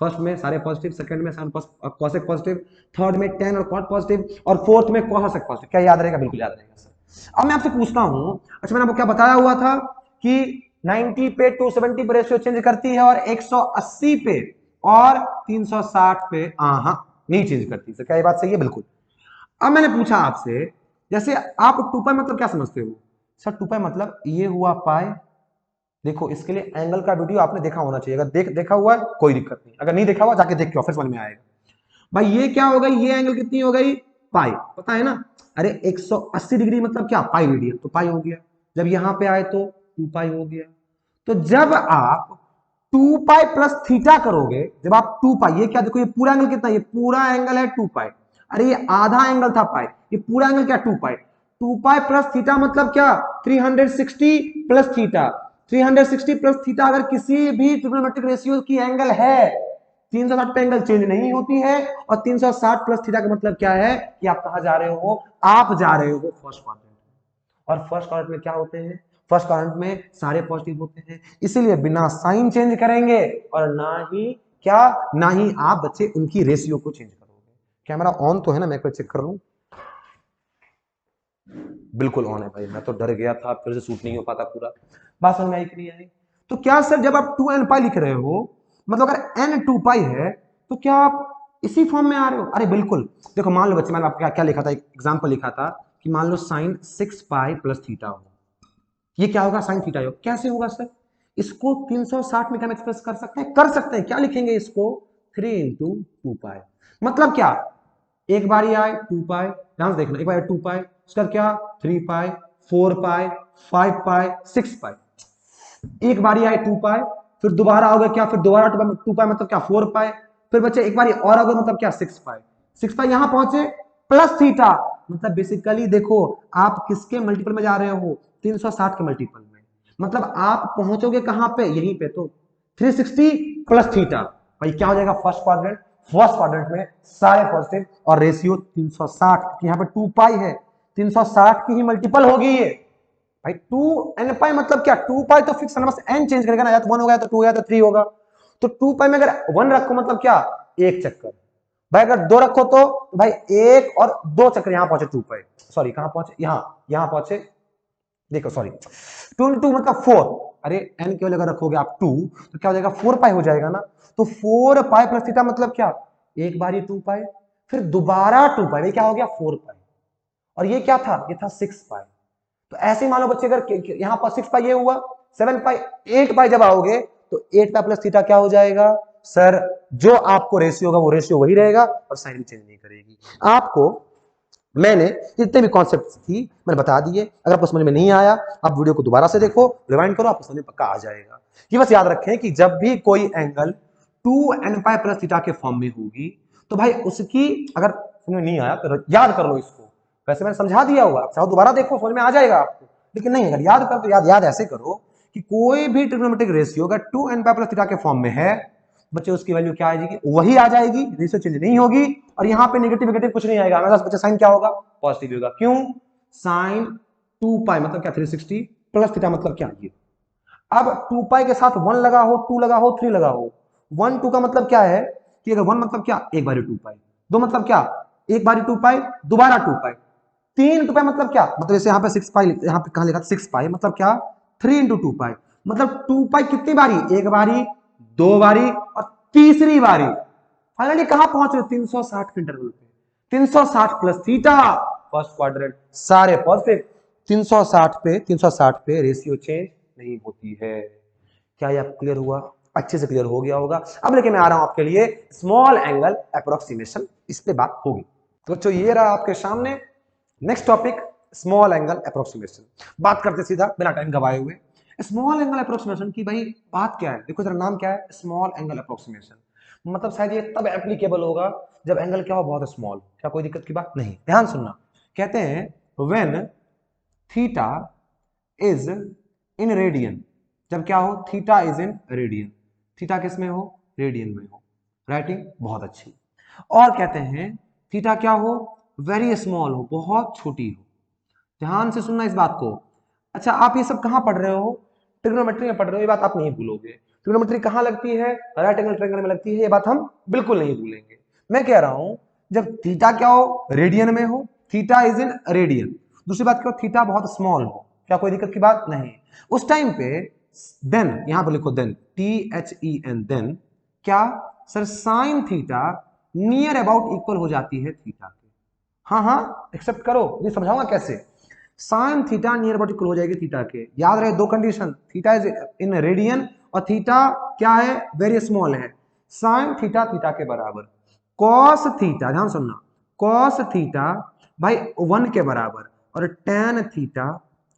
फर्स्ट में सारे पॉजिटिव, सेकंड में साइन कॉसेक पॉजिटिव, थर्ड में टेन और कॉट पॉजिटिव, और फोर्थ में कॉस और सेक पॉजिटिव। क्या याद रहेगा? बिल्कुल याद रहेगा सर। अब मैं आपसे पूछता हूं, अच्छा मैंने आपको क्या बताया हुआ था कि 90 पे 270 पे रेशियो चेंज करती है और 180 पे और 360 पे नहीं चेंज करती। सर क्या ये बात सही है? बिल्कुल। अब मैंने पूछा आपसे, जैसे आप 2 पाई मतलब क्या समझते हो? सर 2 पाई मतलब ये हुआ पाई। देखो इसके लिए एंगल का वीडियो आपने देखा होना चाहिए, अगर देखा हुआ है कोई दिक्कत नहीं, अगर नहीं देखा हुआ जाके देख के फिर समझ में आएगा। भाई ये क्या हो गई, ये एंगल कितनी हो गई? पाई, पता है ना? अरे 180 डिग्री मतलब क्या? पाई मीडियन, तो पाई हो गया। जब यहां पे आए तो 2 पाई हो गया। तो जब आप 2 पाई प्लस थीटा करोगे, जब आप 2 पाई, ये क्या देखो, ये पूरा एंगल कितना, ये पूरा एंगल है 2 पाई। अरे ये आधा एंगल था पाई, ये पूरा एंगल क्या 2 पाई। 2 पाई प्लस थीटा मतलब क्या 360 प्लस थीटा। 360 प्लस थीटा अगर किसी भी ट्रिग्नोमेट्रिक रेशियो की एंगल है, 360 पे एंगल चेंज नहीं होती है। और 360 प्लस थीटा का मतलब क्या है कि आप कहां जा रहे हो? आप जा रहे हो फर्स्ट क्वाड्रेंट में। और फर्स्ट क्वाड्रेंट में क्या होते हैं? फर्स्ट क्वाड्रेंट में सारे पॉजिटिव होते हैं, इसीलिए बिना साइन चेंज करेंगे और ना ही क्या, ना ही आप बच्चे उनकी रेशियो को चेंज करोगे। कैमरा ऑन तो है ना? मैं एक बार चेक कर लूं। बिल्कुल ऑन है भाई, मैं तो डर गया था फिर से शूट नहीं हो पाता पूरा। बात समझ में आई कि नहीं आई? तो क्या सर जब आप 2n पाई लिख रहे हो, मतलब अगर n 2 पाई है तो क्या आप इसी फॉर्म में आ रहे हो? अरे बिल्कुल। देखो मान लो बच्चे, मैंने आपको क्या लिखा था, एक एग्जांपल लिखा था कि मान लो साइन 6 पाई प्लस थीटा हो, ये क्या होगा? साइन थीटा हो। कैसे होगा सर? इसको 360 में क्या एक्सप्रेस कर सकते हैं? कर सकते हैं। क्या लिखेंगे इसको? 3 इंटू 2 पाई। मतलब क्या, एक बारी आए 2 पाई, ध्यान से देखना, एक बार 2 पाई, उसका क्या 3 पाई, 4 पाई, 5 पाई, 6 पाई। एक बारी आए 2 पाई, फिर दोबारा आओगे क्या, फिर दोबारा 2 पाई मतलब क्या 4 पाई, फिर बच्चे एक बारी और आओगे मतलब क्या 6 पाई। 6 पाई यहां पहुंचे प्लस थीटा, मतलब बेसिकली देखो आप किसके मल्टीपल में जा रहे हो? 360 के मल्टीपल में। मतलब आप पहुंचोगे कहां पे? यहीं पे। तो 360 प्लस थीटा, भाई क्या हो जाएगा? First quadrant. फर्स्ट क्वाड्रेंट में सारे पॉजिटिव और रेशियो 360, यहां पे 2 पाई है, 360 की ही मल्टीपल होगी ये। भाई 2n पाई मतलब क्या? 2 पाई तो फिक्स है ना, बस n चेंज करेगा ना, या तो 1 होगा या तो 2 या तो 3 होगा। तो 2 पाई में अगर 1 रखो मतलब क्या? एक चक्कर। भाई अगर 2 रखो तो भाई 1 और 2 चक्कर यहां पहुंचे 2 पाई, सॉरी कहां पहुंचे, यहां पहुंचे, देखो सॉरी 2 into 2 मतलब 4, अरे n की जगह रखोगे आप 2 तो क्या हो जाएगा 4 पाई हो जाएगा ना, तो 4 पाई प्लस थीटा मतलब क्या, एक बार 2 पाई, फिर दोबारा 2 पाई, भाई क्या हो गया 4 पाई, और ये क्या था, ये था 6 पाई। तो ऐसे ही मान लो बच्चे, अगर यहां पर 6 पाई ये हुआ, 7 पाई, 8 पाई जब आओगे तो 8 पाई प्लस थीटा क्या हो जाएगा सर, जो आपको रेशियो होगा वो रेशियो वही रहेगा और साइन भी चेंज नहीं करेगी। आपको मैंने जितने भी कॉन्सेप्ट थी मैंने बता दिए, अगर आपको समझ में नहीं आया आप वीडियो को दोबारा से देखो, रिवाइंड करो, आपको समझ में पक्का आ जाएगा। ये बस याद रखें कि जब भी कोई angle 2n pi plus theta के फॉर्म में होगी तो भाई उसकी, अगर समझ में नहीं आया तो याद कर लो इसको, वैसे मैंने समझा दिया हुआ, आप चाहो दोबारा देखो समझ में आ जाएगा आपको, लेकिन नहीं अगर याद कर तो याद ऐसे करो कि कोई भी ट्रिग्नोमेट्रिक रेशियो अगर 2n पाई प्लस थीटा के फॉर्म में है बच्चे, उसकी वैल्यू क्या आ जाएगी, वही आ जाएगी, रेशियो चेंज नहीं होगी, और यहाँ पे नेगेटिव नेगेटिव कुछ नहीं आएगा, हमारे बच्चे साइन क्या होगा, पॉजिटिव होगा। क्यों, साइन 2 पाई मतलब क्या 360 प्लस थीटा मतलब क्या, ये अब 2 पाई के साथ 1 लगा हो, 2 लगा हो, 3 लगा हो, 1 2 का मतलब क्या है कि अगर 1 मतलब क्या एक बारी 2 पाई, 2 मतलब क्या एक बारी 2 पाई, दोबारा 2 पाई, 3 2 पाई मतलब क्या, मतलब जैसे यहाँ पे 6 पाई, यहाँ पे कहां लिखा 6 पाई मतलब क्या 3 into 2 पाई, मतलब 2 पाई कितनी बारी, एक बारी, दो बारी और तीसरी बारी, फाइनली कहां पहुंच रहे 360 के इंटरवल पे, 360 प्लस थीटा, फर्स्ट क्वाड्रेंट सारे पॉजिटिव, 360 पे रेशियो चेंज नहीं होती है। क्या ये क्लियर हुआ, अच्छे से क्लियर हो गया होगा। अब लेके मैं आ रहा हूं आपके लिए स्मॉल एंगल अप्रोक्सीमेशन, इस पे बात होगी। तो बच्चों ये रहा आपके सामने next topic, small angle approximation. बात करते सीधा बिना टाइम गवाए हुए, स्मॉल एंगल अप्रोक्सीमेशन की भाई बात क्या है, देखो जरा नाम क्या है, स्मॉल एंगल अप्रोक्सीमेशन, मतलब शायद ये तब एप्लीकेबल होगा जब एंगल क्या हो, बहुत स्मॉल, क्या कोई दिक्कत की बात नहीं, ध्यान सुनना। कहते हैं when theta is in radian, जब क्या हो, theta is in radian, theta किस में हो, रेडियन में हो, राइटिंग बहुत अच्छी। और कहते हैं थीटा क्या हो, वेरी स्मॉल हो, बहुत छोटी हो, ध्यान से सुनना इस बात को। अच्छा आप ये सब कहां पढ़ रहे हो, ट्रिग्नोमेट्री में पढ़ रहे हो, ये बात आप नहीं भूलोगे, ट्रिग्नोमेट्री कहां लगती है, राइट एंगल ट्रायंगल में लगती है, ये बात हम बिल्कुल नहीं भूलेंगे। मैं कह रहा हूं जब थीटा क्या हो, रेडियन में हो, थीटा इज इन रेडियन, दूसरी बात क्या हो, थीटा बहुत स्मॉल हो, क्या कोई दिक्कत की बात नहीं, उस टाइम पे देन, यहां पर लिखो देन, THEN, देन क्या sir, sign theta near about equal हो जाती है थीटा के, हाँ एक्सेप्ट करो, ये समझाऊंगा कैसे, sign theta near about equal हो जाएगी थीटा के, याद रहे दो condition, theta is in radian और थीटा क्या है, वेरी स्मॉल है, साइन थीटा थीटा के बराबर, कॉस थीटा, ध्यान सुनना, कॉस थीटा भाई 1 के बराबर, और टेन थीटा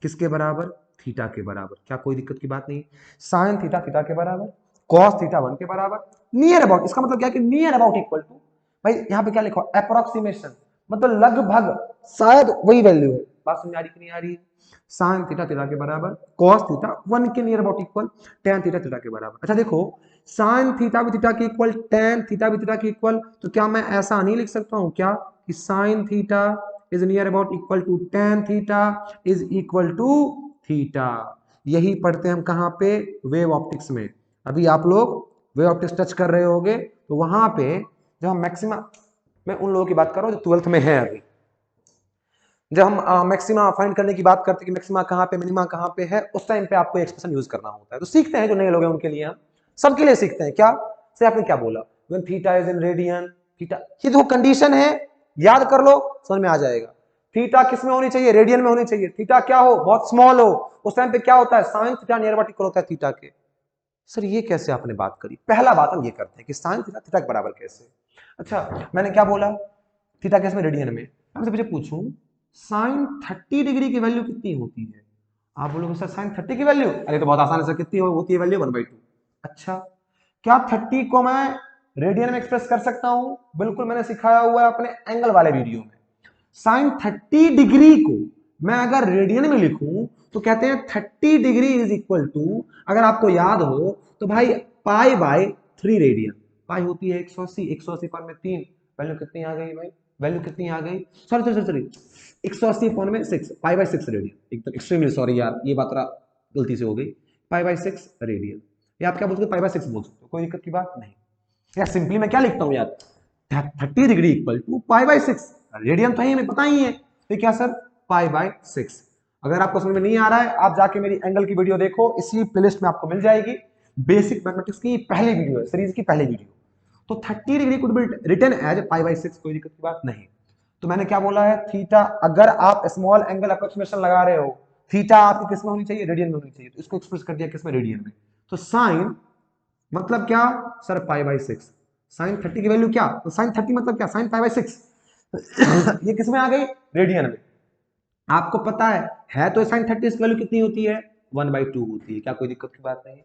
किसके बराबर, थीटा के बराबर, क्या कोई दिक्कत की बात नहीं, साइन थीटा थीटा के बराबर, कॉस थीटा 1 के बराबर, नियर अबाउट, इसका मतलब क्या कि नियर अबाउट इक्वल टू, भाई यहां पे क्या लिखो, अप्रोक्सीमेशन, मतलब लगभग शायद वही वैल्यू है, बात समझ आ रही कि नहीं आ रही है, साइन थीटा थीटा के बराबर, कॉस थीटा 1 के near about equal, tan theta theta के बराबर। अच्छा देखो, साइन थीटा भी थीटा के इक्वल, टेन थीटा भी थीटा के इक्वल, तो क्या मैं ऐसा नहीं लिख सकता हूं क्या कि sine theta is near about equal to tan theta is equal to theta, यही पढ़ते हैं हम कहां पे, वेव ऑप्टिक्स में। अभी आप लोग वेव ऑप्टिक्स टच कर रहे होगे तो वहां पे जब हम मैक्सिमा, मैं उन लोगों की बात कर रहा हूं जो 12th में है अभी, जब हम मैक्सिमा फाइंड करने की बात करते हैं कि मैक्सिमा कहां पे, मिनिमा कहां पे है, उस टाइम पे आपको एक्सप्रेशन यूज करना होता है, तो सीखते हैं जो नए लोग हैं उनके लिए, हम सबके लिए सीखते हैं। क्या से आपने क्या बोला, when theta is in radian, theta, ये जो कंडीशन है याद कर लो, समझ में आ जाएगा, थीटा किस में होनी चाहिए, रेडियन में होनी चाहिए, थीटा क्या हो, बहुत स्मॉल हो, उस टाइम पे क्या होता है, sign theta near about equal होता है थीटा के। सर ये कैसे आपने बात करी, पहला बात हम ये करते हैं कि साइन थीटा थीटा के बराबर कैसे। अच्छा मैंने क्या बोला, थीटा किस में, रेडियन में, मैं मुझे पूछूं साइन 30 डिग्री की वैल्यू कितनी होती है, आप बोलोगे सर साइन 30 की वैल्यू, अरे तो बहुत आसान है सर, कितनी होती है वैल्यू, 1/2। अच्छा क्या 30 को मैं रेडियन में एक्सप्रेस कर सकता हूं, बिल्कुल मैंने सिखाया हुआ है अपने एंगल वाले वीडियो में, साइन 30 डिग्री को मैं अगर रेडियन में लिखूं तो कहते हैं 30 डिग्री इज इक्वल टू, अगर आपको याद हो तो भाई पाई बाय 3 रेडियन, पाई होती है 180, 180 पर में 3, वैल्यू कितनी आ गई भाई, वैल्यू कितनी आ गई, सॉरी सॉरी सॉरी 180 पॉइंट में 6, पाई बाय 6 रेडियन, एकदम एक्सट्रीमली सॉरी यार, ये बात गलती से हो गई, पाई बाय 6 रेडियन, या आप क्या बोल सकते हो, पाई बाय 6 बोल सकते हो, कोई दिक्कत की बात नहीं। यार सिंपली मैं क्या लिखता हूं यार, 30 degree equal to pi by 6। Radian तो हमें पता ही है, तो क्या सर पाई बाई 6। अगर आपको समझ में नहीं आ रहा है आप जाके मेरी एंगल की वीडियो देखो, इसी प्लेलिस्ट में आपको मिल जाएगी। बेसिक मैथमेटिक्स की पहली वीडियो है, सीरीज की पहली वीडियो। तो 30 degree could be written as pi by 6, कोई दिक्कत की बात नहीं। तो मैंने क्या बोला है, थीटा, अगर आप स्मॉल एंगल अप्रोक्सीमेशन लगा रहे हो, थीटा आपकी किस में होनी चाहिए, रेडियन में होनी चाहिए, तो इसको एक्सप्रेस कर दिया किस में, रेडियन में। तो साइन मतलब क्या सर, पाई बाई 6। साइन 30 की वैल्यू क्या, तो साइन 30 मतलब क्या, साइन पाई बाई 6। ये किस में आ गई, रेडियन में। आपको पता है तो साइन 30 की वैल्यू कितनी होती है, 1/2 होती है। क्या कोई दिक्कत की बात नहीं।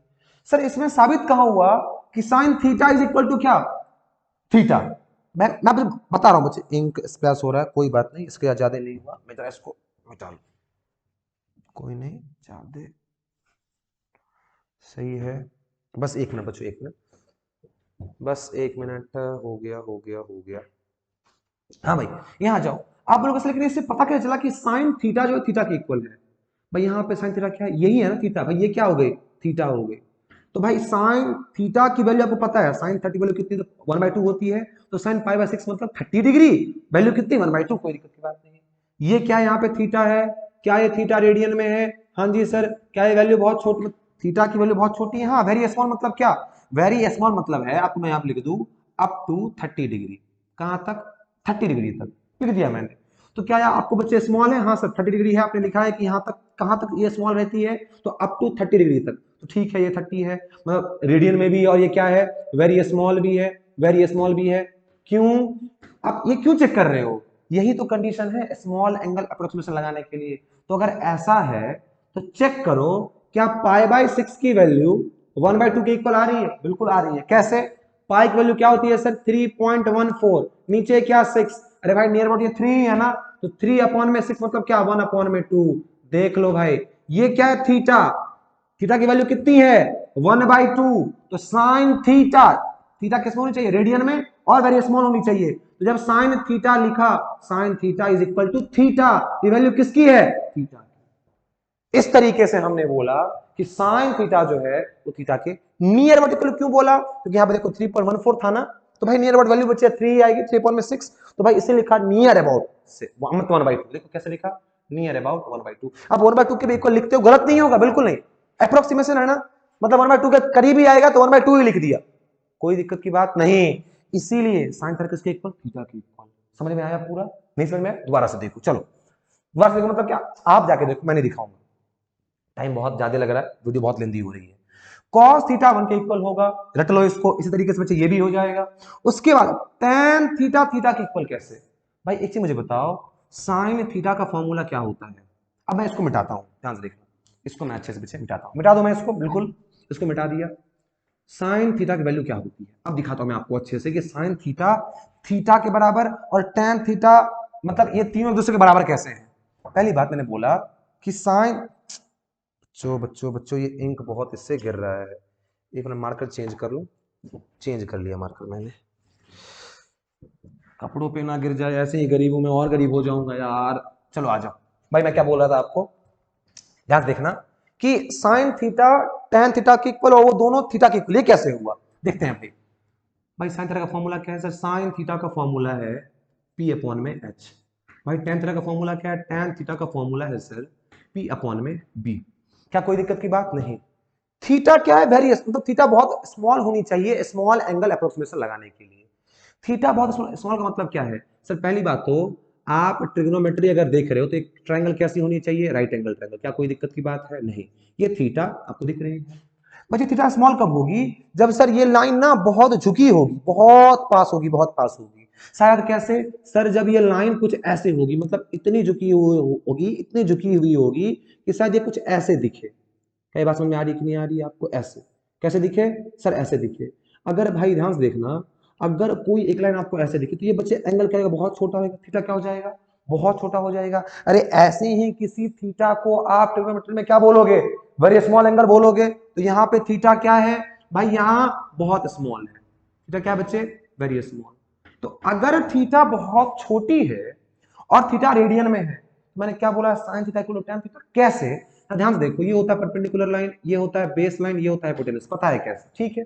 सर इसमें साबित कहा हुआ कि sine theta is equal to क्या, थीटा। मैं बता रहा हूं बच्चे, इंक स्प्लैश हो रहा है, कोई बात नहीं, इसके ज्यादा नहीं हुआ, मैं जरा इसको मिटा लूं, कोई नहीं, ज्यादा सही है। बस एक मिनट बच्चों, एक मिनट, बस एक मिनट, हो गया हो गया हो गया। हाँ भाई यहाँ जाओ। आप लोगों से, लेकिन इससे पता क्या चला कि साइन थीटा जो है थीटा के इक्वल है। भाई यहाँ पे साइन थीटा क्या है, यही है ना थीटा, भाई ये क्या हो गई, थीटा हो गई। तो भाई साइन थीटा की वैल्यू आपको पता है, साइन 30 वैल्यू कितनी, तो 1/2 होती है। तो साइन पाई बाई 6 मतलब 30 डिग्री, वैल्यू कितनी, 1/2, कोई दिक्कत की बात नहीं है। ये क्या यहाँ पे थीटा है, क्या ये थीटा रेडियन में है, हाँ जी सर। क्या ये वैल्यू बहुत छोटी, थीटा की वैल्यू बहुत छोटी है, हाँ। वेरी स्मॉल मतलब क्या, वेरी स्मॉल मतलब है, आपको मैं यहाँ लिख दूं अप टू 30 डिग्री। कहां तक, 30 डिग्री तक लिख दिया मैंने। तो क्या आपको बच्चे स्मॉल है, हाँ सर 30 डिग्री है, आपने लिखा है कि यहाँ तक, कहां तक ये स्मॉल रहती है, तो अप टू 30 डिग्री तक। तो ठीक है, ये 30 है, मतलब रेडियन में भी, और ये क्या है, वेरी स्मॉल भी है, वेरी स्मॉल भी है। क्यों, आप ये क्यों चेक कर रहे हो, यही तो कंडीशन है स्मॉल एंगल अप्रोक्सीमेशन लगाने के लिए। तो अगर ऐसा है तो चेक करो क्या पाई बाई 6 की वैल्यू 1/2 के इक्वल आ रही है, बिल्कुल आ रही है। कैसे, पाई की वैल्यू क्या होती है सर, 3.14, नीचे क्या 6, अरे भाई नियर अबाउट ये 3 है ना, तो 3 अपॉन में 6 मतलब क्या, 1 अपॉन में 2। देख लो भाई, ये क्या है, थीटा, थीटा की वैल्यू कितनी है, 1/2। तो साइन थीटा, थीटा किसमें होनी चाहिए, रेडियन में, और वेरी स्मॉल होनी चाहिए। तो जब साइन थीटा लिखा, sine theta is equal to theta, ये वैल्यू किसकी है, थीटा। इस तरीके से हमने बोला कि साइन थीटा जो है वो थीटा के नियर अबाउट इक्वल, क्यों बोला, क्योंकि यहाँ पे देखो 3.14 था ना, तो भाई नियर अबाउट वैल्यू बच्चे 3 आएगी, 3.6, तो भाई इसे लिखा नियर अबाउट से 1/2। देखो कैसे लिखा, नियर अबाउट 1/2। अब 1/2 के भी इक्वल लिखते हो, गलत नहीं होगा, बिल्कुल नहीं, अप्रोक्सीमेशन है ना, मतलब 1/2 के करीब ही आएगा, तो 1/2 ही लिख दिया, कोई दिक्कत की बात नहीं। इसीलिए साइन थीटा किसके इक्वल, थीटा के इक्वल। समझ में आया पूरा, नहीं समझ में आया, दोबारा से देखो, चलो दोबारा से देखो, मतलब क्या, आप जाके देखो, मैं नहीं दिखाऊंगा, टाइम बहुत ज्यादा लग रहा है, वीडियो बहुत लेंदी हो रही है। cos थीटा 1 के इक्वल होगा, रट लो इसको, इसी तरीके से बच्चे ये भी हो जाएगा। उसके बाद tan थीटा थीटा के इक्वल कैसे, भाई एक चीज मुझे बताओ, sin थीटा का फॉर्मूला क्या होता है। अब मैं इसको मिटाता हूं, ध्यान से देखना, इसको मैं अच्छे से बच्चे मिटाता हूं, मिटा दो मैं इसको, बिल्कुल इसको मिटा दिया। sin थीटा की वैल्यू क्या होती है, अब दिखाता हूं मैं आपको अच्छे से कि sin थीटा थीटा के बराबर और tan थीटा, मतलब ये तीनों एक दूसरे के बराबर कैसे हैं। पहली बात मैंने बोला कि sin, बच्चों बच्चों बच्चों ये इंक बहुत इससे गिर रहा है, एक मिनट मार्कर चेंज कर लूं, चेंज कर लिया मार्कर मैंने, कपड़ों पे ना गिर जाए, ऐसे ही गरीब हूं मैं, और गरीब हो जाऊंगा यार। चलो आ जाओ भाई, मैं क्या बोल रहा था आपको, ध्यान देखना कि साइन थीटा tan थीटा के इक्वल और वो दोनों थीटा के इक्वल, ये कैसे हुआ देखते हैं। भाई साइन थीटा का फॉर्मूला क्या है सर, साइन थीटा का फॉर्मूला है p अपॉन में h। भाई tan थीटा का फॉर्मूला क्या है, tan थीटा का फॉर्मूला है सर p अपॉन में b। क्या कोई दिक्कत की बात नहीं। थीटा क्या है, वेरी, मतलब थीटा बहुत स्मॉल होनी चाहिए स्मॉल एंगल अप्रोक्सीमेशन लगाने के लिए। थीटा बहुत स्मॉल का मतलब क्या है सर, पहली बात तो आप ट्रिग्नोमेट्री अगर देख रहे हो तो एक ट्रायंगल कैसी होनी चाहिए, राइट एंगल ट्रायंगल। क्या कोई दिक्कत की बात है, नहीं। ये थीटा आपको दिख रही है। बच्चे थीटा स्मॉल कब होगी, जब सर ये लाइन ना बहुत झुकी होगी, बहुत पास होगी, बहुत पास होगी। शायद कैसे सर, जब ये लाइन कुछ ऐसे होगी, मतलब इतनी झुकी हुई होगी, इतनी झुकी हुई होगी कि शायद ये कुछ ऐसे दिखे। कई बात समझ में आ रही कि नहीं आ रही आपको, ऐसे कैसे दिखे सर, ऐसे दिखे। अगर भाई ध्यान से देखना, अगर कोई एक लाइन आपको ऐसे दिखे तो ये बच्चे एंगल क्या होगा, बहुत छोटा होगा, थीटा क्या हो जाएगा, बहुत छोटा हो जाएगा। अरे ऐसे ही किसी थीटा को आप ट्रिग्नोमेट्री में क्या बोलोगे, वेरी स्मॉल एंगल बोलोगे। तो यहाँ पे थीटा क्या है भाई, यहाँ बहुत स्मॉल है, थीटा क्या बच्चे, वेरी स्मॉल। तो अगर थीटा बहुत छोटी है और थीटा रेडियन में है, तो मैंने क्या बोला, sine theta equal to tan theta. कैसे, ध्यान से देखो, ये होता है परपेंडिकुलर लाइन, ये होता है बेस लाइन, ये होता है हाइपोटेनस, पता है कैसे, ठीक है।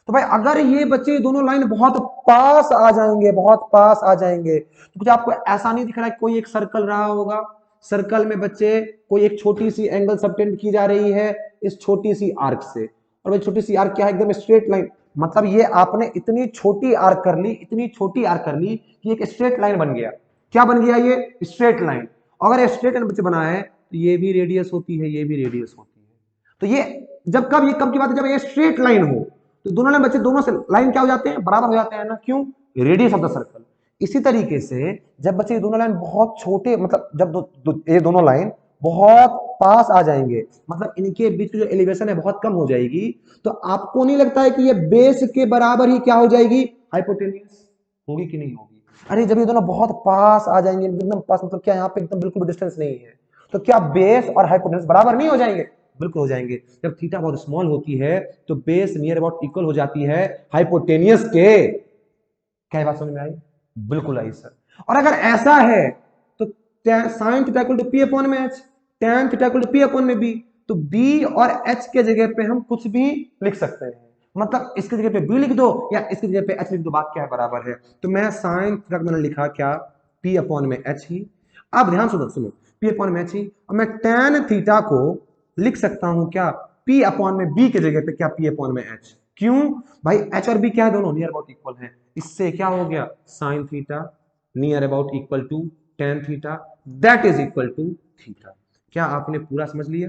तो भाई अगर ये बच्चे दोनों लाइन बहुत पास आ जाएंगे, बहुत पास आ जाएंगे, तो कुछ आपको ऐसा नहीं दिख रहा है कोई एक सर्कल रहा होगा, सर्कल में बच्चे कोई एक छोटी सी एंगल सबटेंड की जा रही है इस छोटी सी आर्क से, और भाई छोटी सी आर्क क्या है, एकदम स्ट्रेट लाइन, मतलब ये आपने इतनी छोटी आर्क कर ली, इतनी छोटी आर्क कर ली कि एक स्ट्रेट लाइन बन गया। क्या बन गया, ये स्ट्रेट लाइन। अगर स्ट्रेट लाइन बच्चे बना है तो ये भी रेडियस होती है, ये भी रेडियस होती है। तो ये जब कब, ये कब की बात है, जब ये स्ट्रेट लाइन हो तो दोनों लाइन बच्चे, दोनों से लाइन क्या हो जाते हैं, बराबर हो जाते हैं ना, क्यों, रेडियस ऑफ द सर्कल। इसी तरीके से जब बच्चे ये दोनों लाइन बहुत छोटे, मतलब जब ये दोनों लाइन बहुत पास आ जाएंगे, मतलब इनके बीच जो एलिवेशन है बहुत कम हो जाएगी, तो आपको नहीं लगता है कि ये बेस के बराबर ही क्या हो जाएगी, हाइपोटेन्यूस होगी कि नहीं होगी। अरे जब ये दोनों बहुत पास आ जाएंगे, एकदम पास, मतलब क्या यहाँ पे एकदम बिल्कुल डिस्टेंस नहीं है, तो क्या बेस और हाइपोटेन्यूस बराबर नहीं हो जाएंगे, बिल्कुल हो जाएंगे। जब थीटा बहुत स्मॉल होती है तो बेस नियर अबाउट इक्वल हो जाती है हाइपोटेनियस के। क्या बात समझ में आई, बिल्कुल आई सर। और अगर ऐसा है तो sine theta equal to P upon में H, tan theta equal to P upon में बी, तो बी और एच के जगह पे हम कुछ भी लिख सकते हैं, मतलब इसकी जगह पे बी लिख दो या इसकी जगह पे एच लिख दो, बात क्या है, बराबर है। तो मैं साइन थीटा मैंने लिखा क्या, पी अपॉन में एच ही। अब ध्यान सुनो सुनो, पी अपॉन में एच ही, और मैं tan थीटा को लिख सकता हूं क्या, P अपॉन में B के जगह पे क्या, P अपॉन में H। क्यों भाई, H और B क्या है, दोनों नियर अबाउट इक्वल है। इससे क्या हो गया, sine theta near about equal to tan theta that is equal to theta. क्या आपने पूरा समझ लिया,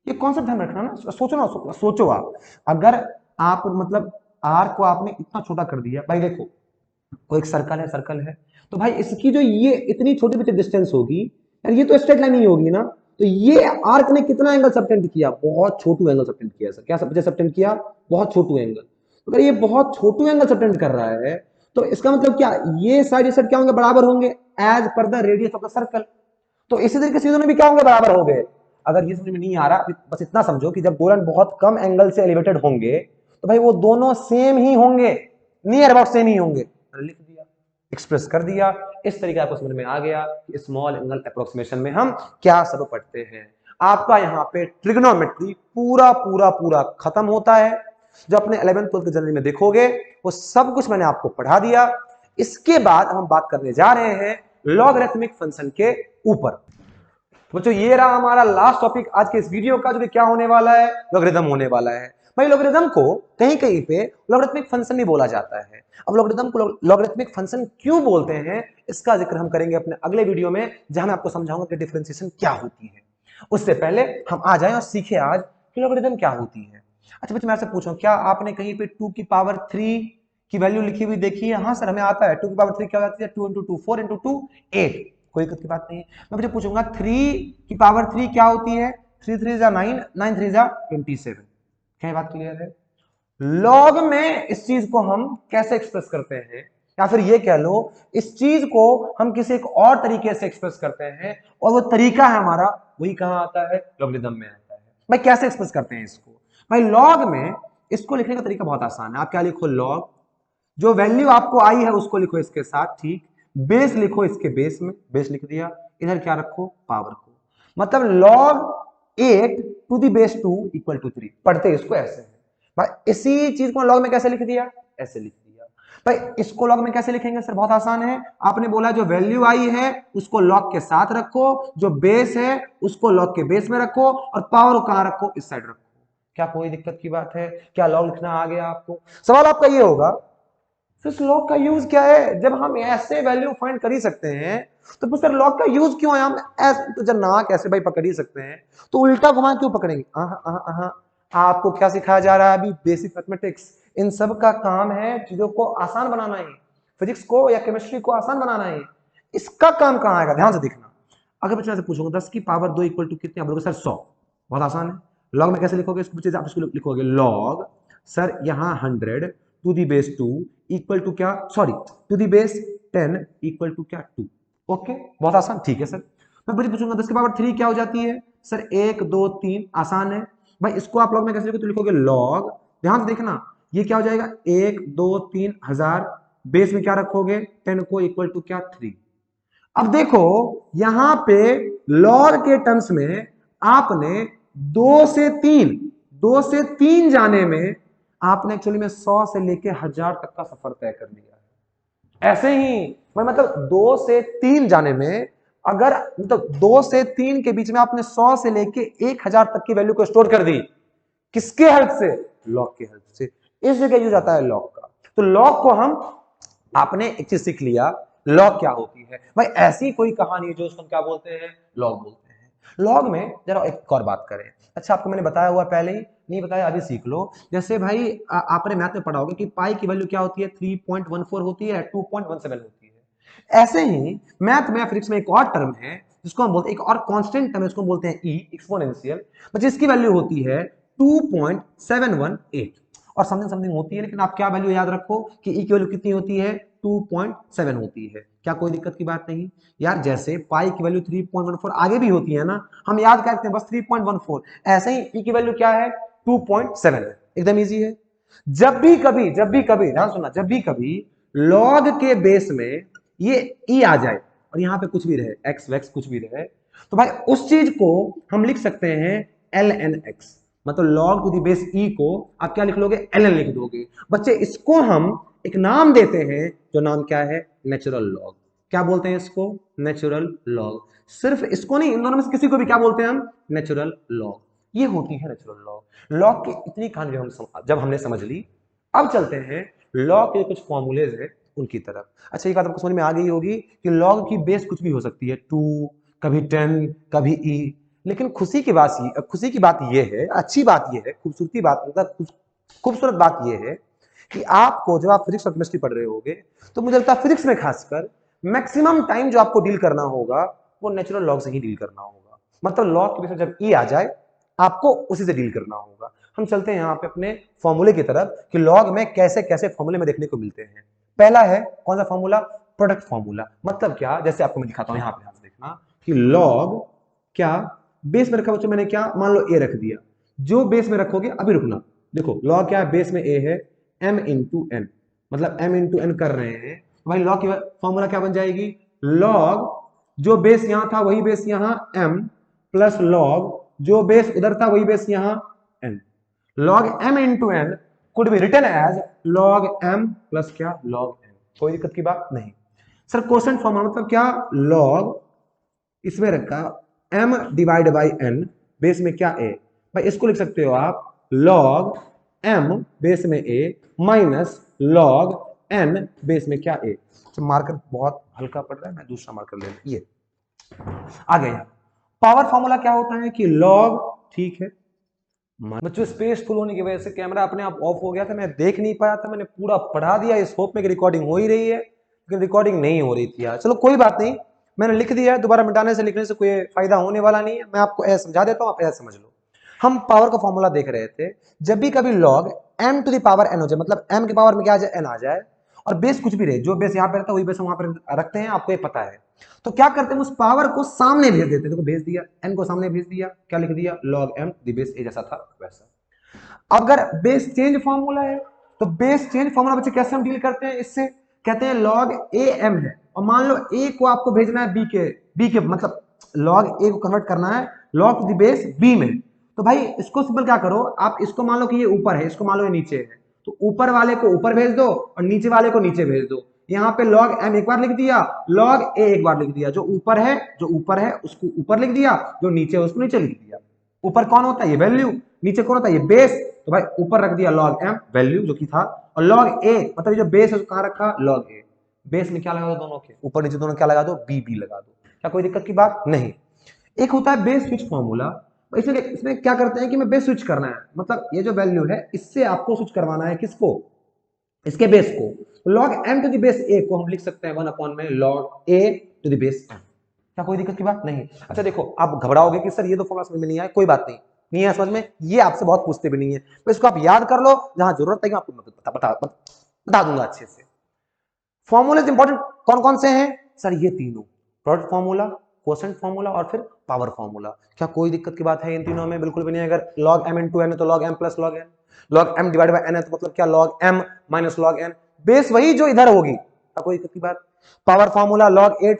ये कॉन्सेप्ट ध्यान रखना ना, सोचो ना, सोचो आप, अगर आप मतलब R को आपने इतना छोटा कर दिया, भाई देखो कोई एक सर्कल है, सर्कल है, तो भाई इसकी जो ये इतनी छोटी छोटी डिस्टेंस होगी यार, ये तो स्ट्रेट लाइन ही होगी ना, तो ये आर्क ने कितना एंगल सबटेंड किया, बहुत छोटू एंगल सबटेंड किया सर। क्या सबटेंड किया, बहुत छोटू एंगल। तो अगर ये बहुत छोटू एंगल सबटेंड कर रहा है तो इसका मतलब क्या, ये साइड साइड क्या होंगे, बराबर होंगे as per the radius of the circle. तो इसी तरीके से दोनों भी क्या होंगे, बराबर हो गए। अगर ये समझ में नहीं आ रहा, बस इतना समझो कि जब दो लाइन बहुत कम एंगल से एलिवेटेड होंगे तो भाई वो दोनों सेम ही होंगे, नियर अबाउट सेम ही होंगे, लिख दिया, एक्सप्रेस कर दिया। इस तरीके आपको समझ में आ गया कि स्मॉल एंगल अप्रोक्सीमेशन में हम क्या सब पढ़ते हैं। आपका यहाँ पे ट्रिग्नोमेट्री पूरा पूरा पूरा खत्म होता है। जो अपने 11th 12th के जर्नी में देखोगे वो सब कुछ मैंने आपको पढ़ा दिया। इसके बाद हम बात करने जा रहे हैं लॉगरिथमिक फंक्शन के ऊपर। बच्चों ये रहा हमारा लास्ट टॉपिक आज के इस वीडियो का, जो कि क्या होने वाला है, लॉगरिथम होने वाला है। भाई लॉगरिथम को कहीं कहीं पे लॉगरिथमिक फंक्शन भी बोला जाता है। अब लॉगरिथम को लॉगरिथमिक फंक्शन क्यों बोलते हैं, इसका जिक्र हम करेंगे अपने अगले वीडियो में, जहां मैं आपको समझाऊंगा कि डिफरेंशिएशन क्या होती है। उससे पहले हम आ जाएं और सीखे आज कि लॉगरिथम क्या होती है। अच्छा बच्चे मैं आपसे पूछूं, क्या आपने कहीं पे 2 की पावर 3 की वैल्यू लिखी हुई देखी है? हाँ सर हमें आता है, 2 की पावर 3 क्या हो जाती है, 2 इंटू 2 4 इंटू 2 8, कोई दिक्कत की बात नहीं है। मैं मुझे पूछूंगा 3 की पावर 3 क्या होती है, 3 3 जा 9, 9 3 जा 27। क्या बात क्लियर है? लॉग में इस चीज को हम कैसे एक्सप्रेस करते हैं, या फिर ये कह लो इस चीज को हम किसी एक और तरीके से एक्सप्रेस करते हैं, और वो तरीका है हमारा, वही कहां आता है, लॉगरिथम में आता है। भाई कैसे एक्सप्रेस करते हैं इसको, भाई लॉग में इसको लिखने का तरीका बहुत आसान है। आप क्या लिखो, लॉग, जो वैल्यू आपको आई है उसको लिखो इसके साथ, ठीक, बेस लिखो इसके बेस में, बेस लिख दिया, इधर क्या रखो, पावर को, मतलब log 8 to the base 2 equal to 3, पढ़ते इसको ऐसे है। भाई इसी चीज को लॉग में कैसे लिख दिया, ऐसे लिख दिया। भाई इसको लॉग में कैसे लिखेंगे सर, बहुत आसान है। आपने बोला जो वैल्यू आई है उसको लॉग के साथ रखो, जो बेस है उसको लॉग के बेस में रखो, और पावर को कहां रखो, इस साइड रखो। क्या कोई दिक्कत की बात है? क्या लॉग लिखना आ गया आपको? सवाल आपका ये होगा फिर लॉग का यूज क्या है, जब हम ऐसे वैल्यू फाइंड कर ही सकते हैं तो फिर सर लॉग का यूज क्यों है? हम ऐसे तो जब नाक ऐसे भाई पकड़ ही सकते हैं तो उल्टा घुमा क्यों पकड़ेंगे? आपको क्या सिखाया जा रहा है अभी, बेसिक मैथमेटिक्स। इन सब का काम है चीजों को आसान बनाना है, फिजिक्स को या केमिस्ट्री को आसान बनाना है। इसका काम कहां आएगा, ध्यान से देखना। अगर बच्चा से पूछूंगा 10 की पावर 2 इक्वल टू कितने, आप बोलोगे सर 100। बहुत आसान है। लॉग में कैसे लिखोगे इसको बच्चे, आप इसको लिखोगे लॉग सर यहाँ 100 to the base 2 equal to क्या, sorry to the base 10 equal to क्या, 2। ओके बहुत आसान, ठीक है सर। मैं बच्चे पूछूंगा 10 की पावर 3 क्या हो जाती है, सर 1 2 3, आसान है। भाई इसको आप लॉग में कैसे लिखोगे, तो लिखोगे लॉग, ध्यान से देखना, ये क्या हो जाएगा 1 2 3 हजार, बेस में क्या रखोगे 10 को इक्वल टू क्या 3। अब देखो यहां पे लॉग के टर्म्स में आपने 2 से 3 जाने में आपने एक्चुअली में 100 से लेके 1000 तक का सफर तय कर लिया है। ऐसे ही मैं मतलब 2 से 3 जाने में अगर मतलब 2 से 3 के बीच में आपने 100 से लेके 1000 तक की वैल्यू को स्टोर कर दी, किसके हेल्प से? लॉग के हेल्प से। इस जगह यूज आता है लॉग का। तो लॉग को हम, आपने एक चीज सीख लिया, लॉग क्या होती है भाई। ऐसी कोई कहानी है जो उसको क्या बोलते हैं? लॉग बोलते हैं। लॉग में जरा एक और बात करें। अच्छा, आपको मैंने बताया हुआ पहले ही, नहीं बताया अभी सीख लो। जैसे भाई आपने मैथ में पढ़ा होगा कि पाई की वैल्यू क्या होती है? 3.14 होती है, 2.17 होती है। ऐसे ही मैथ में फिजिक्स में एक और टर्म है जिसको हम बोलते हैं, एक और कांस्टेंट टर्म है जिसको हम बोलते हैं ई, एक्सपोनेंशियल, जिसकी वैल्यू होती है 2.718 और समथिंग समथिंग होती है। लेकिन आप क्या वैल्यू याद रखो कि ई की वैल्यू कितनी होती है? 2.7 होती है। क्या कोई दिक्कत की बात नहीं यार? जैसे पाई की वैल्यू 3.14 आगे भी होती है ना, हम याद करते हैं बस 3.14, ऐसे ही ई की वैल्यू क्या है? 2.7 है। एकदम इजी है। जब भी कभी ध्यान सुनना, जब भी कभी लॉग के बेस में ये ई आ जाए और यहां पे कुछ भी रहे, एक्स वैक्स कुछ भी रहे, तो भाई उस चीज को हम लिख सकते हैं एल एन एक्स। मतलब लॉग टू द बेस ई को आप क्या लिख लोगे? एल एन लिख दोगे। बच्चे इसको हम एक नाम देते हैं, जो नाम क्या है? Natural log. क्या बोलते हैं इसको? Natural log. सिर्फ इसको नहीं, इन दोनों में से किसी को भी क्या बोलते हैं हम? Natural log. ये होती है नेचुरल लॉग। लॉग की इतनी कहानी जब हमने समझ ली, अब चलते हैं लॉग के कुछ फॉर्मूलेज है उनकी तरफ। अच्छा, एक बात आपको समझ में आ गई होगी कि लॉग की बेस कुछ भी हो सकती है, 2, कभी 10, कभी ई। लेकिन खुशी की बात यह है, अच्छी बात यह है, खूबसूरती बात, मतलब खूबसूरत बात यह है कि आपको जब आप फिजिक्स और केमिस्ट्री पढ़ रहे होगे, तो मुझे लगता है फिजिक्स में खासकर मैक्सिमम टाइम जो आपको डील करना होगा वो नेचुरल लॉग से ही डील करना होगा। मतलब लॉग के बेस में जब ई आ जाए आपको उसी से डील करना होगा। हम चलते हैं यहाँ पे अपने फॉर्मूले की तरफ कि लॉग में कैसे कैसे फॉर्मूले में देखने को मिलते हैं। पहला है कौन सा फॉर्मूला? Product formula. मतलब क्या? जैसे आपको मैं दिखाता हूं, यहाँ पे देखना कि लॉग क्या बेस में रखा, बच्चों मैंने क्या मान लो ए रख दिया। जो बेस में रखोगे, अभी रुकना, देखो लॉग क्या है? बेस में ए है, m इंटू एन, मतलब m इंटू एन कर रहे हैं। भाई लॉग की फॉर्मूला क्या बन जाएगी? लॉग जो बेस यहां था वही बेस यहां m, प्लस लॉग जो बेस उधर था वही बेस यहां n। log m into n could be written as log m plus क्या? log n। कोई दिक्कत की बात नहीं। सर क्वेश्चन फॉर्मूला मतलब क्या? log इसमें रखा m divide by n, base में क्या? a। भाई इसको लिख सकते हो आप log m बेस में a minus log n base में क्या? a। मार्कर बहुत हल्का पड़ रहा है, मैं दूसरा मार्कर ले लूं। ये आ गया। पावर फॉर्मूला क्या होता है कि log, ठीक है बच्चों, स्पेस फुल होने की वजह से कैमरा अपने आप ऑफ हो गया था, मैं देख नहीं पाया था। मैंने पूरा पढ़ा दिया इस होप में कि रिकॉर्डिंग हो ही रही है, लेकिन रिकॉर्डिंग नहीं हो रही थी यार। चलो कोई बात नहीं, मैंने लिख दिया है, दोबारा मिटाने से लिखने से कोई फायदा होने वाला नहीं है। मैं आपको ऐसा समझा देता हूं, आप ऐसा समझ लो। हम पावर का फॉर्मूला देख रहे थे, जब भी कभी log m to the power n हो जाए, मतलब m की पावर में क्या आ जाए? n आ जाए, और बेस कुछ भी रहे, जो बेस यहाँ पे रहता है वही बेस हम वहां पर रखते हैं, आपको ये पता है। तो क्या करते हैं? उस पावर को सामने भेज देते हैं। देखो भेज दिया, n को सामने भेज दिया, क्या लिख दिया? log m the base a, जैसा था वैसा। अगर बेस चेंज फॉर्मूला है, तो बेस चेंज फॉर्मूला बच्चे कैसे हम डील करते हैं इससे? कहते हैं log a m है, और मान लो a को आपको भेजना है b के मतलब log a को कन्वर्ट करना है log to the base b में। तो भाई इसको सिंपल क्या करो, आप इसको मान लो कि ये ऊपर है, इसको मान लो ये नीचे है, तो ऊपर वाले को ऊपर भेज दो और नीचे वाले को नीचे भेज दो। यहाँ पे log m एक बार लिख दिया, log a एक बार लिख दिया। जो ऊपर है उसको ऊपर लिख दिया, जो नीचे है उसको नीचे लिख दिया। ऊपर कौन होता है? ये वैल्यू। नीचे कौन होता है? ये बेस। तो भाई ऊपर रख दिया log m वैल्यू जो कि था, और log a मतलब ये जो बेस है कहां रखा? log a। बेस में क्या लगा दो? दोनों के ऊपर नीचे दोनों क्या लगा दो? b लगा दो। क्या कोई दिक्कत की बात नहीं? एक होता है बेस स्विच फॉर्मूला। इसमें क्या करते हैं कि मैं बेस स्विच करना है, मतलब ये जो वैल्यू है इससे आपको स्विच करवाना है, किसको? इसके बेस को। log m to the base a को हम लिख सकते हैं 1 अपॉन में log a to the base m। क्या कोई दिक्कत की बात नहीं? अच्छा देखो, आप घबराओगे कि सर ये तो फॉर्मूला समझ में नहीं आया, कोई बात नहीं, नहीं है समझ में, ये आपसे बहुत पूछते भी नहीं है, तो इसको आप याद कर लो, जहां जरूरत है आपको बता दूंगा अच्छे से। फॉर्मूले इंपॉर्टेंट कौन कौन से हैं सर? ये तीनों, प्रोडक्ट फॉर्मूला, क्वोशेंट फॉर्मूला और फिर पावर फॉर्मूला। क्या कोई दिक्कत की बात है इन तीनों में? बिल्कुल भी नहीं। अगर log m इंटू n है तो log m plus log n, log m divide by n है तो मतलब क्या? log m minus log n। Base वही जो इधर होगी, क्या कोई दिक्कत की बात? पावर फॉर्मूला log a,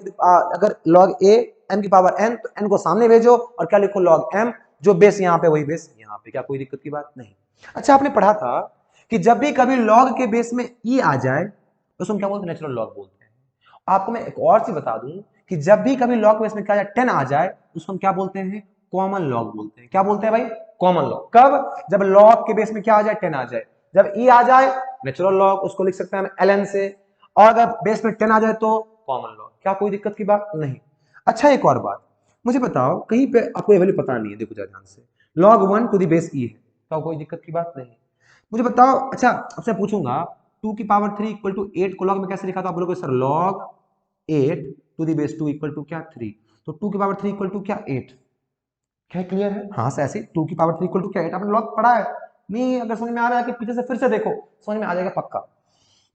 अगर log a m की पावर n तो n को सामने भेजो और क्या लिखो? log m, जो बेस यहाँ पे वही बेस यहाँ पे। क्या कोई दिक्कत की बात नहीं? अच्छा आपने पढ़ा था कि जब भी कभी लॉग के बेस में ई आ जाए तो उसको हम क्या बोलते हैं, नेचुरल लॉग बोलते हैं। आपको मैं एक और चीज बता दूं कि जब भी कभी लॉग के बेस में क्या आ जाए 10 आ जाए उसको हम क्या बोलते हैं, कॉमन लॉग बोलते हैं। क्या बोलते हैं भाई, कॉमन लॉग। कब, जब लॉग के बेस में क्या आ जाए 10 आ जाए। जब ई आ जाए नेचुरल लॉग, उसको लिख सकते हैं हम ln से, और अगर बेस में 10 आ जाए तो कॉमन लॉग। क्या कोई दिक्कत की बात नहीं। अच्छा एक और बात मुझे बताओ, कहीं पे आपको ये वैल्यू पता नहीं है, देखो जरा ध्यान से, log 1 टू द बेस ई है, क्या कोई दिक्कत की बात नहीं। मुझे बताओ, अच्छा आपसे पूछूंगा 2 की पावर 3 इक्वल टू 8 को लॉग में कैसे लिखा था, आप बोलोगे sir log 8 to the base 2 equal to क्या 3, तो 2 की पावर 3 इक्वल टू क्या 8। क्या क्लियर है, हाँ से ऐसे 2 की पावर 3 इक्वल टू क्या 8, आपने लॉग पढ़ा है नहीं, अगर समझ में आ रहा है कि पीछे से फिर से देखो, समझ में आ जाएगा पक्का।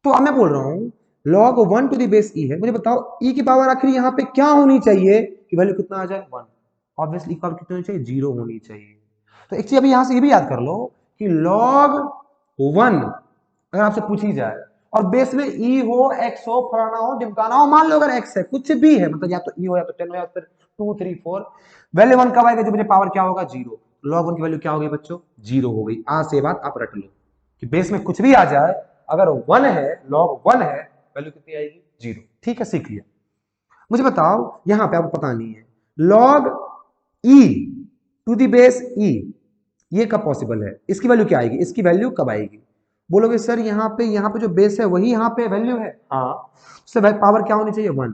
तो अब मैं बोल रहा हूं log 1 टू द बेस ई है, मुझे बताओ e की पावर आखिर यहाँ पे क्या होनी चाहिए कि वैल्यू कितना आ जाए 1। ऑब्वियसली पावर कितनी होनी चाहिए, 0 होनी चाहिए। तो एक चीज अभी यहां से ये भी याद कर लो कि log 1 अगर आपसे पूछी जाए और बेस में ई हो, एक्स हो, फलाना हो, ढिमकाना हो, मान लो अगर एक्स है, कुछ भी है, मतलब या तो ई हो या तो 10 हो या फिर 2 3 4, वैल्यू 1 कब आएगा, जब मुझे पावर क्या होगा 0। log 1 की वैल्यू क्या हो गई बच्चों, 0 हो गई। आज से बात आप रट लो कि बेस में कुछ भी आ जाए, अगर 1 है, log 1 है, वैल्यू कितनी आएगी 0। ठीक है, सीख लिया। मुझे बताओ यहां पे आपको पता नहीं है log e to the base e, ये कब पॉसिबल है, इसकी वैल्यू क्या आएगी, इसकी वैल्यू कब आएगी। बोलोगे सर यहाँ पे जो बेस है वही यहाँ पे वैल्यू है, हाँ, उससे पावर क्या होनी चाहिए 1,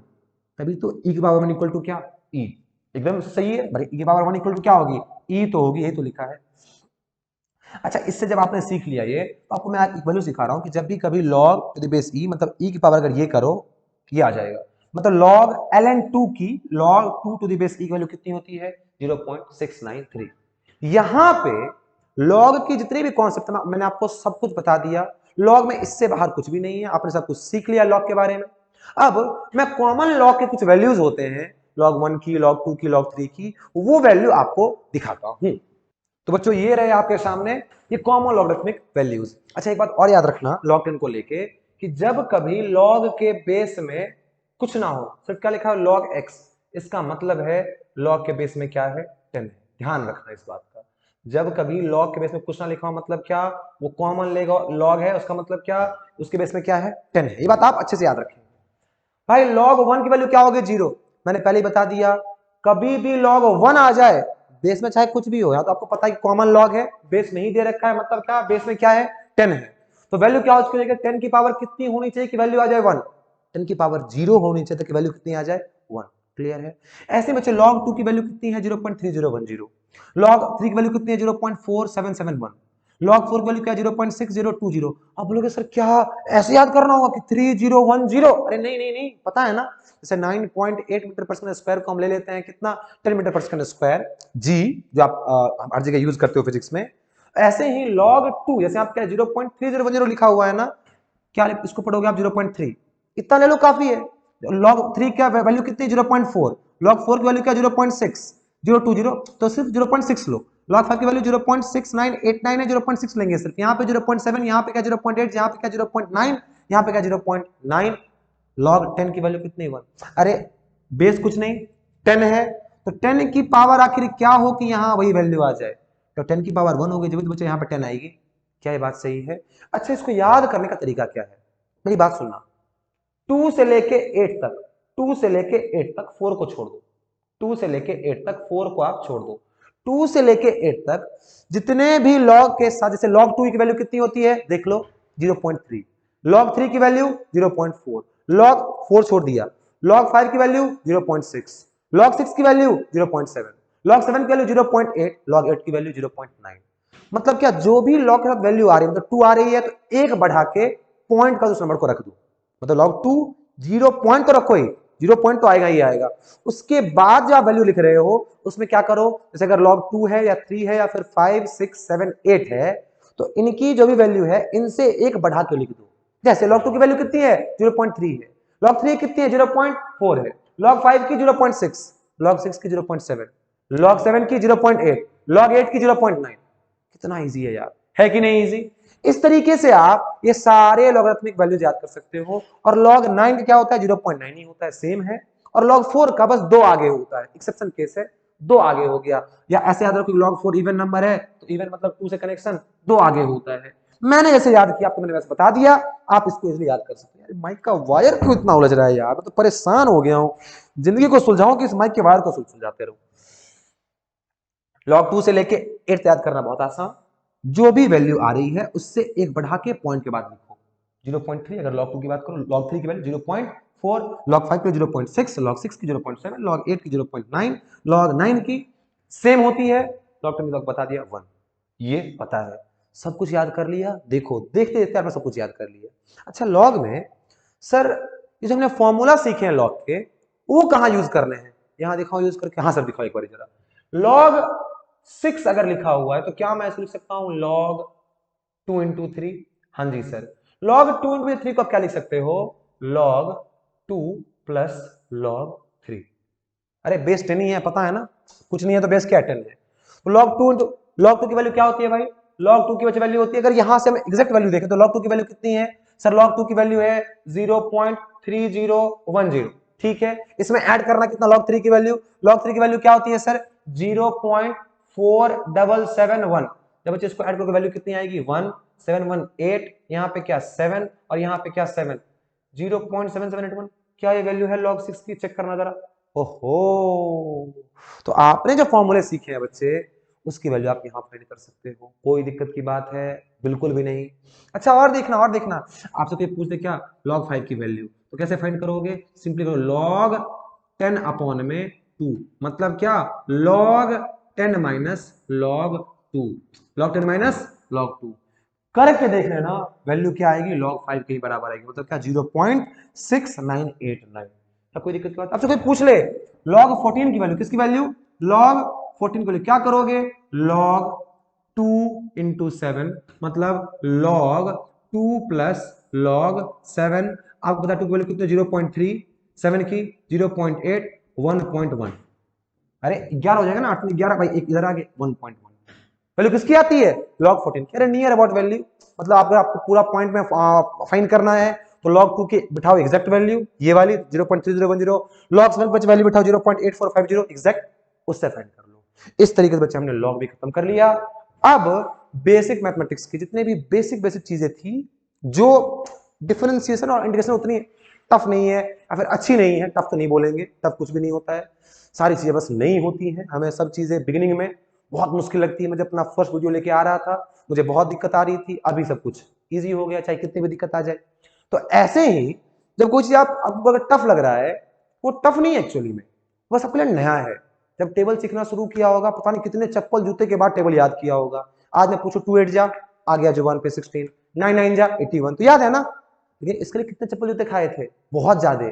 तभी तो e की पावर 1 इक्वल टू क्या e, एकदम सही है। e की पावर 1 इक्वल टू क्या होगी, e तो होगी, यही तो लिखा है। अच्छा इससे जब आपने सीख लिया ये, तो आपको मैं एक वैल्यू सिखा रहा हूं कि जब भी कभी log to the base e, मतलब e की पावर अगर ये करो, ये आ जाएगा, मतलब log ln 2 की log 2 to the base e की वैल्यू कितनी होती है 0.693। यहां पे log की जितने भी कॉन्सेप्ट मैंने आपको सब कुछ बता दिया, log में इससे बाहर कुछ भी नहीं है, आपने सब कुछ सीख लिया log के बारे में। अब मैं कॉमन log के कुछ वैल्यूज होते हैं, log 1 की, log 2 की, log 3 की, वो वैल्यू आपको दिखाता हूं। तो बच्चों ये रहे आपके सामने ये कॉमन लॉगरिथमिक वैल्यूज। अच्छा एक बात और याद रखना log 10 को लेके, कि जब कभी log के बेस में कुछ ना हो, सिर्फ क्या लिखा है log x, इसका मतलब है log के बेस में क्या है 10 है। ध्यान रखना इस बात का, जब कभी log के बेस में कुछ ना लिखा हो मतलब क्या, वो कॉमन log है, उसका मतलब क्या, उसके बेस में क्या है 10 है। ये बात आप अच्छे से याद रखें। भाई log 1 की वैल्यू क्या होगी 0, मैंने पहले ही बता दिया। कभी भी log 1 आ जाए बेस में, चाहे कुछ भी हो, या तो आपको पता है कि कॉमन लॉग है, बेस में ही दे रखा है, मतलब क्या बेस में क्या है 10 है, तो वैल्यू क्या हो जाएगी 10 की पावर कितनी होनी चाहिए कि वैल्यू आ जाए 1, 10 की पावर 0 होनी चाहिए कि वैल्यू कितनी आ जाए 1। क्लियर है। ऐसे बच्चे log 2 की वैल्यू कितनी है 0.3010, log 3 की वैल्यू कितनी है 0.4771, log 4 की वैल्यू क्या 0.6020। आप बोलोगे सर क्या ऐसे याद करना होगा कि 3010, अरे नहीं नहीं नहीं, पता है ना, जैसे 9.8 मीटर पर सेकंड स्क्वायर को हम ले लेते हैं कितना 10 मीटर पर सेकंड स्क्वायर जी, जो आप हर जगह यूज करते हो फिजिक्स में, ऐसे ही log 2 जैसे आप क्या 0.3010 लिखा हुआ है ना, क्या इसको पढ़ोगे आप 0.3, इतना ले लो काफी है। log 3 क्या वैल्यू कितनी 0.4, log 4 की वैल्यू क्या 0.6020, तो सिर्फ 0.6 लो। log 5 की वैल्यू 0.6989 है, 0.6 लेंगे सिर्फ, यहाँ पे 0.7, यहाँ पे क्या 0.8, यहाँ पे क्या 0.9, यहाँ पे क्या 0.9। log 10 की वैल्यू कितनी 1, अरे बेस कुछ नहीं 10 है, तो 10 की पावर आखिर क्या हो कि यहाँ वही वैल्यू आ जाए, तो 10 की पावर 1 हो गई, जब तो बच्चे यहाँ पे 10 आएगी। क्या ये बात सही है। अच्छा इसको याद करने का तरीका क्या है, मेरी बात सुनना, 2 से लेके 8 तक, 2 से लेके 8 तक 4 को छोड़ दो, 2 से लेके 8 तक 4 को आप छोड़ दो, 2 से लेके 8 तक जितने भी log के साथ, जैसे log 2 की वैल्यू कितनी होती है देख लो 0.3, log 3 की वैल्यू 0.4, log 4 छोड़ दिया, log 5 की वैल्यू 0.6, log 6 की वैल्यू 0.7, log 7 की वैल्यू 0.8, log 8 की वैल्यू 0.9। मतलब क्या जो भी log के साथ वैल्यू आ रही है, मतलब 2 आ रही है तो एक बढ़ा के पॉइंट का उस नंबर को रख दो, मतलब log 2 0 पॉइंट तो रखो ही, 0 पॉइंट तो आएगा ही आएगा, उसके बाद जो आप वैल्यू लिख रहे हो उसमें क्या करो, जैसे अगर log 2 है या 3 है या फिर 5 6 7 8 है, तो इनकी जो भी वैल्यू है इनसे एक बढ़ा के लिख दो। जैसे log 2 की वैल्यू कितनी है 0.3 है, log 3 कितनी है 0.4 है, log 5 की 0.6, log 6 की 0.7, log 7 की 0.8, log 8 की 0.9। कितना इजी है यार, है कि नहीं इजी। इस तरीके से आप ये सारे लॉगरिथमिक वैल्यूज याद कर सकते हो। और log 9 का क्या होता है 0.9 ही होता है, सेम है। और log 4 का बस 2 आगे होता है, एक्सेप्शन केस है, 2 आगे हो गया। या ऐसे याद रखो log 4 इवन नंबर है तो इवन मतलब 2 से कनेक्शन 2 आगे होता है। मैंने जैसे याद किया आपको मैंने वैसे बता दिया, आप इसको इजीली याद कर सकते हैं। माइक का वायर क्यों इतना उलझ रहा है यार, मैं तो परेशान हो गया हूं, जिंदगी को सुलझाऊं कि इस माइक के वायर को सुलझाते रहूं। log 2 से लेके 8 याद करना बहुत आसान, जो भी वैल्यू आ रही है उससे एक बढ़ा के पॉइंट के बाद लिखो। 0.3 अगर log 2 की बात करो, log 3 की वैल्यू 0.4, log 5 की 0.6, log 6 की 0.7, log 8 की 0.9, log 9 की सेम होती है, log 10 बता दिया 1। ये पता है, सब कुछ याद कर लिया। देखो देखते देखते आपने सब कुछ याद कर लिया। अच्छा log में सर ये जो हमने फॉर्मूला सीखे हैं log के, वो कहां यूज करने हैं, यहां दिखाओ यूज करके। हाँ सर दिखाओ एक बार जरा। log 6 अगर लिखा हुआ है तो क्या मैं ऐसे लिख सकता हूं log 2 इंटू 3? हाँ जी सर, log 2 इंटू 3 को आप क्या लिख सकते हो, log 2 प्लस log 3। अरे बेस 10 ही है, पता है ना, कुछ नहीं है तो बेस क्या 10 है। तो log 2 इंटू log 2 की वैल्यू क्या होती है भाई, log 2 की वैल्यू होती है, अगर यहां से हम एग्जैक्ट वैल्यू देखें तो log 2 की वैल्यू कितनी है सर, log 2 की वैल्यू है 0.3010। ठीक है, इसमें ऐड करना कितना log 3 की वैल्यू, log 3 की वैल्यू क्या होती है सर 0.4771। जब बच्चे इसको ऐड करोगे वैल्यू कितनी आएगी 1718, यहाँ पे क्या 7 और यहाँ पे क्या 7, 0.7781। क्या ये वैल्यू है log 6 की, चेक करना जरा। ओहो, तो आपने जो फॉर्मूले सीखे हैं बच्चे उसकी वैल्यू आप यहाँ फाइंड कर सकते हो, कोई दिक्कत की बात है बिल्कुल भी नहीं। अच्छा और देखना आपसे कोई पूछ दे क्या log 5 की वैल्यू, तो कैसे फाइंड करोगे, सिंपली करो log 10 अपॉन में 2, मतलब क्या log 10 minus log 2, log 10 minus log 2 करके देख लेना, वैल्यू क्या आएगी log 5 के ही बराबर आएगी, मतलब क्या 0.6989। तो कोई दिक्कत की बात। अब तो कोई पूछ ले log 14 की वैल्यू, किसकी वैल्यू, log 14 की वैल्यू क्या करोगे log 2 इंटू 7, मतलब log 2 प्लस log 7। आपको पता 2 की वैल्यू कितनी, 0.3, 7 की 0.8, 1.1। अरे 11 हो जाएगा ना, 8 में 11 भाई, एक इधर आ गए 1.1। वैल्यू किसकी आती है log 14 की। अरे नियर अबाउट वैल्यू, मतलब अगर आपको पूरा पॉइंट में फाइंड करना है तो log 2 की बिठाओ एग्जैक्ट वैल्यू, ये वाली 0.3010, log 7 पर वैल्यू बिठाओ 0.8450 एग्जैक्ट, उससे फाइंड कर लो। इस तरीके से बच्चे हमने log भी खत्म कर लिया। अब बेसिक मैथमेटिक्स की जितने भी बेसिक चीजें थी, जो डिफरेंशिएशन और इंटीग्रेशन उतनी टफ नहीं है या फिर अच्छी नहीं है, टफ तो नहीं बोलेंगे, टफ कुछ भी नहीं होता है, सारी चीजें बस नहीं होती हैं। हमें सब चीजें बिगिनिंग में बहुत मुश्किल लगती है। मुझे अपना फर्स्ट वीडियो लेके आ रहा था, मुझे बहुत दिक्कत आ रही थी, अभी सब कुछ इजी हो गया, चाहे कितनी भी दिक्कत आ जाए। तो ऐसे ही जब कोई चीज आपको अगर टफ लग रहा है, वो टफ नहीं है एक्चुअली में, बस आपके लिए नया है। जब टेबल सीखना शुरू किया होगा, पता नहीं कितने चप्पल जूते के बाद टेबल याद किया होगा। आज मैं पूछूं 2 8 जा, आ गया जो 1 पे 16, 9 9 जा 81, तो याद है ना। लेकिन इसके लिए कितने चप्पल जूते खाए थे, बहुत ज्यादा।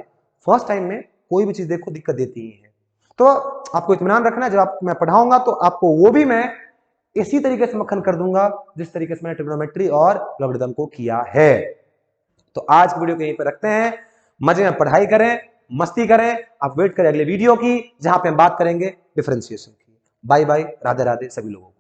फर्स्ट टाइम में कोई भी चीज देखो दिक्कत देती ही है। तो आपको इत्मीनान रखना है, जब आप मैं पढ़ाऊंगा तो आपको वो भी मैं इसी तरीके से मक्खन कर दूंगा जिस तरीके से मैंने ट्रिग्नोमेट्री और लॉगरिथम को किया है। तो आज की वीडियो को यहीं पर रखते हैं, मजे में पढ़ाई करें, मस्ती करें, आप वेट करें अगले वीडियो की जहां पे हम बात करेंगे डिफरेंशिएशन की। बाय बाय, राधे राधे सभी लोगों को।